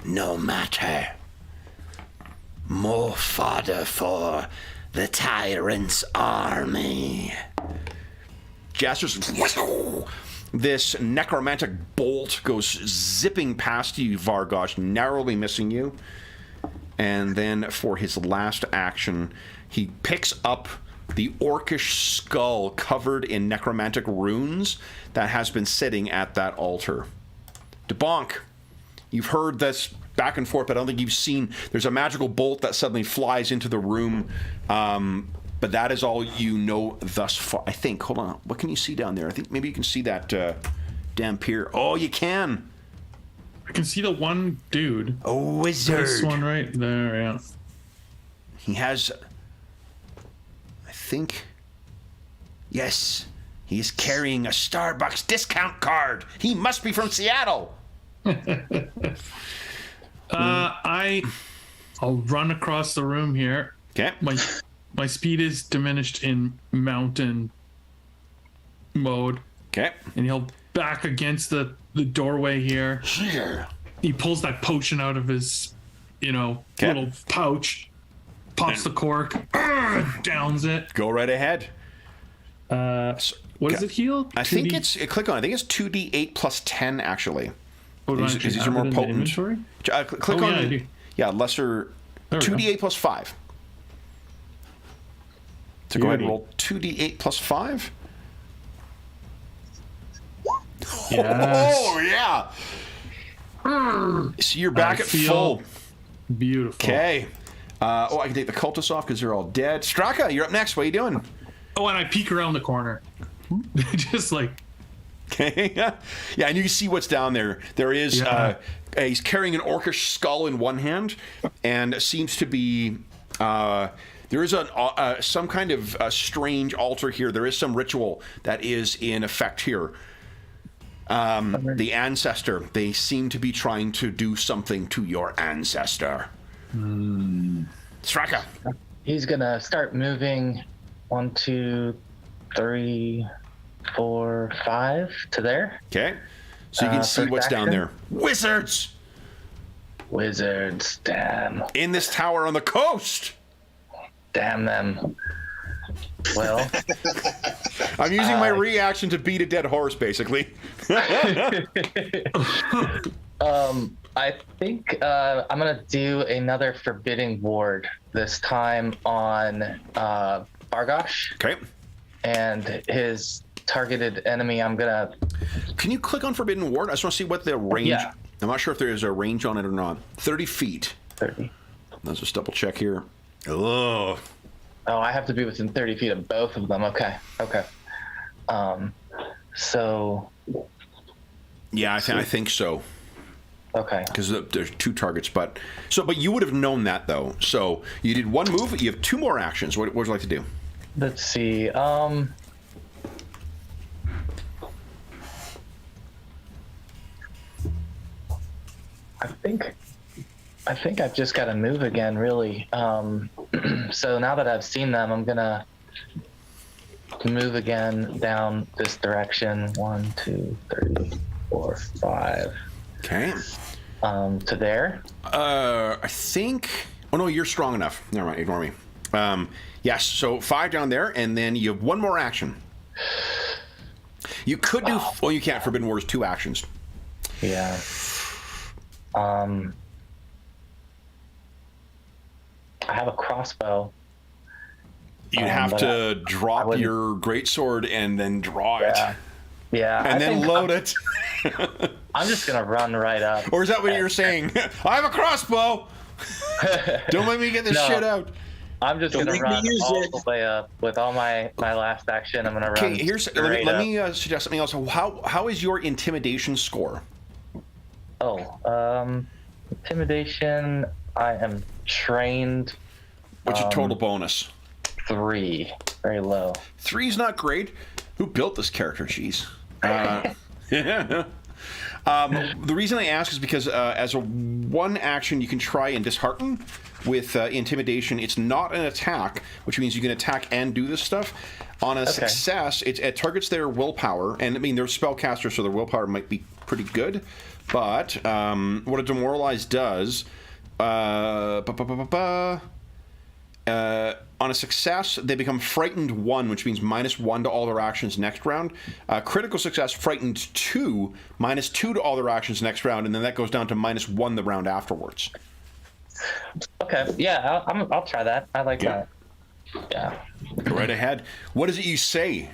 no matter. More fodder for the tyrant's army. Jaster's, this necromantic bolt goes zipping past you, Vargosh, narrowly missing you. And then for his last action, he picks up the orcish skull covered in necromantic runes that has been sitting at that altar. DeBonk, you've heard this back and forth, but I don't think you've seen. There's a magical bolt that suddenly flies into the room, but that is all you know thus far. I think. Hold on. What can you see down there? I think maybe you can see that damn pier. Oh, you can. I can see the one dude. A wizard. This one right there, yeah. He has... I think... Yes. He is carrying a Starbucks discount card. He must be from Seattle. I'll run across the room here. Okay. My speed is diminished in mountain mode. Okay. And he'll back against the doorway here. Here. He pulls that potion out of his, little pouch, pops the cork, downs it. Go right ahead. What does it heal? I think it's... Click on it. I think it's 2d8 plus 10, actually. These are more potent. Click on... Yeah, lesser... 2d8 plus 5. So go ahead and roll 2d8 plus 5. Yes. Oh, yeah. So you're back at full. Beautiful. Okay. I can take the cultists off because they're all dead. Straka, you're up next. What are you doing? Oh, and I peek around the corner. Just like... Okay. Yeah, and you can see what's down there. There is... he's carrying an orcish skull in one hand, and seems to be... there is some kind of strange altar here. There is some ritual that is in effect here. The ancestor. They seem to be trying to do something to your ancestor. Straka. He's gonna start moving 1, 2, 3, 4, 5 to there. Okay. So you can see what's down there. Wizards! Wizards, damn. In this tower on the coast! Damn them. Well, I'm using my reaction to beat a dead horse, basically. I think I'm gonna do another forbidding ward, this time on Bargosh. Okay. And his targeted enemy, I'm gonna... Can you click on forbidden ward? I just want to see what the range... Yeah. I'm not sure if there is a range on it or not. 30 feet. 30. Let's just double check here. Oh, I have to be within 30 feet of both of them. Okay. So... Yeah, I think so. Okay. Because there's 2 targets, but you would have known that though. So you did 1 move. You have 2 more actions. What would you like to do? Let's see. I think I've just got to move again, really. So now that I've seen them, I'm gonna move again down this direction. 1, 2, 3, 4, 5. Okay. To there. I think... Oh, no, you're strong enough. Never mind, ignore me. Yes, so 5 down there, and then you have one more action. You could do... Well, you can't. Forbidden War is 2 actions. Yeah. I have a crossbow. You'd have to drop your greatsword and then draw it. Yeah. And then load it. I'm just going to run right up. Or is that what you're saying? I have a crossbow! Don't let me get this shit out. I'm just going to run all the way up with all my last action. I'm going to run. Okay, let me suggest something else. How is your intimidation score? Intimidation, I am trained. What's your total bonus? 3. Very low. 3's not great. Who built this character? Jeez. The reason I ask is because as a one action, you can try and dishearten. With intimidation, it's not an attack, which means you can attack and do this stuff. On a success, it targets their willpower, and I mean they're spellcasters, so their willpower might be pretty good. But what a demoralize does, on a success, they become frightened 1, which means -1 to all their actions next round. Critical success, frightened 2, -2 to all their actions next round, and then that goes down to -1 the round afterwards. Okay, yeah, I'll try that. I like that. Yeah. Go right ahead. What is it you say?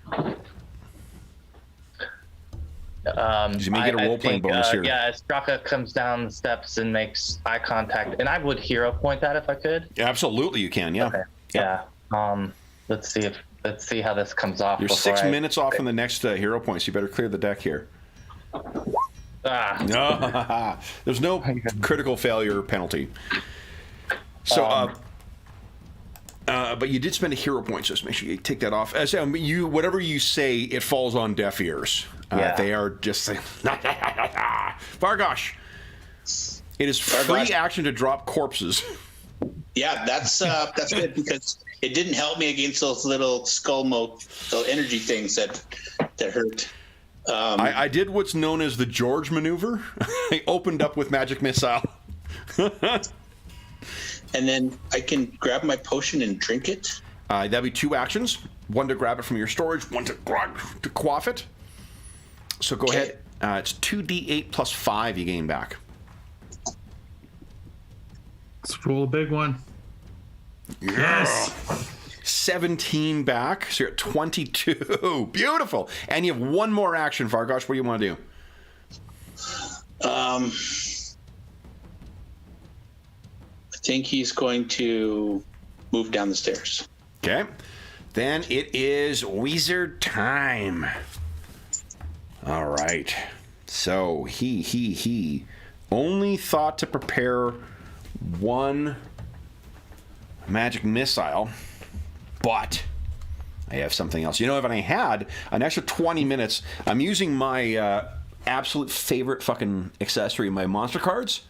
You may get a role-playing bonus here. Yeah, Straka comes down the steps and makes eye contact, and I would hero point that if I could. Absolutely, you can. Yeah. Okay. Yeah. Let's see how this comes off. You're 6 minutes off from the next hero point, so you better clear the deck here. No, there's no critical failure penalty. So, but you did spend a hero point, so just make sure you take that off. As whatever you say, it falls on deaf ears. They are just saying, Vargosh. It is free action to drop corpses. Yeah, that's good because it didn't help me against those little those energy things that hurt. I did what's known as the George maneuver. I opened up with magic missile. And then I can grab my potion and drink it. That'd be 2 actions. 1 to grab it from your storage, 1 to quaff it. So go ahead. It's 2d8 plus 5 you gain back. Let's roll a big one. Yes. 17 back, so you're at 22. Beautiful. And you have 1 more action, Vargosh. What do you want to do? I think he's going to move down the stairs. Okay. Then it is wizard time. All right. So he only thought to prepare 1 magic missile. But I have something else. If I had an extra 20 minutes, I'm using my absolute favorite fucking accessory, my monster cards.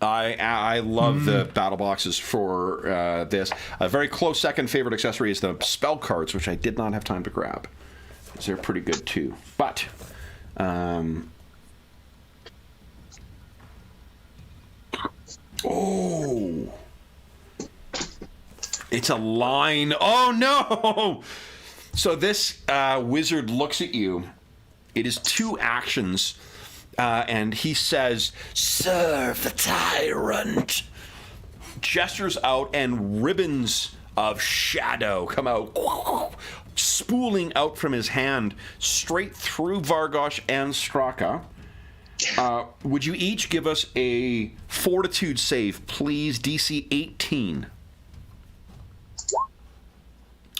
I love the battle boxes for this. A very close second favorite accessory is the spell cards, which I did not have time to grab. They're pretty good too. But it's a line. Oh, no! So this wizard looks at you. It is 2 actions. And he says, "Serve the tyrant." Gestures out, and ribbons of shadow come out, spooling out from his hand, straight through Vargosh and Straka. Would you each give us a fortitude save, please? DC 18.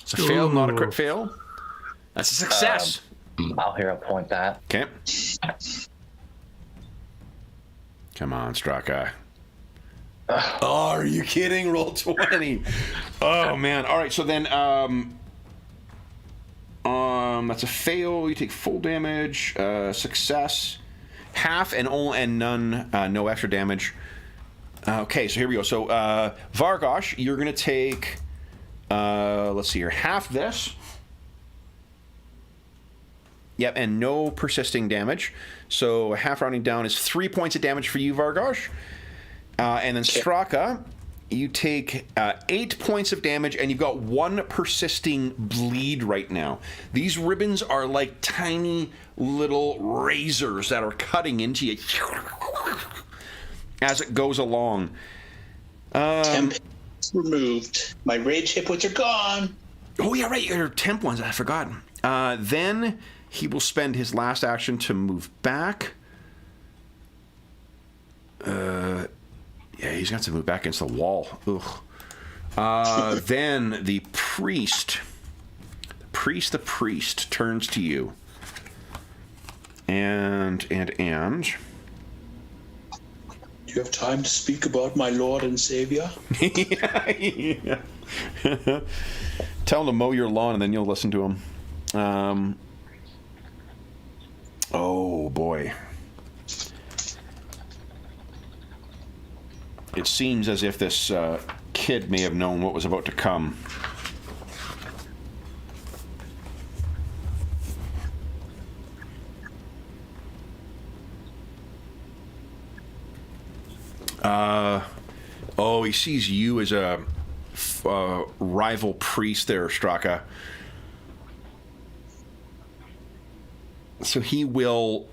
It's a fail, not a crit fail. That's a success. I'll hero point that. Okay. Come on, Straka. Oh, are you kidding? Roll 20. Oh, man. All right, so then that's a fail. You take full damage. Success. Half and none. No extra damage. Okay, so here we go. So, Vargosh, you're going to take, let's see here, half this. Yep, and no persisting damage. So half rounding down is 3 points of damage for you, Vargosh. And then Straka, you take 8 points of damage, and you've got 1 persisting bleed right now. These ribbons are like tiny little razors that are cutting into you as it goes along. Temp removed. My rage hit points are gone. Oh, yeah, right. Your temp ones. I forgot. Then he will spend his last action to move back. Yeah, he's got to move back against the wall. Ugh. Then the priest turns to you. And. Do you have time to speak about my Lord and Savior? Yeah. Tell him to mow your lawn, and then you'll listen to him. Oh, boy. It seems as if this kid may have known what was about to come. Oh, he sees you as a rival priest there, Straka. So he will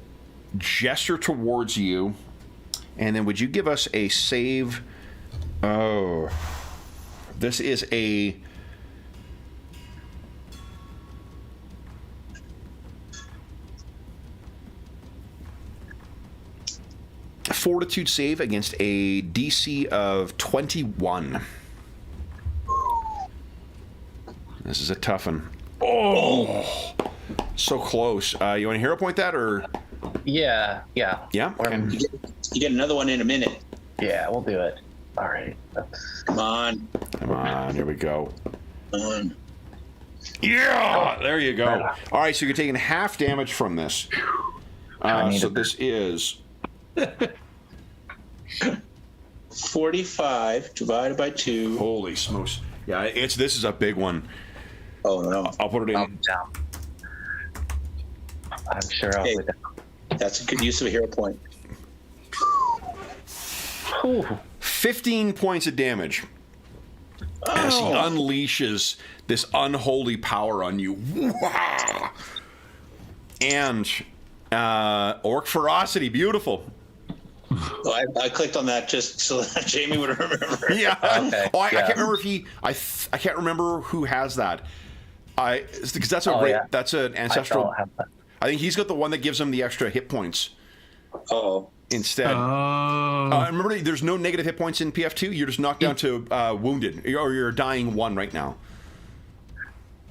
gesture towards you. And then would you give us a save? Oh, this is a... Fortitude save against a DC of 21. This is a tough one. Oh! So close. You want to hero point that, or...? Yeah. Yeah? Okay. You get another one in a minute. Yeah, we'll do it. All right. Come on. Here we go. Come on. Yeah! There you go. All right, so you're taking half damage from this. So this is... 45 divided by 2. Holy smokes. Yeah, this is a big one. Oh, no. I'll put it in. I'm sure I'll put it down. That's a good use of a hero point. 15 points of damage as he unleashes this unholy power on you. And Orc Ferocity, beautiful. Oh, I clicked on that just so that Jamie would remember. Yeah. Okay. I can't remember if I can't remember who has that. Because that's that's an ancestral. I think he's got the one that gives him the extra hit points. Oh. Instead. Remember, there's no negative hit points in PF2. You're just knocked down to wounded, or you're dying 1 right now.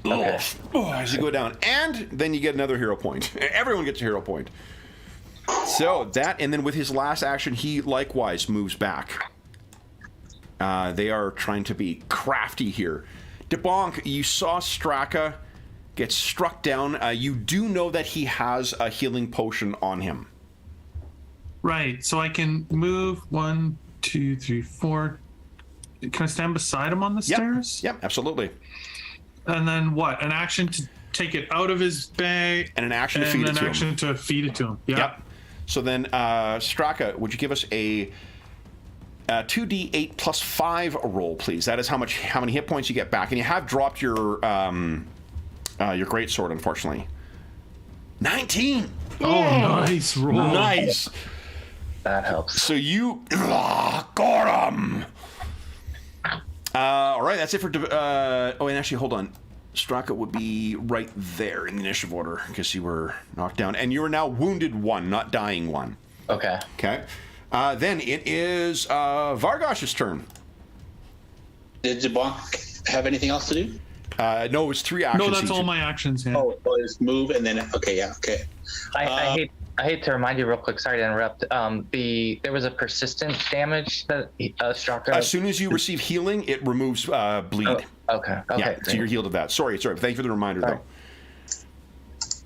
Okay. As you go down, and then you get another hero point. Everyone gets a hero point. So that, and then with his last action, he likewise moves back. They are trying to be crafty here. DeBonk, you saw Straka get struck down. You do know that he has a healing potion on him. Right, so I can move 1, 2, 3, 4. Can I stand beside him on the stairs? Yep, absolutely. And then what? An action to take it out of his bag, and an action to feed it to him. And an action to feed it to him. Yep. So then, Straka, would you give us a 2d8 plus 5 roll, please? That is how many hit points you get back, and you have dropped your greatsword, unfortunately. 19. Oh, nice roll. Nice. That helps. So you got him. All right, that's it for. And actually, hold on. Straka would be right there in the initiative order because you were knocked down, and you are now wounded 1, not dying 1. Okay. Okay. Then it is Vargosh's turn. Did DeBonk have anything else to do? No, it's 3 actions. No, that's all my actions. Yeah. Oh, it's move and then okay. I hate to remind you real quick. Sorry to interrupt. There was a persistent damage that Straka. As soon as you receive healing, it removes bleed. Oh, okay. Yeah, so you're healed of that. Sorry. Thank you for the reminder, though.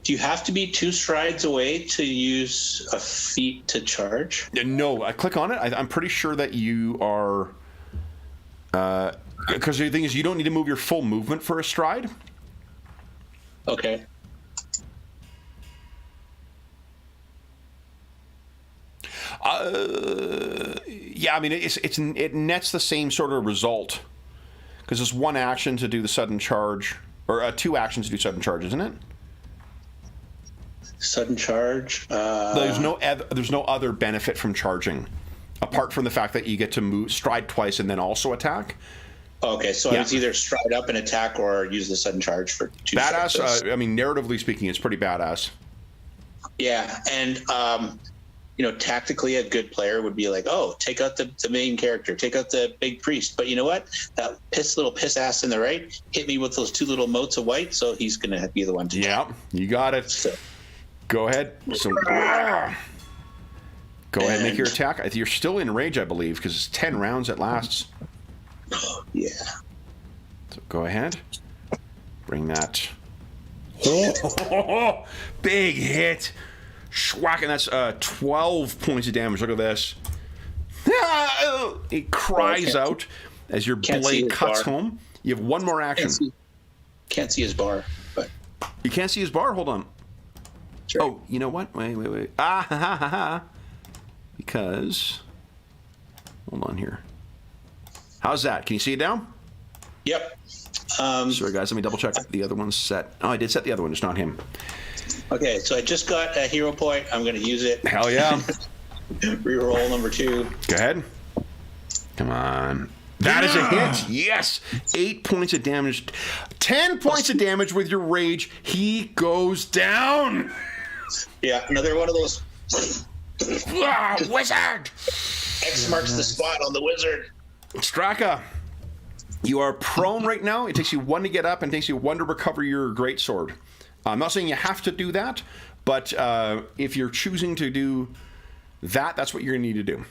Do you have to be 2 strides away to use a feat to charge? No, I click on it. I'm pretty sure that you are. Because the thing is, you don't need to move your full movement for a stride. Okay. Yeah, I mean, it nets the same sort of result. Because it's one action to do the sudden charge, or 2 actions to do sudden charge, isn't it? Sudden charge. There's no other benefit from charging, apart from the fact that you get to stride twice and then also attack. Okay, so Yeah. it's either stride up and attack or use the sudden charge for 2 Badass. seconds. I mean, narratively speaking, it's pretty badass. Yeah, and tactically, a good player would be like, "Oh, take out the main character, take out the big priest." But you know what? That little piss ass in the right hit me with those 2 little motes of white, so he's gonna be the one to. Yeah, you got it. So, Go ahead. So, go ahead and make your attack. You're still in rage, I believe, because it's 10 rounds it lasts. yeah. So go ahead. Bring that. Oh, big hit. Schwack, and that's 12 points of damage. Look at this. It cries out as your blade cuts home. You have 1 more action. Can't see his bar, but You can't see his bar? Hold on. sure. Oh, you know what? Wait. Because... Hold on here. How's that? Can you see it now? Yep. Sorry, guys. Let me double check. The other one's set. Oh, I did set the other one. It's not him. Okay, so I just got a hero point. I'm going to use it. Hell yeah. Reroll number 2. Go ahead. Come on. That is a hit. Yes. 8 points of damage. 10 points of damage with your rage. He goes down. Yeah, another one of those. Wizard. X marks the spot on the wizard. Straka, you are prone right now. It takes you 1 to get up and takes you 1 to recover your greatsword. I'm not saying you have to do that, but if you're choosing to do that, that's what you're going to need to do.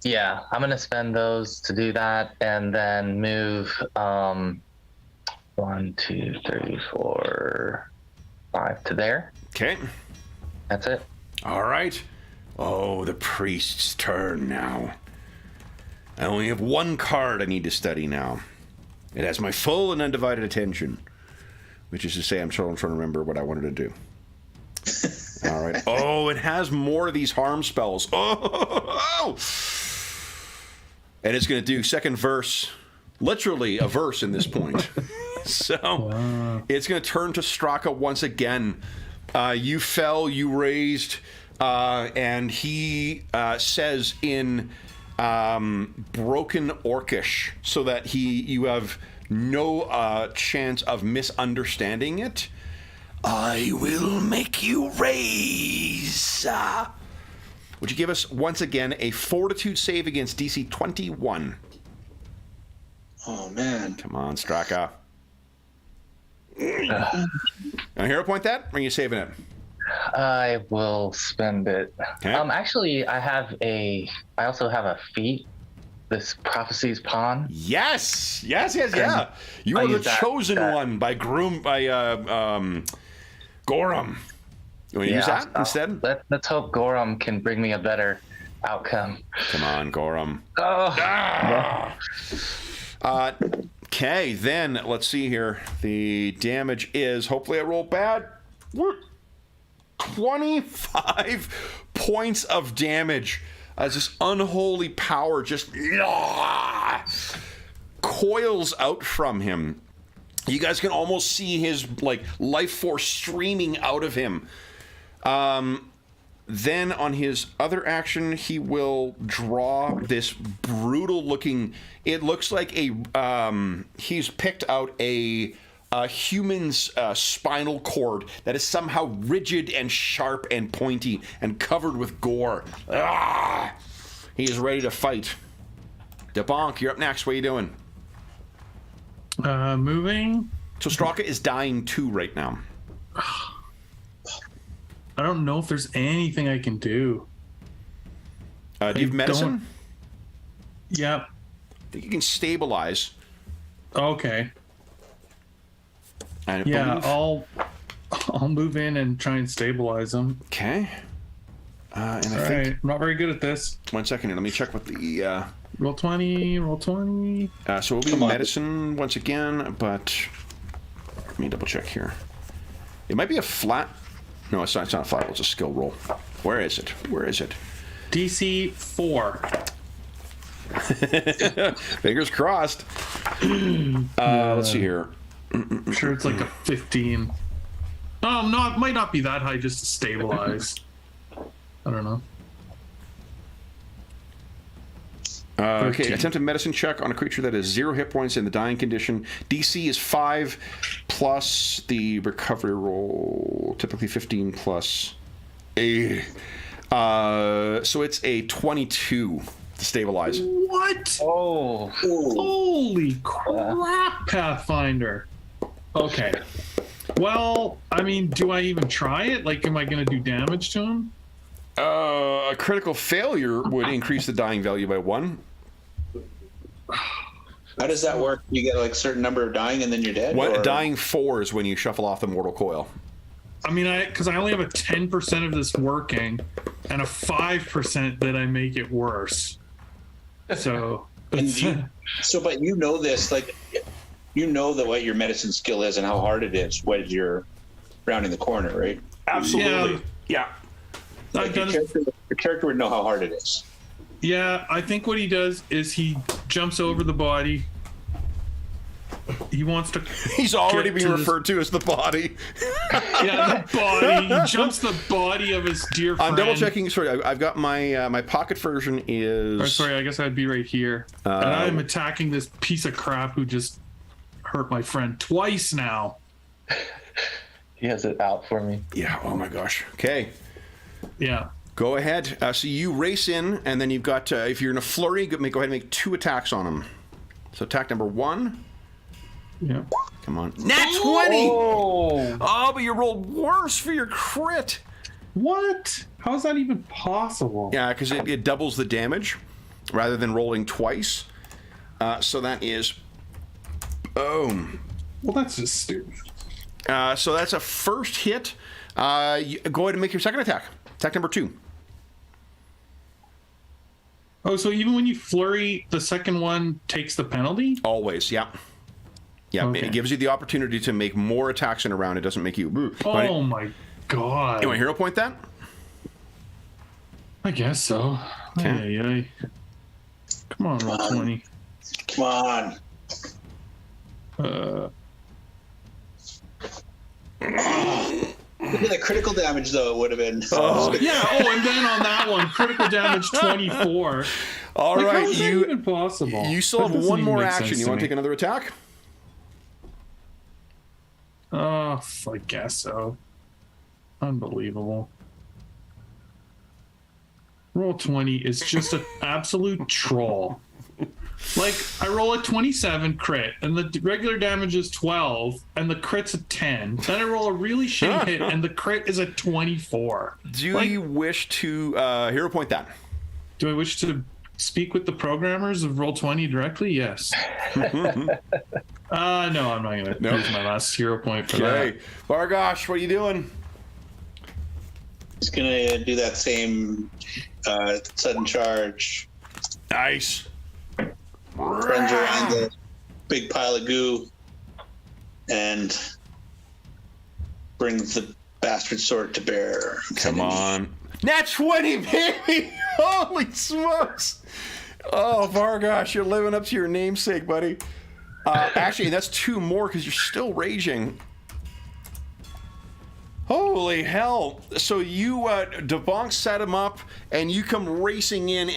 Yeah, I'm gonna spend those to do that, and then move 1, 2, 3, 4, 5 to there. Okay. That's it. All right. Oh, the priest's turn now. I only have 1 card I need to study now. It has my full and undivided attention, which is to say I'm trying to remember what I wanted to do. All right. Oh, it has more of these harm spells. Oh! And it's going to do second verse, literally a verse in this point. So it's going to turn to Straka once again. You fell, you raised, and he says in broken Orcish, so that you have no chance of misunderstanding it. I will make you raise. Would you give us once again a fortitude save against DC 21? Oh, man. Come on, Straka. Now, hero point that, or are you saving it? I will spend it. Okay. Actually, I also have a feat. This Prophecy's Pawn. Yes. Yeah. You I'll are the use that. chosen one by Gorham. You want to use that instead? Let's hope Gorham can bring me a better outcome. Come on, Gorham. Oh. Okay, then let's see here. The damage is, hopefully I roll bad. 25 points of damage as this unholy power just coils out from him. You guys can almost see his life force streaming out of him. Then on his other action, he will draw this brutal looking. It looks like he's picked out a human's spinal cord that is somehow rigid and sharp and pointy and covered with gore. He is ready to fight. DeBonk, you're up next. What are you doing? Moving. So Straka is dying too right now. I don't know if there's anything I can do. Do you have medicine? don't- Yep. I think you can stabilize. Okay. I Yeah, believe. I'll move in and try and stabilize them. Okay. And I All think right. I'm not very good at this. 1 second here. Let me check what the. Roll 20. Roll 20. So it'll be Come on. medicine once again, but let me double check here. It might be a flat. No, it's not. It's not a flat roll. It's a skill roll. Where is it? DC 4. Fingers crossed. Let's see here. I'm sure it's like a 15. Oh, might not be that high just to stabilize. I don't know. Okay, 13. attempt a medicine check on a creature that has 0 hit points in the dying condition. DC is 5 plus the recovery roll, typically 15 plus a. So it's a 22 to stabilize. What? Oh. Holy crap, Pathfinder. Okay. Well, I mean, do I even try it? Like, am I going to do damage to him? A critical failure would increase the dying value by 1. How does that work? You get like a certain number of dying and then you're dead? What or? dying 4 is when you shuffle off the mortal coil. I mean, because I only have a 10% of this working and a 5% that I make it worse. So, And but you know this, like, you know that what your medicine skill is and how hard it is when you're rounding the corner, right? Absolutely. Yeah. I've Like, done your character would know how hard it is. Yeah, I think what he does is he jumps over the body. He wants to. He's already get being to referred to as the body. Yeah, the body. He jumps the body of his dear friend. I'm double checking. Sorry, I've got my my pocket version is. Or, sorry, I guess I'd be right here. And I'm attacking this piece of crap who just hurt my friend twice now. He has it out for me. Yeah. Oh my gosh. Okay. Yeah. Go ahead. So you race in, and then you've got. If you're in a flurry, go ahead and make 2 attacks on him. So attack number 1. Yeah. Come on. Nat 20! Oh. Oh, but you rolled worse for your crit. What? How is that even possible? Yeah, because it doubles the damage rather than rolling twice. So that is. Boom. Well, that's just stupid. So that's a first hit. Go ahead and make your second attack. Attack number 2. Oh, so even when you flurry, the second one takes the penalty? Always, yeah. Yeah, Okay. it gives you the opportunity to make more attacks in a round. It doesn't make you. Oh my god. You want to hero point that? I guess so. Okay. Ay. Come on, roll 20. Come on. Look at the critical damage, though, it would have been. Yeah, and then on that one, critical damage 24. All Like, right, how is that even possible? You still That have doesn't one even more make action. sense You to want to me. take another attack? Oh, I guess so. Unbelievable. Roll 20 is just an absolute troll. Like, I roll a 27 crit, and the regular damage is 12, and the crit's a 10. Then I roll a really shitty hit, and the crit is a 24. Do you wish to hero point that? Do I wish to speak with the programmers of Roll20 directly? Yes. No, I'm not going to use my last hero point for that. Vargosh, what are you doing? He's going to do that same sudden charge. Nice. Runs around the big pile of goo and brings the bastard sword to bear. Come on. Nat 20, baby! Holy smokes! Oh, Vargosh, you're living up to your namesake, buddy. Actually, that's 2 more because you're still raging. Holy hell. So you, Debonk set him up, and you come racing in,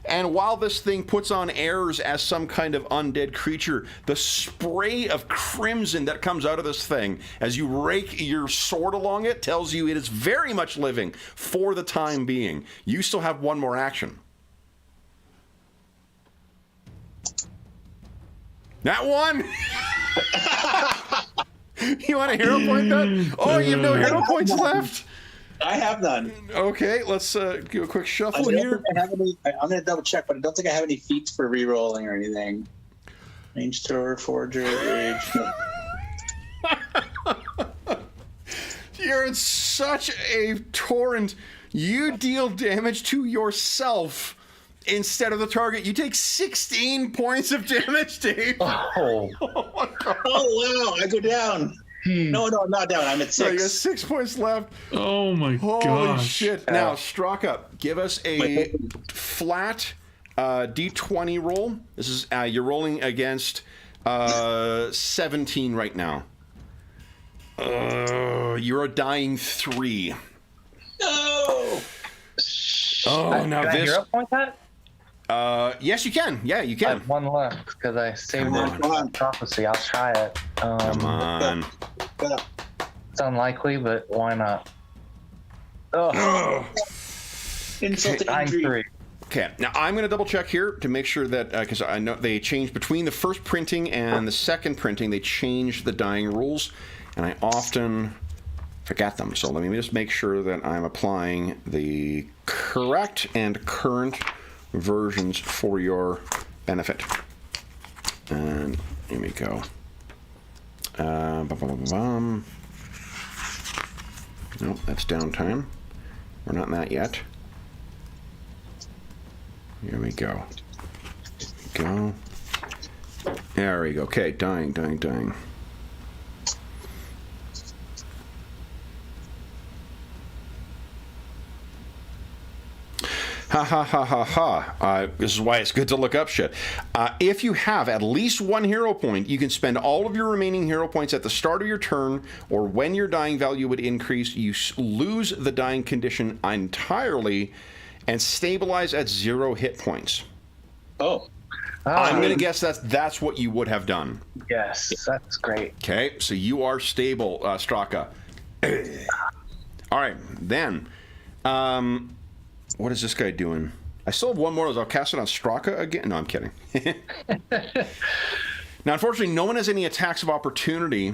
and while this thing puts on airs as some kind of undead creature, the spray of crimson that comes out of this thing as you rake your sword along it tells you it is very much living for the time being. You still have 1 more action. That one! You want a hero point that? Oh, you have no hero points left? I have none. Okay, let's do a quick I shuffle don't here. think I have any, I'm going to double check, but I don't think I have any feats for re-rolling or anything. Range thrower, forger, rage. No. You're in such a torrent. You deal damage to yourself instead of the target. You take 16 points of damage, Dave. Oh. Oh, wow, I go down. No, I'm not down. I'm at So you got 6. 6 points left. Oh my Holy gosh. shit. Now, Straka, give us a flat D20 roll. This is you're rolling against 17 right now. You're a dying 3. No. Oh, now can this. I hero point that? Yes, you can. Yeah, you I can. have one left because I saved it Come on. for prophecy. I'll try it. Come on. It's unlikely, but why not? Oh, Insult to I'm injury. 3. Okay, now I'm going to double check here to make sure that, because I know they changed between the first printing and the second printing, they changed the dying rules, and I often forget them. So let me just make sure that I'm applying the correct and current versions for your benefit. And here we go. Nope, that's downtime. We're not in that yet. Here we go. Go. There we go. Okay, dying. Ha ha ha ha ha. This is why it's good to look up shit. If you have at least 1 hero point, you can spend all of your remaining hero points at the start of your turn, or when your dying value would increase, you lose the dying condition entirely and stabilize at 0 hit points. Oh. I'm going to guess that's what you would have done. Yes, that's great. Okay, so you are stable, Straka. All right, then. What is this guy doing? I still have one more. I'll cast it on Straka again. No, I'm kidding. Now, unfortunately, no one has any attacks of opportunity.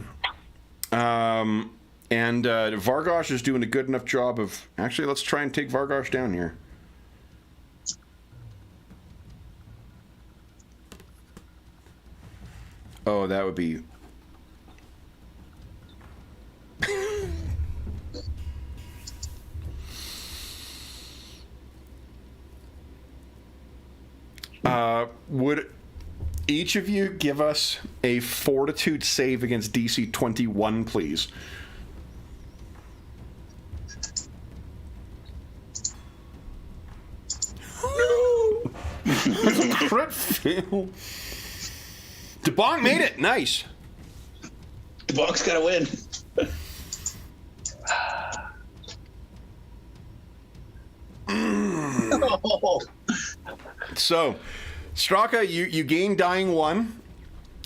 And Vargosh is doing a good enough job of... Actually, let's try and take Vargosh down here. Oh, that would be... would each of you give us a fortitude save against DC 21, please? Crit fail. DeBonk made it. Nice. DeBonk's got to win. Oh. So, Straka, you gain dying 1.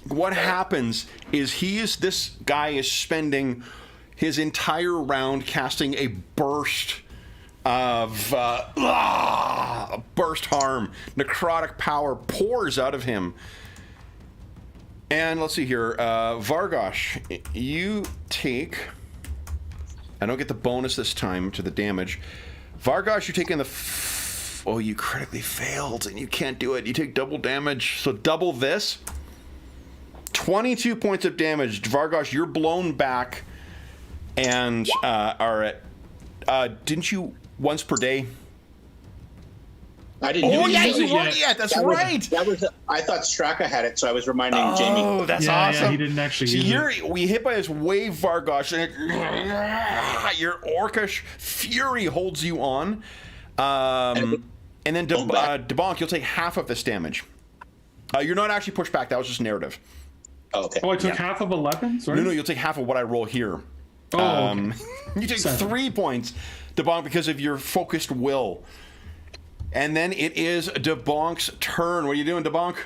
What happens is this guy is spending his entire round casting a burst of burst harm. Necrotic power pours out of him. And let's see here, Vargosh, you take... I don't get the bonus this time to the damage. Vargosh, you're taking the... Oh, you critically failed, and you can't do it. You take double damage, so double this. 22 points of damage. Vargosh, you're blown back and are at... didn't you once per day? I didn't Oh, do yeah, it. you weren't yet. That's right. I thought Straka had it, so I was reminding Jamie. Oh, that's Yeah, awesome. yeah, he didn't actually So use we hit by this wave, Vargosh, and your orcish fury holds you on. And then DeBonk, you'll take half of this damage. You're not actually pushed back. That was just narrative. Oh, okay. Oh, I took half of 11? Sorry? No, you'll take half of what I roll here. Oh, okay. You take 7. 3 points, DeBonk, because of your focused will. And then it is DeBonk's turn. What are you doing, DeBonk?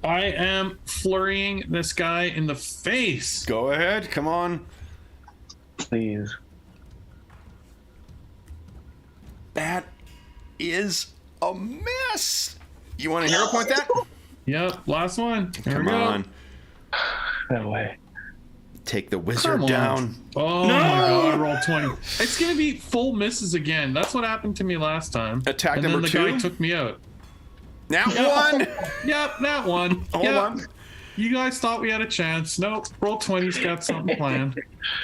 I am flurrying this guy in the face. Go ahead. Come on. Please. That is a mess. You want to hero point that? Yep, last one. There Come we go. on. No way. Take the wizard Come on. down. Oh my god, I rolled 20. It's gonna be full misses again. That's what happened to me last time. Attack and number then the 2. guy took me out. Now one. Yep, that one. Hold Yep. on. You guys thought we had a chance. Nope. Roll 20's got something planned.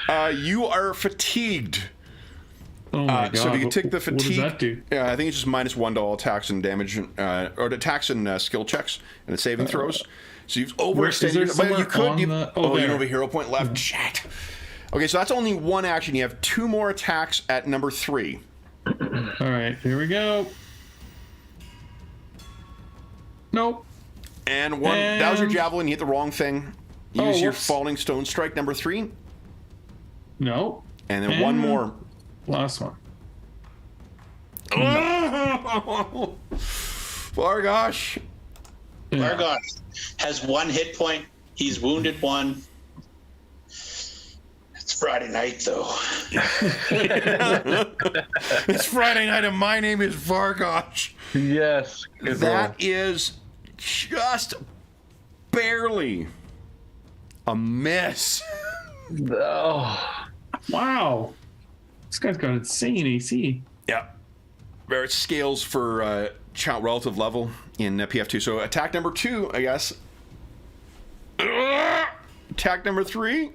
You are fatigued. Oh my god. So if you can take the fatigue, What does that do? Yeah, I think it's just -1 to all attacks and damage, or attacks and skill checks and saving throws. So you've overextended. there But somewhere you could. on You, the- oh, you there. don't have a hero point left. Shit. Okay, so that's only 1 action. You have 2 more attacks at number 3. All right, here we go. Nope. And one. That was your javelin. You hit the wrong thing. Use your whoops. falling stone strike, number 3. Nope. And then one more. Last one. Vargosh. Yeah. Vargosh has 1 hit point. He's wounded 1. It's Friday night, though. It's Friday night, and my name is Vargosh. Yes. Good That roll. is just barely a miss. Oh. Wow. This guy's got insane AC. Yeah. There it scales for relative level in PF2. So attack number 2, I guess. Attack number 3.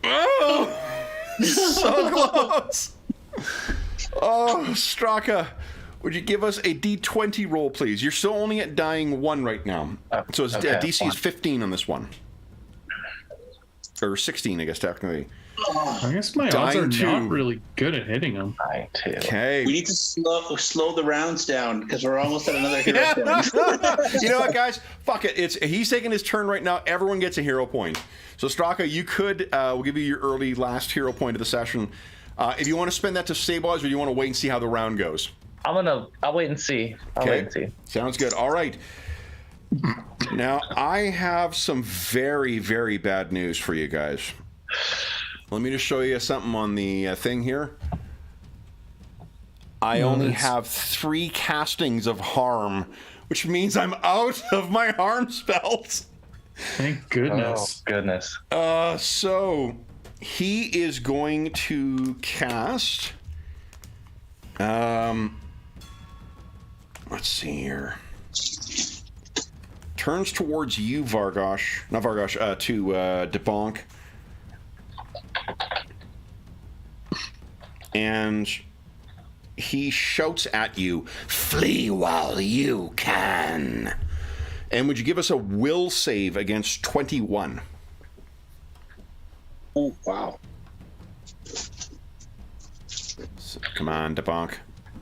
Oh, so close. Oh, Straka, would you give us a D20 roll, please? You're still only at dying 1 right now. So it's, okay, DC is 15 on this one. Or 16, I guess, technically. I guess my odds Dying are two. not really good at hitting him. I too. Okay. We need to slow the rounds down because we're almost at another hero point. You know what, guys? Fuck it. He's taking his turn right now. Everyone gets a hero point. So, Straka, you could, we'll give you your early last hero point of the session. If you want to spend that to stabilize, or you want to wait and see how the round goes. I'll wait and see. I'll wait and see. Sounds good. All right. Now, I have some very, very bad news for you guys. Let me just show you something on the thing here. I only have 3 castings of harm, which means I'm out of my harm spells. Thank goodness. Oh, goodness. So he is going to cast. Let's see here. Turns towards you, Vargosh. Not Vargosh, to Debonk. And he shouts at you, "Flee while you can." And would you give us a will save against 21? Oh, wow. So, come on, Debonk.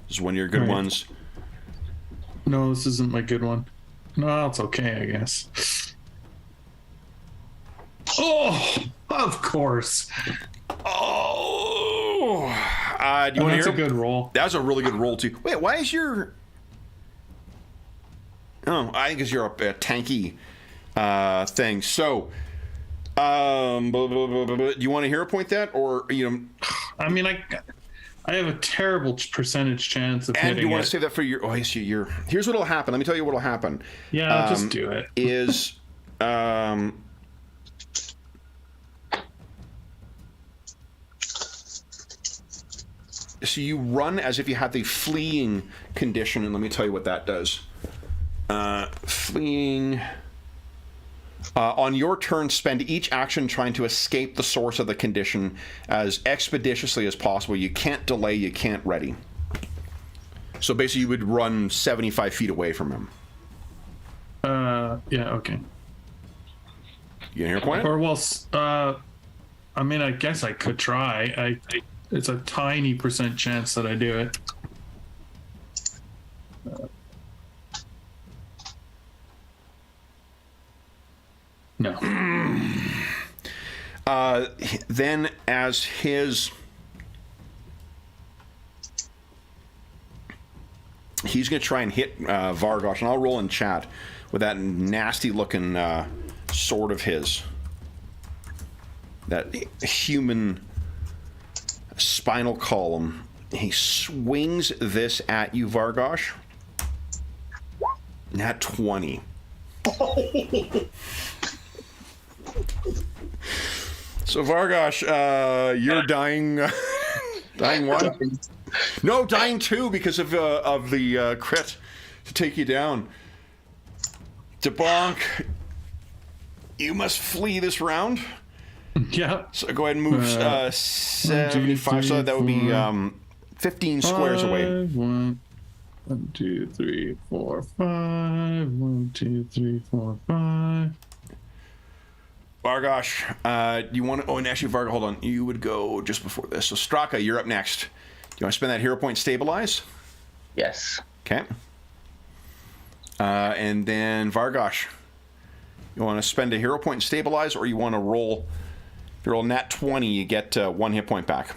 This is one of your good Right. ones. No, this isn't my good one. No, it's okay, I guess. Oh, of course. Oh! Do you want to That's hear? a good roll. That was a really good roll, too. Wait, why is your... Oh, I think it's your tanky thing. So, do you want to hero point that? Or, I mean, I have a terrible percentage chance of and hitting you want it. to save that for your... Oh, I see. Here's what'll happen. Let me tell you what'll happen. Yeah, just do it. Is... So you run as if you had the fleeing condition, and let me tell you what that does. Fleeing. On your turn, spend each action trying to escape the source of the condition as expeditiously as possible. You can't delay, you can't ready. So basically, you would run 75 feet away from him. Yeah, okay. You gonna hear point? Or well, I mean, I guess I could try. It's a tiny % chance that I do it. No. Then as his... He's going to try and hit Vargosh, and I'll roll in chat with that nasty-looking sword of his. That human spinal column. He swings this at you, Vargosh. Nat 20. So, Vargosh, you're dying... dying 1? No, dying 2 because of the crit to take you down. Debonk, you must flee this round. Yeah. So go ahead and move 75. So that would be 15 squares away. 1, 2, 3, 4, 5. 1, 2, 3, 4, 5. Vargosh, do you want to... Oh, and actually, Vargosh, hold on. You would go just before this. So, Straka, you're up next. Do You want to spend that hero point stabilize? Yes. Okay. And then Vargosh, you want to spend a hero point and stabilize, or you want to roll? If you roll nat 20, you get 1 hit point back.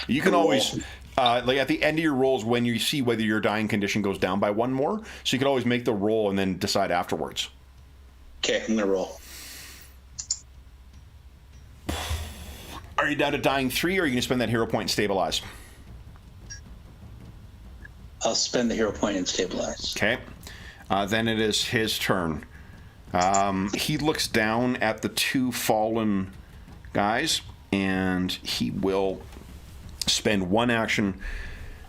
You can always, like at the end of your rolls, when you see whether your dying condition goes down by 1 more, so you can always make the roll and then decide afterwards. Okay, I'm gonna roll. Are you down to dying 3, or are you going to spend that hero point and stabilize? I'll spend the hero point and stabilize. Okay. Then it is his turn. He looks down at the 2 fallen guys, and he will spend 1 action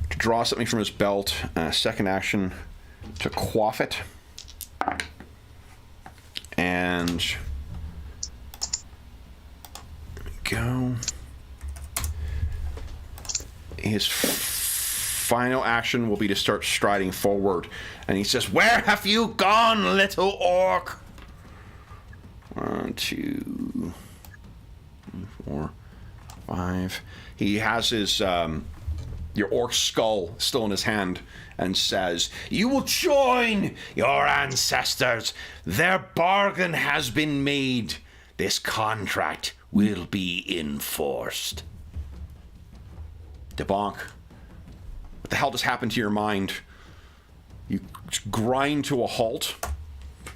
to draw something from his belt, 2nd action to quaff it, and there we go. His final action will be to start striding forward, and he says, "Where have you gone, little orc?" 1, 2, 3, 4, 5. He has his your orc skull still in his hand and says, "You will join your ancestors. Their bargain has been made. This contract will be enforced." DeBonk, what the hell just happened to your mind? You grind to a halt.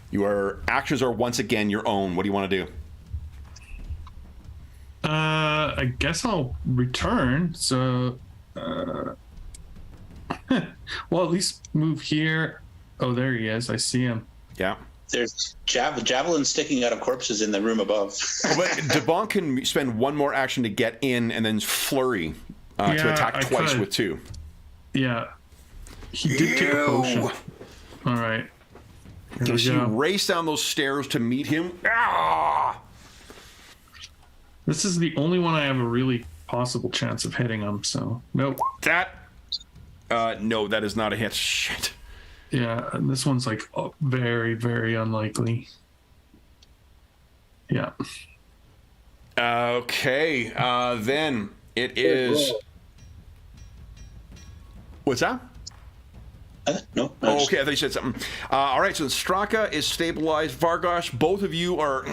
Your actions are once again your own. What do you want to do? I guess I'll return. So, well, at least move here. Oh, there he is. I see him. Yeah. There's javelins sticking out of corpses in the room above. But DeBonk can spend 1 more action to get in and then flurry to attack twice with 2. Yeah. He did take a potion. All right. So you race down those stairs to meet him. Ah! This is the only one I have a really possible chance of hitting him, so nope. No, that is not a hit. Shit. Yeah, and this one's like very, very unlikely. Yeah. Okay, then it is. What's that? No. Oh, okay, I thought you said something. All right, so Straka is stabilized. Vargosh, both of you are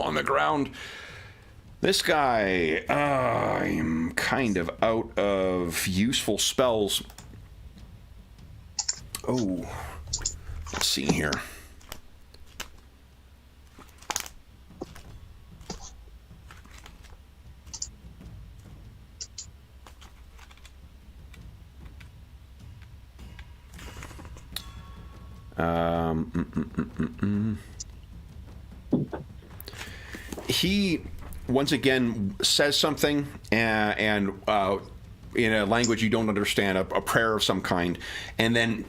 on the ground. This guy, I'm kind of out of useful spells. Oh, let's see here. He once again says something and in a language you don't understand, a prayer of some kind, and then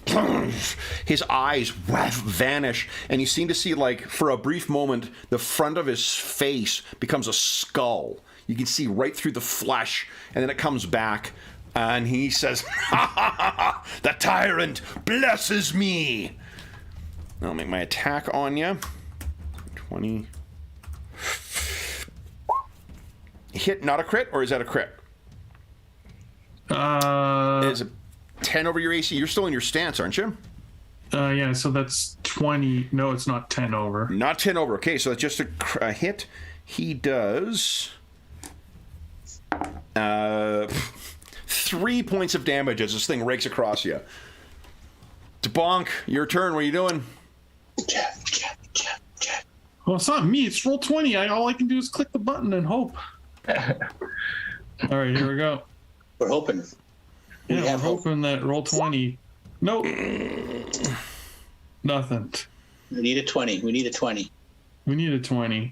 his eyes vanish, and you seem to see, like, for a brief moment, the front of his face becomes a skull. You can see right through the flesh, and then it comes back, and he says, "Ha ha ha ha! The tyrant blesses me!" I'll make my attack on you. 20. Hit, not a crit, or is that a crit? Is it 10 over your AC? You're still in your stance, aren't you? Yeah, so that's 20. No, it's not 10 over. Not 10 over. Okay, so that's just a hit. He does 3 points of damage as this thing rakes across you. DeBonk, your turn. What are you doing? Jab. Well, it's not me. It's roll 20. All I can do is click the button and hope. All right, here we go. We're hoping. Yeah, we're hoping that roll 20. Nope. Nothing. We need a 20. We need a 20.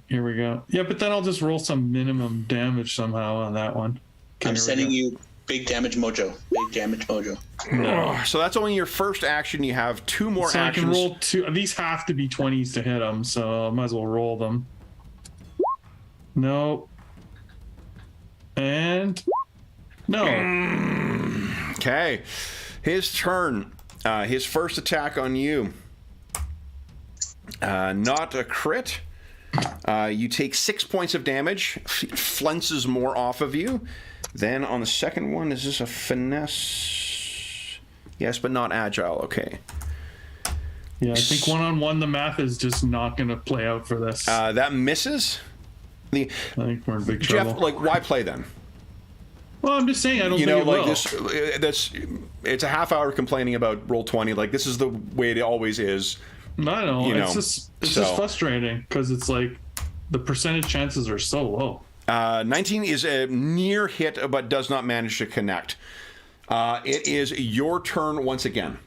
Here we go. Yeah, but then I'll just roll some minimum damage somehow on that one. Okay, I'm sending you big damage mojo. No. So that's only your first action. You have 2 more So actions. I can roll 2. These have to be 20s to hit them, so I might as well roll them. No. And no. Okay. His turn. His first attack on you. Not a crit. You take 6 points of damage. It flences more off of you. Then on the second one, is this a finesse? Yes, but not agile. Okay. Yeah, I think one-on-one, the math is just not going to play out for this. That misses. I think we're in big trouble. Jeff, like, why play then? Well, I'm just saying, I don't think it will. It's a half hour complaining about Roll20. Like, this is the way it always is. I know. It's just frustrating because it's like the percentage chances are so low. 19 is a near hit, but does not manage to connect. It is your turn once again.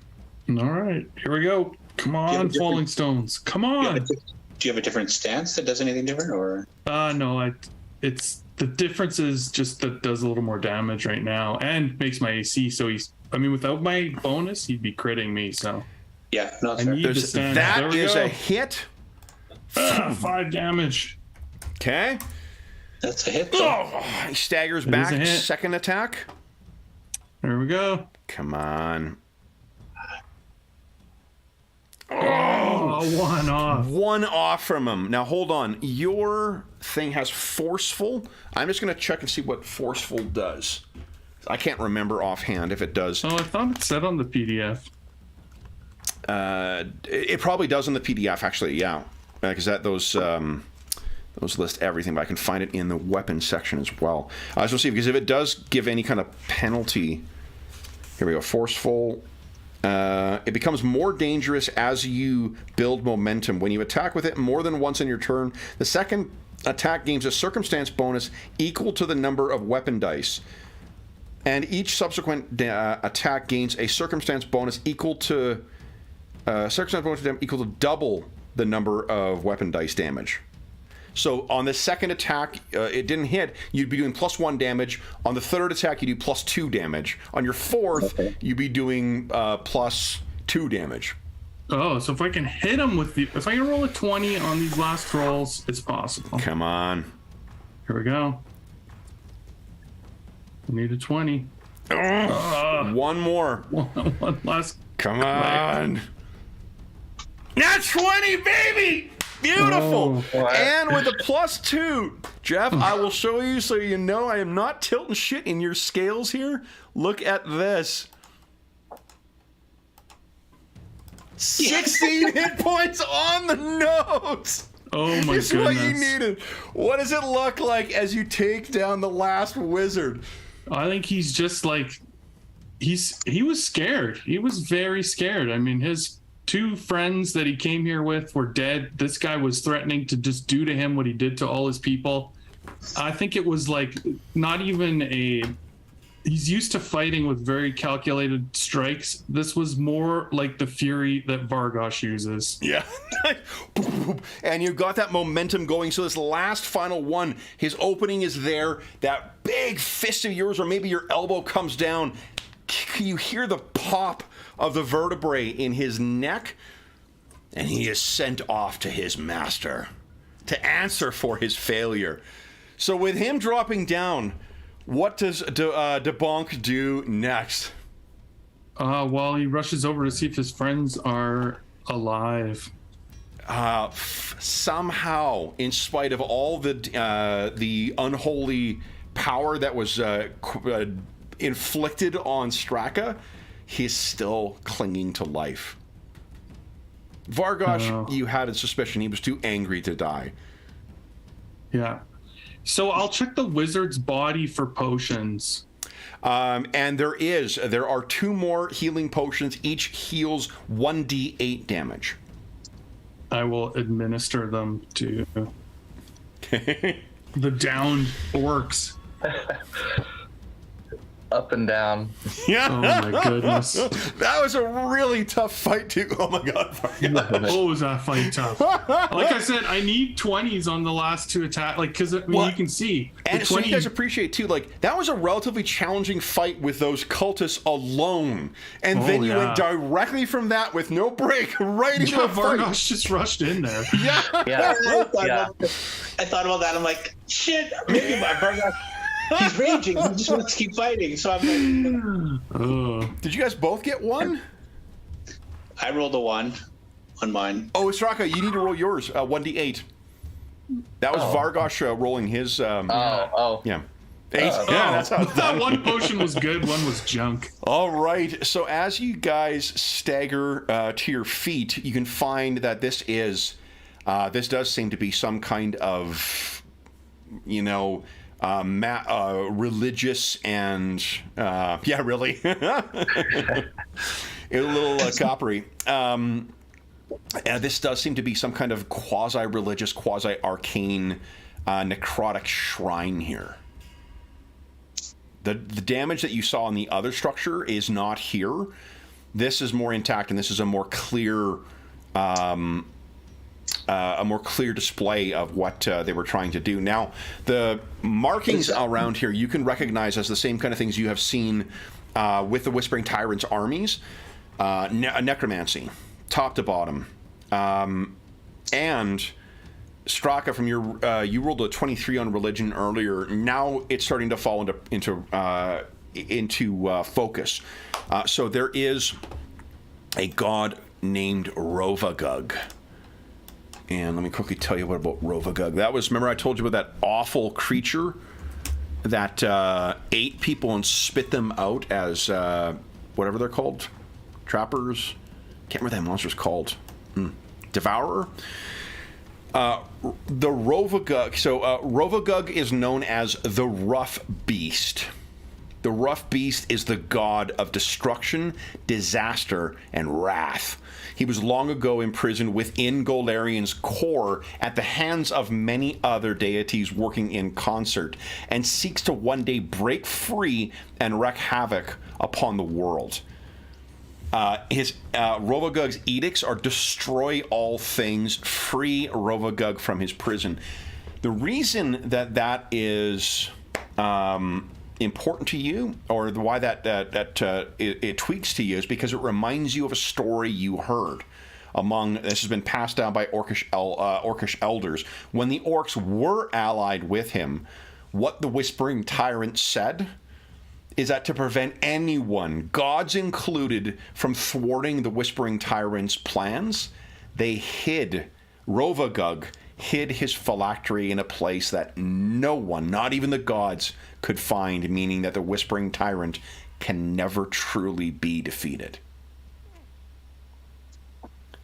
All right, here we go. Come on, Falling Stones. Come on. Do you have a different stance that does anything different, or? No. It's the difference is just that does a little more damage right now and makes my AC. So without my bonus, he'd be critting me. So yeah, no, I need to stand. That is a hit. 5 damage. Okay. That's a hit. He staggers back. Second attack. There we go. Come on. One off. One off from him. Now, hold on. Your thing has forceful. I'm just going to check and see what forceful does. I can't remember offhand if it does. Oh, I thought it said on the PDF. It probably does on the PDF, actually, yeah. Because those list everything, but I can find it in the weapons section as well. So we'll see, because if it does give any kind of penalty... Here we go. Forceful... it becomes more dangerous as you build momentum. When you attack with it more than once in your turn, the second attack gains a circumstance bonus equal to the number of weapon dice. And each subsequent attack gains a circumstance bonus equal to double the number of weapon dice damage. So on the second attack, it didn't hit, you'd be doing +1 damage. On the third attack, you do +2 damage. On your fourth, you'd be doing +2 damage. Oh, so if I can hit him if I can roll a 20 on these last rolls, it's possible. Come on. Here we go. I need a 20. One more. One last. Come on. That's 20, baby! Beautiful! Oh, and with a +2, Jeff, I will show you so you know I am not tilting shit in your scales here. Look at this. 16 hit points on the nose! Oh my goodness. What you needed. What does it look like as you take down the last wizard? I think he's just like... He was scared. He was very scared. I mean, his 2 friends that he came here with were dead. This guy was threatening to just do to him what he did to all his people. I think it was like not even he's used to fighting with very calculated strikes. This was more like the fury that Vargosh uses. Yeah. And you've got that momentum going. So this last final one, his opening is there. That big fist of yours, or maybe your elbow comes down. You hear the pop of the vertebrae in his neck, and he is sent off to his master to answer for his failure. So with him dropping down, what does DeBonk do next? Well, he rushes over to see if his friends are alive. Somehow, in spite of all the unholy power that was inflicted on Straka, he's still clinging to life. Vargosh, you had a suspicion he was too angry to die. Yeah. So I'll check the wizard's body for potions. And there are 2 more healing potions. Each heals 1d8 damage. I will administer them to the downed orcs. Up and down. Yeah. Oh my goodness. That was a really tough fight too. Oh my god. Oh, was that fight tough? Like I said, I need 20s on the last 2 attacks. Like, because you can see. And so you guys appreciate too, like, that was a relatively challenging fight with those cultists alone. And then you went directly from that with no break right into the fight. Vargosh just rushed in there. Yeah. I thought about that. I'm like, shit, maybe my Vargosh. He's raging. He just wants to keep fighting. So I'm like, Did you guys both get 1? I rolled a 1 on mine. Oh, Straka, you need to roll yours. 1d8. That was Vargosh rolling his. Yeah. Yeah, that's how it's done. One potion was good, one was junk. All right. So as you guys stagger to your feet, you can find that this does seem to be some kind of, religious and really, a little coppery. This does seem to be some kind of quasi-religious, quasi-arcane, necrotic shrine here. The damage that you saw in the other structure is not here. This is more intact, and this is a more clear display of what they were trying to do. Now, the markings around here you can recognize as the same kind of things you have seen with the Whispering Tyrant's armies. Necromancy, top to bottom. And Straka, from your you rolled a 23 on religion earlier. Now it's starting to fall into focus. So there is a god named Rovagug. And let me quickly tell you what about Rovagug. Remember I told you about that awful creature that ate people and spit them out as whatever they're called, trappers. Can't remember what that monster's called. Devourer. The Rovagug. So Rovagug is known as the Rough Beast. The Rough Beast is the god of destruction, disaster, and wrath. He was long ago imprisoned within Golarian's core at the hands of many other deities working in concert, and seeks to one day break free and wreak havoc upon the world. Rovagug's edicts are destroy all things, free Rovagug from his prison. The reason that is important to you, or why it tweaks to you, is because it reminds you of a story you heard. This has been passed down by Orcish elders. When the Orcs were allied with him, what the Whispering Tyrant said is that to prevent anyone, gods included, from thwarting the Whispering Tyrant's plans, they Rovagug hid his phylactery in a place that no one, not even the gods, could find, meaning that the Whispering Tyrant can never truly be defeated.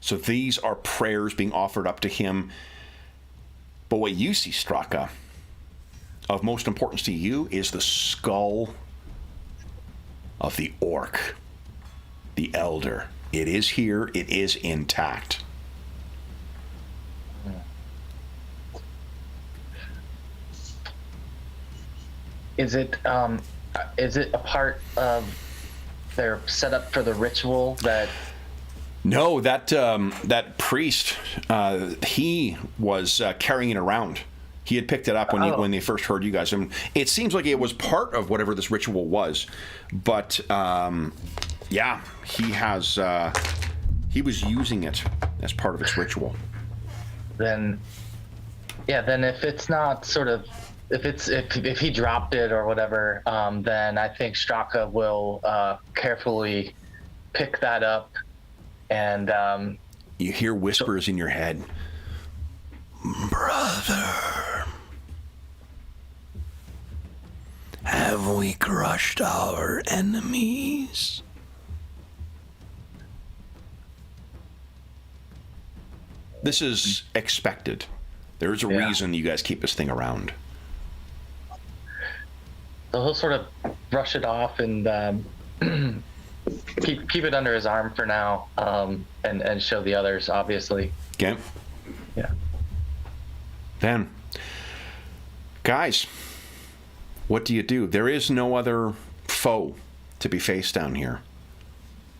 So these are prayers being offered up to him. But what you see, Straka, of most importance to you is the skull of the orc, the elder. It is here. It is intact. Is it a part of their setup for the ritual that? No, that priest, he was carrying it around. He had picked it up when they first heard you guys. And it seems like it was part of whatever this ritual was. But, he was using it as part of its ritual. Then if it's not sort of, if he dropped it or whatever, then I think Straka will carefully pick that up. And you hear whispers in your head. Brother, have we crushed our enemies? This is expected. There's a reason you guys keep this thing around. So he'll sort of brush it off and keep it under his arm for now, and show the others, obviously. Okay. Yeah. Then, guys, what do you do? There is no other foe to be faced down here.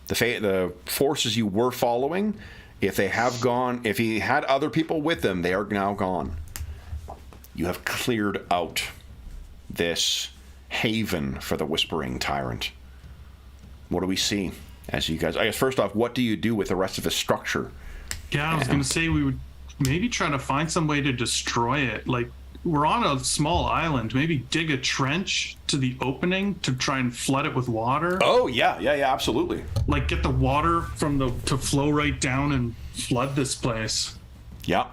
The forces you were following, if they have gone, if he had other people with them, they are now gone. You have cleared out this haven for the Whispering Tyrant. What do we see as you guys? I guess first off, what do you do with the rest of the structure? Yeah, I was going to say we would maybe try to find some way to destroy it. Like, we're on a small island. Maybe dig a trench to the opening to try and flood it with water. Oh yeah, absolutely. Like, get the water to flow right down and flood this place. Yeah.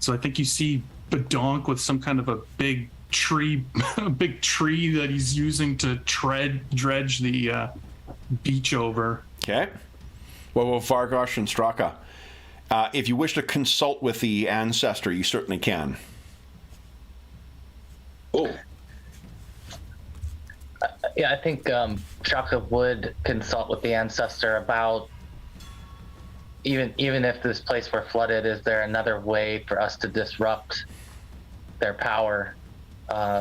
So I think you see Badonk with some kind of a big tree, a big tree that he's using to dredge the beach over. Okay. Well, Vargosh and Straka, if you wish to consult with the ancestor, you certainly can. Oh. Yeah, I think Straka would consult with the ancestor about even if this place were flooded, is there another way for us to disrupt their power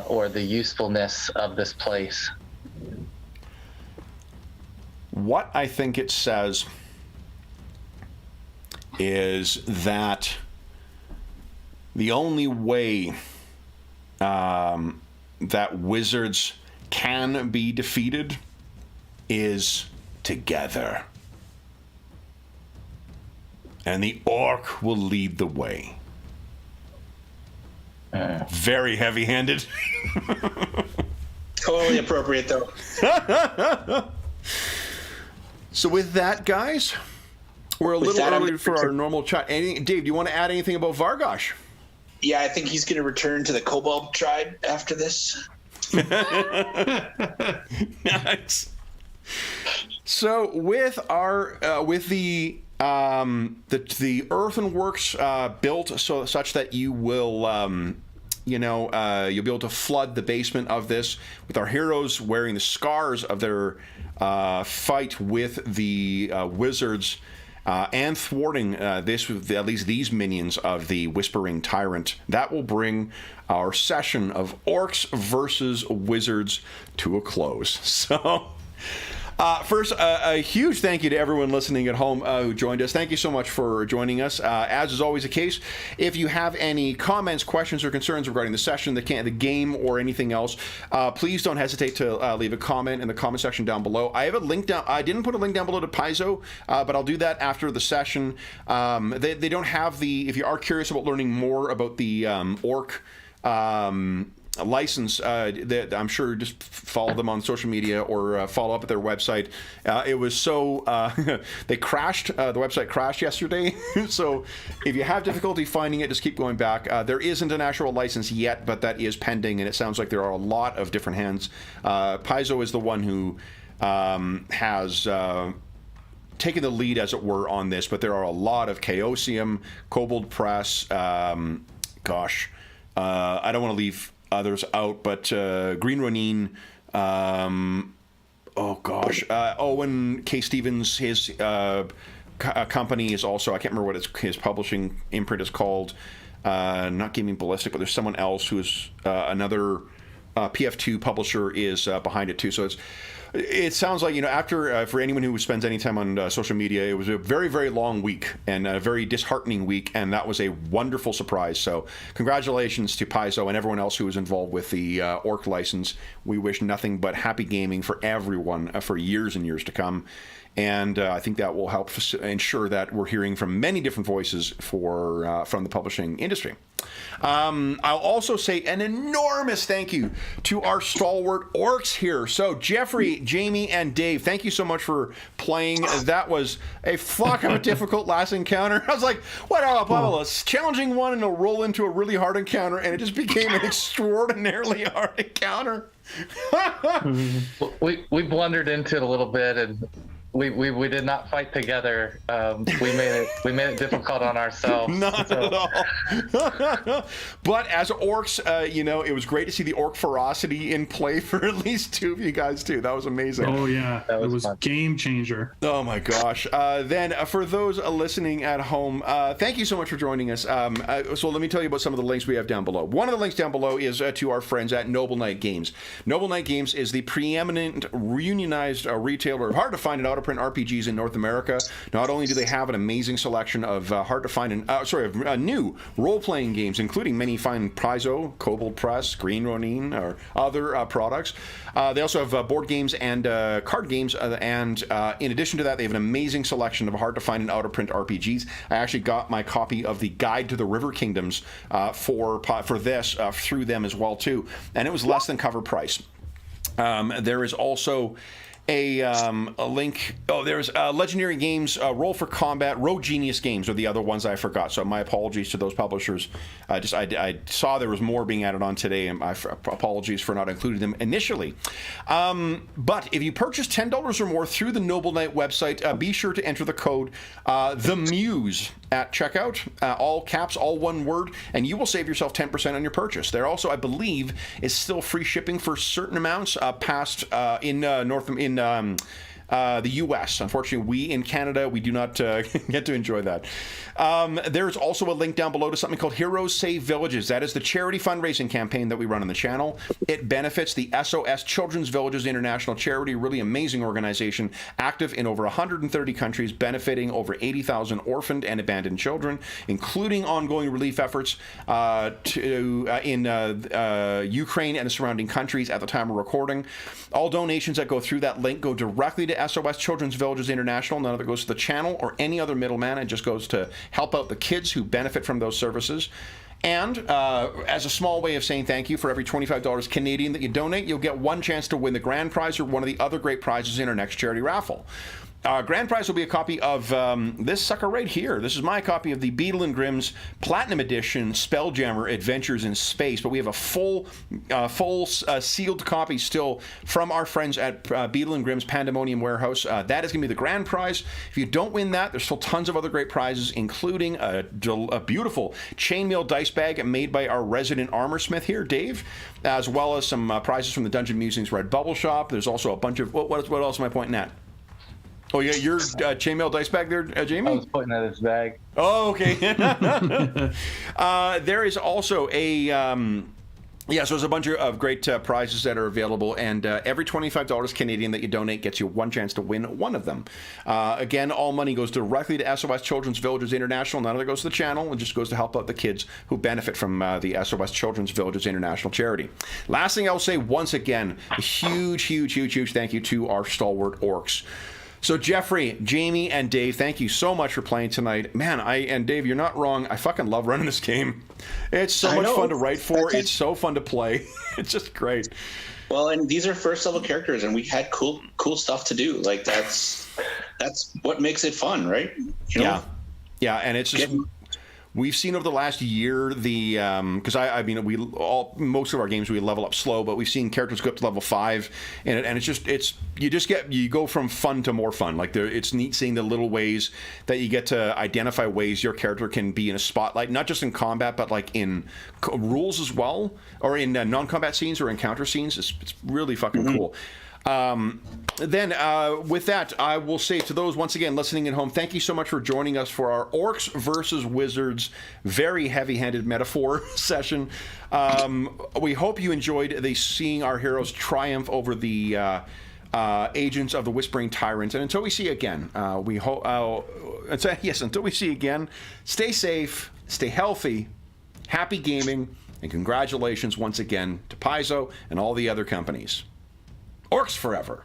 or the usefulness of this place? What I think it says is that the only way that wizards can be defeated is together. And the orc will lead the way. Very heavy-handed. Totally appropriate, though. So with that, guys, we're a little early for our normal chat. Dave, do you want to add anything about Vargosh? Yeah, I think he's going to return to the Kobold tribe after this. Nice. So with our the earthworks built such that you will you'll be able to flood the basement of this with our heroes wearing the scars of their fight with the wizards and thwarting this with at least these minions of the Whispering Tyrant. That will bring our session of Orcs versus Wizards to a close. So first, a huge thank you to everyone listening at home who joined us. Thank you so much for joining us. As is always the case, if you have any comments, questions, or concerns regarding the session, the game, or anything else, please don't hesitate to leave a comment in the comment section down below. I have a link down. I didn't put a link down below to Paizo, but I'll do that after the session. They don't have the. If you are curious about learning more about the Orc license, I'm sure just follow them on social media or follow up at their website. It was so they crashed, the website crashed yesterday. So if you have difficulty finding it, just keep going back. There isn't an actual license yet, but that is pending, and it sounds like there are a lot of different hands. Paizo is the one who has taken the lead, as it were, on this, but there are a lot of Chaosium, Kobold Press, I don't want to leave others out, but Green Ronin, Owen K. Stevens, his company is also, I can't remember what his publishing imprint is called, not Gaming Ballistic, but there's someone else who is another PF2 publisher is behind it too. So it sounds like, after, for anyone who spends any time on social media, it was a very, very long week and a very disheartening week, and that was a wonderful surprise. So congratulations to Paizo and everyone else who was involved with the Orc license. We wish nothing but happy gaming for everyone for years and years to come. And I think that will help ensure that we're hearing from many different voices from the publishing industry. I'll also say an enormous thank you to our stalwart Orcs here. So Jeffrey, Jamie, and Dave, thank you so much for playing. That was a fuck of a difficult last encounter. I was like, what a challenging one, and it'll roll into a really hard encounter, and it just became an extraordinarily hard encounter. We blundered into it a little bit, and we did not fight together. We made it difficult on ourselves. Not at all. But as Orcs, it was great to see the Orc ferocity in play for at least two of you guys too. That was amazing. Oh yeah, it was fun. Game changer. Oh my gosh. Then for those listening at home, thank you so much for joining us. So let me tell you about some of the links we have down below. One of the links down below is to our friends at Noble Knight Games. Noble Knight Games is the preeminent reunionized retailer of hard to find and out-of-print RPGs in North America. Not only do they have an amazing selection of hard to find and new role-playing games, including many fine Paizo, Kobold Press, Green Ronin, or other products. They also have board games and card games, and in addition to that, they have an amazing selection of hard to find and out-of-print RPGs. I actually got my copy of the Guide to the River Kingdoms for this through them as well too, and it was less than cover price. There is also a link. Oh, there's Legendary Games, Roll for Combat, Rogue Genius Games are the other ones I forgot. So my apologies to those publishers. I saw there was more being added on today, and apologies for not including them initially. But if you purchase $10 or more through the Noble Knight website, be sure to enter the code The Muse at checkout, all caps, all one word, and you will save yourself 10% on your purchase. There also, I believe, is still free shipping for certain amounts past the U.S. Unfortunately, we in Canada, we do not get to enjoy that. There's also a link down below to something called Heroes Save Villages. That is the charity fundraising campaign that we run on the channel. It benefits the SOS Children's Villages International Charity, really amazing organization, active in over 130 countries, benefiting over 80,000 orphaned and abandoned children, including ongoing relief efforts in Ukraine and the surrounding countries at the time of recording. All donations that go through that link go directly to SOS Children's Villages International. None of it goes to the channel or any other middleman. It just goes to help out the kids who benefit from those services. And as a small way of saying thank you, for every $25 Canadian that you donate, you'll get one chance to win the grand prize or one of the other great prizes in our next charity raffle. Grand prize will be a copy of this sucker right here. This is my copy of the Beadle and Grimm's Platinum Edition Spelljammer Adventures in Space, but we have a full sealed copy still from our friends at Beadle and Grimm's Pandemonium Warehouse. That is going to be the grand prize. If you don't win that, there's still tons of other great prizes, including a beautiful chainmail dice bag made by our resident armor smith here, Dave, as well as some prizes from the Dungeon Musings Red Bubble Shop. There's also a bunch of... What else am I pointing at? Oh, yeah, your chainmail dice bag there, Jamie? I was pointing at his bag. Oh, okay. There is also a... so there's a bunch of great prizes that are available, and every $25 Canadian that you donate gets you one chance to win one of them. Again, all money goes directly to SOS Children's Villages International. None of it goes to the channel. It just goes to help out the kids who benefit from the SOS Children's Villages International charity. Last thing I'll say, once again, a huge thank you to our stalwart orcs. So Jeffrey, Jamie, and Dave, thank you so much for playing tonight. Man, and Dave, you're not wrong. I fucking love running this game. It's so much fun to write for. It's so fun to play. It's just great. Well, and these are first level characters, and we had cool stuff to do. Like that's what makes it fun, right? You know? Yeah, and it's just... We've seen over the last year the because I mean most of our games we level up slow, but we've seen characters go up to level 5, and you go from fun to more fun. Like it's neat seeing the little ways that you get to identify ways your character can be in a spotlight, not just in combat, but like in rules as well, or in non-combat scenes or encounter scenes. It's really fucking cool. With that, I will say to those once again listening at home, thank you so much for joining us for our Orcs versus Wizards very heavy-handed metaphor session. We hope you enjoyed seeing our heroes triumph over the agents of the Whispering Tyrant. And until we see you again, until we see you again, stay safe, stay healthy, happy gaming, and congratulations once again to Paizo and all the other companies. Orcs forever.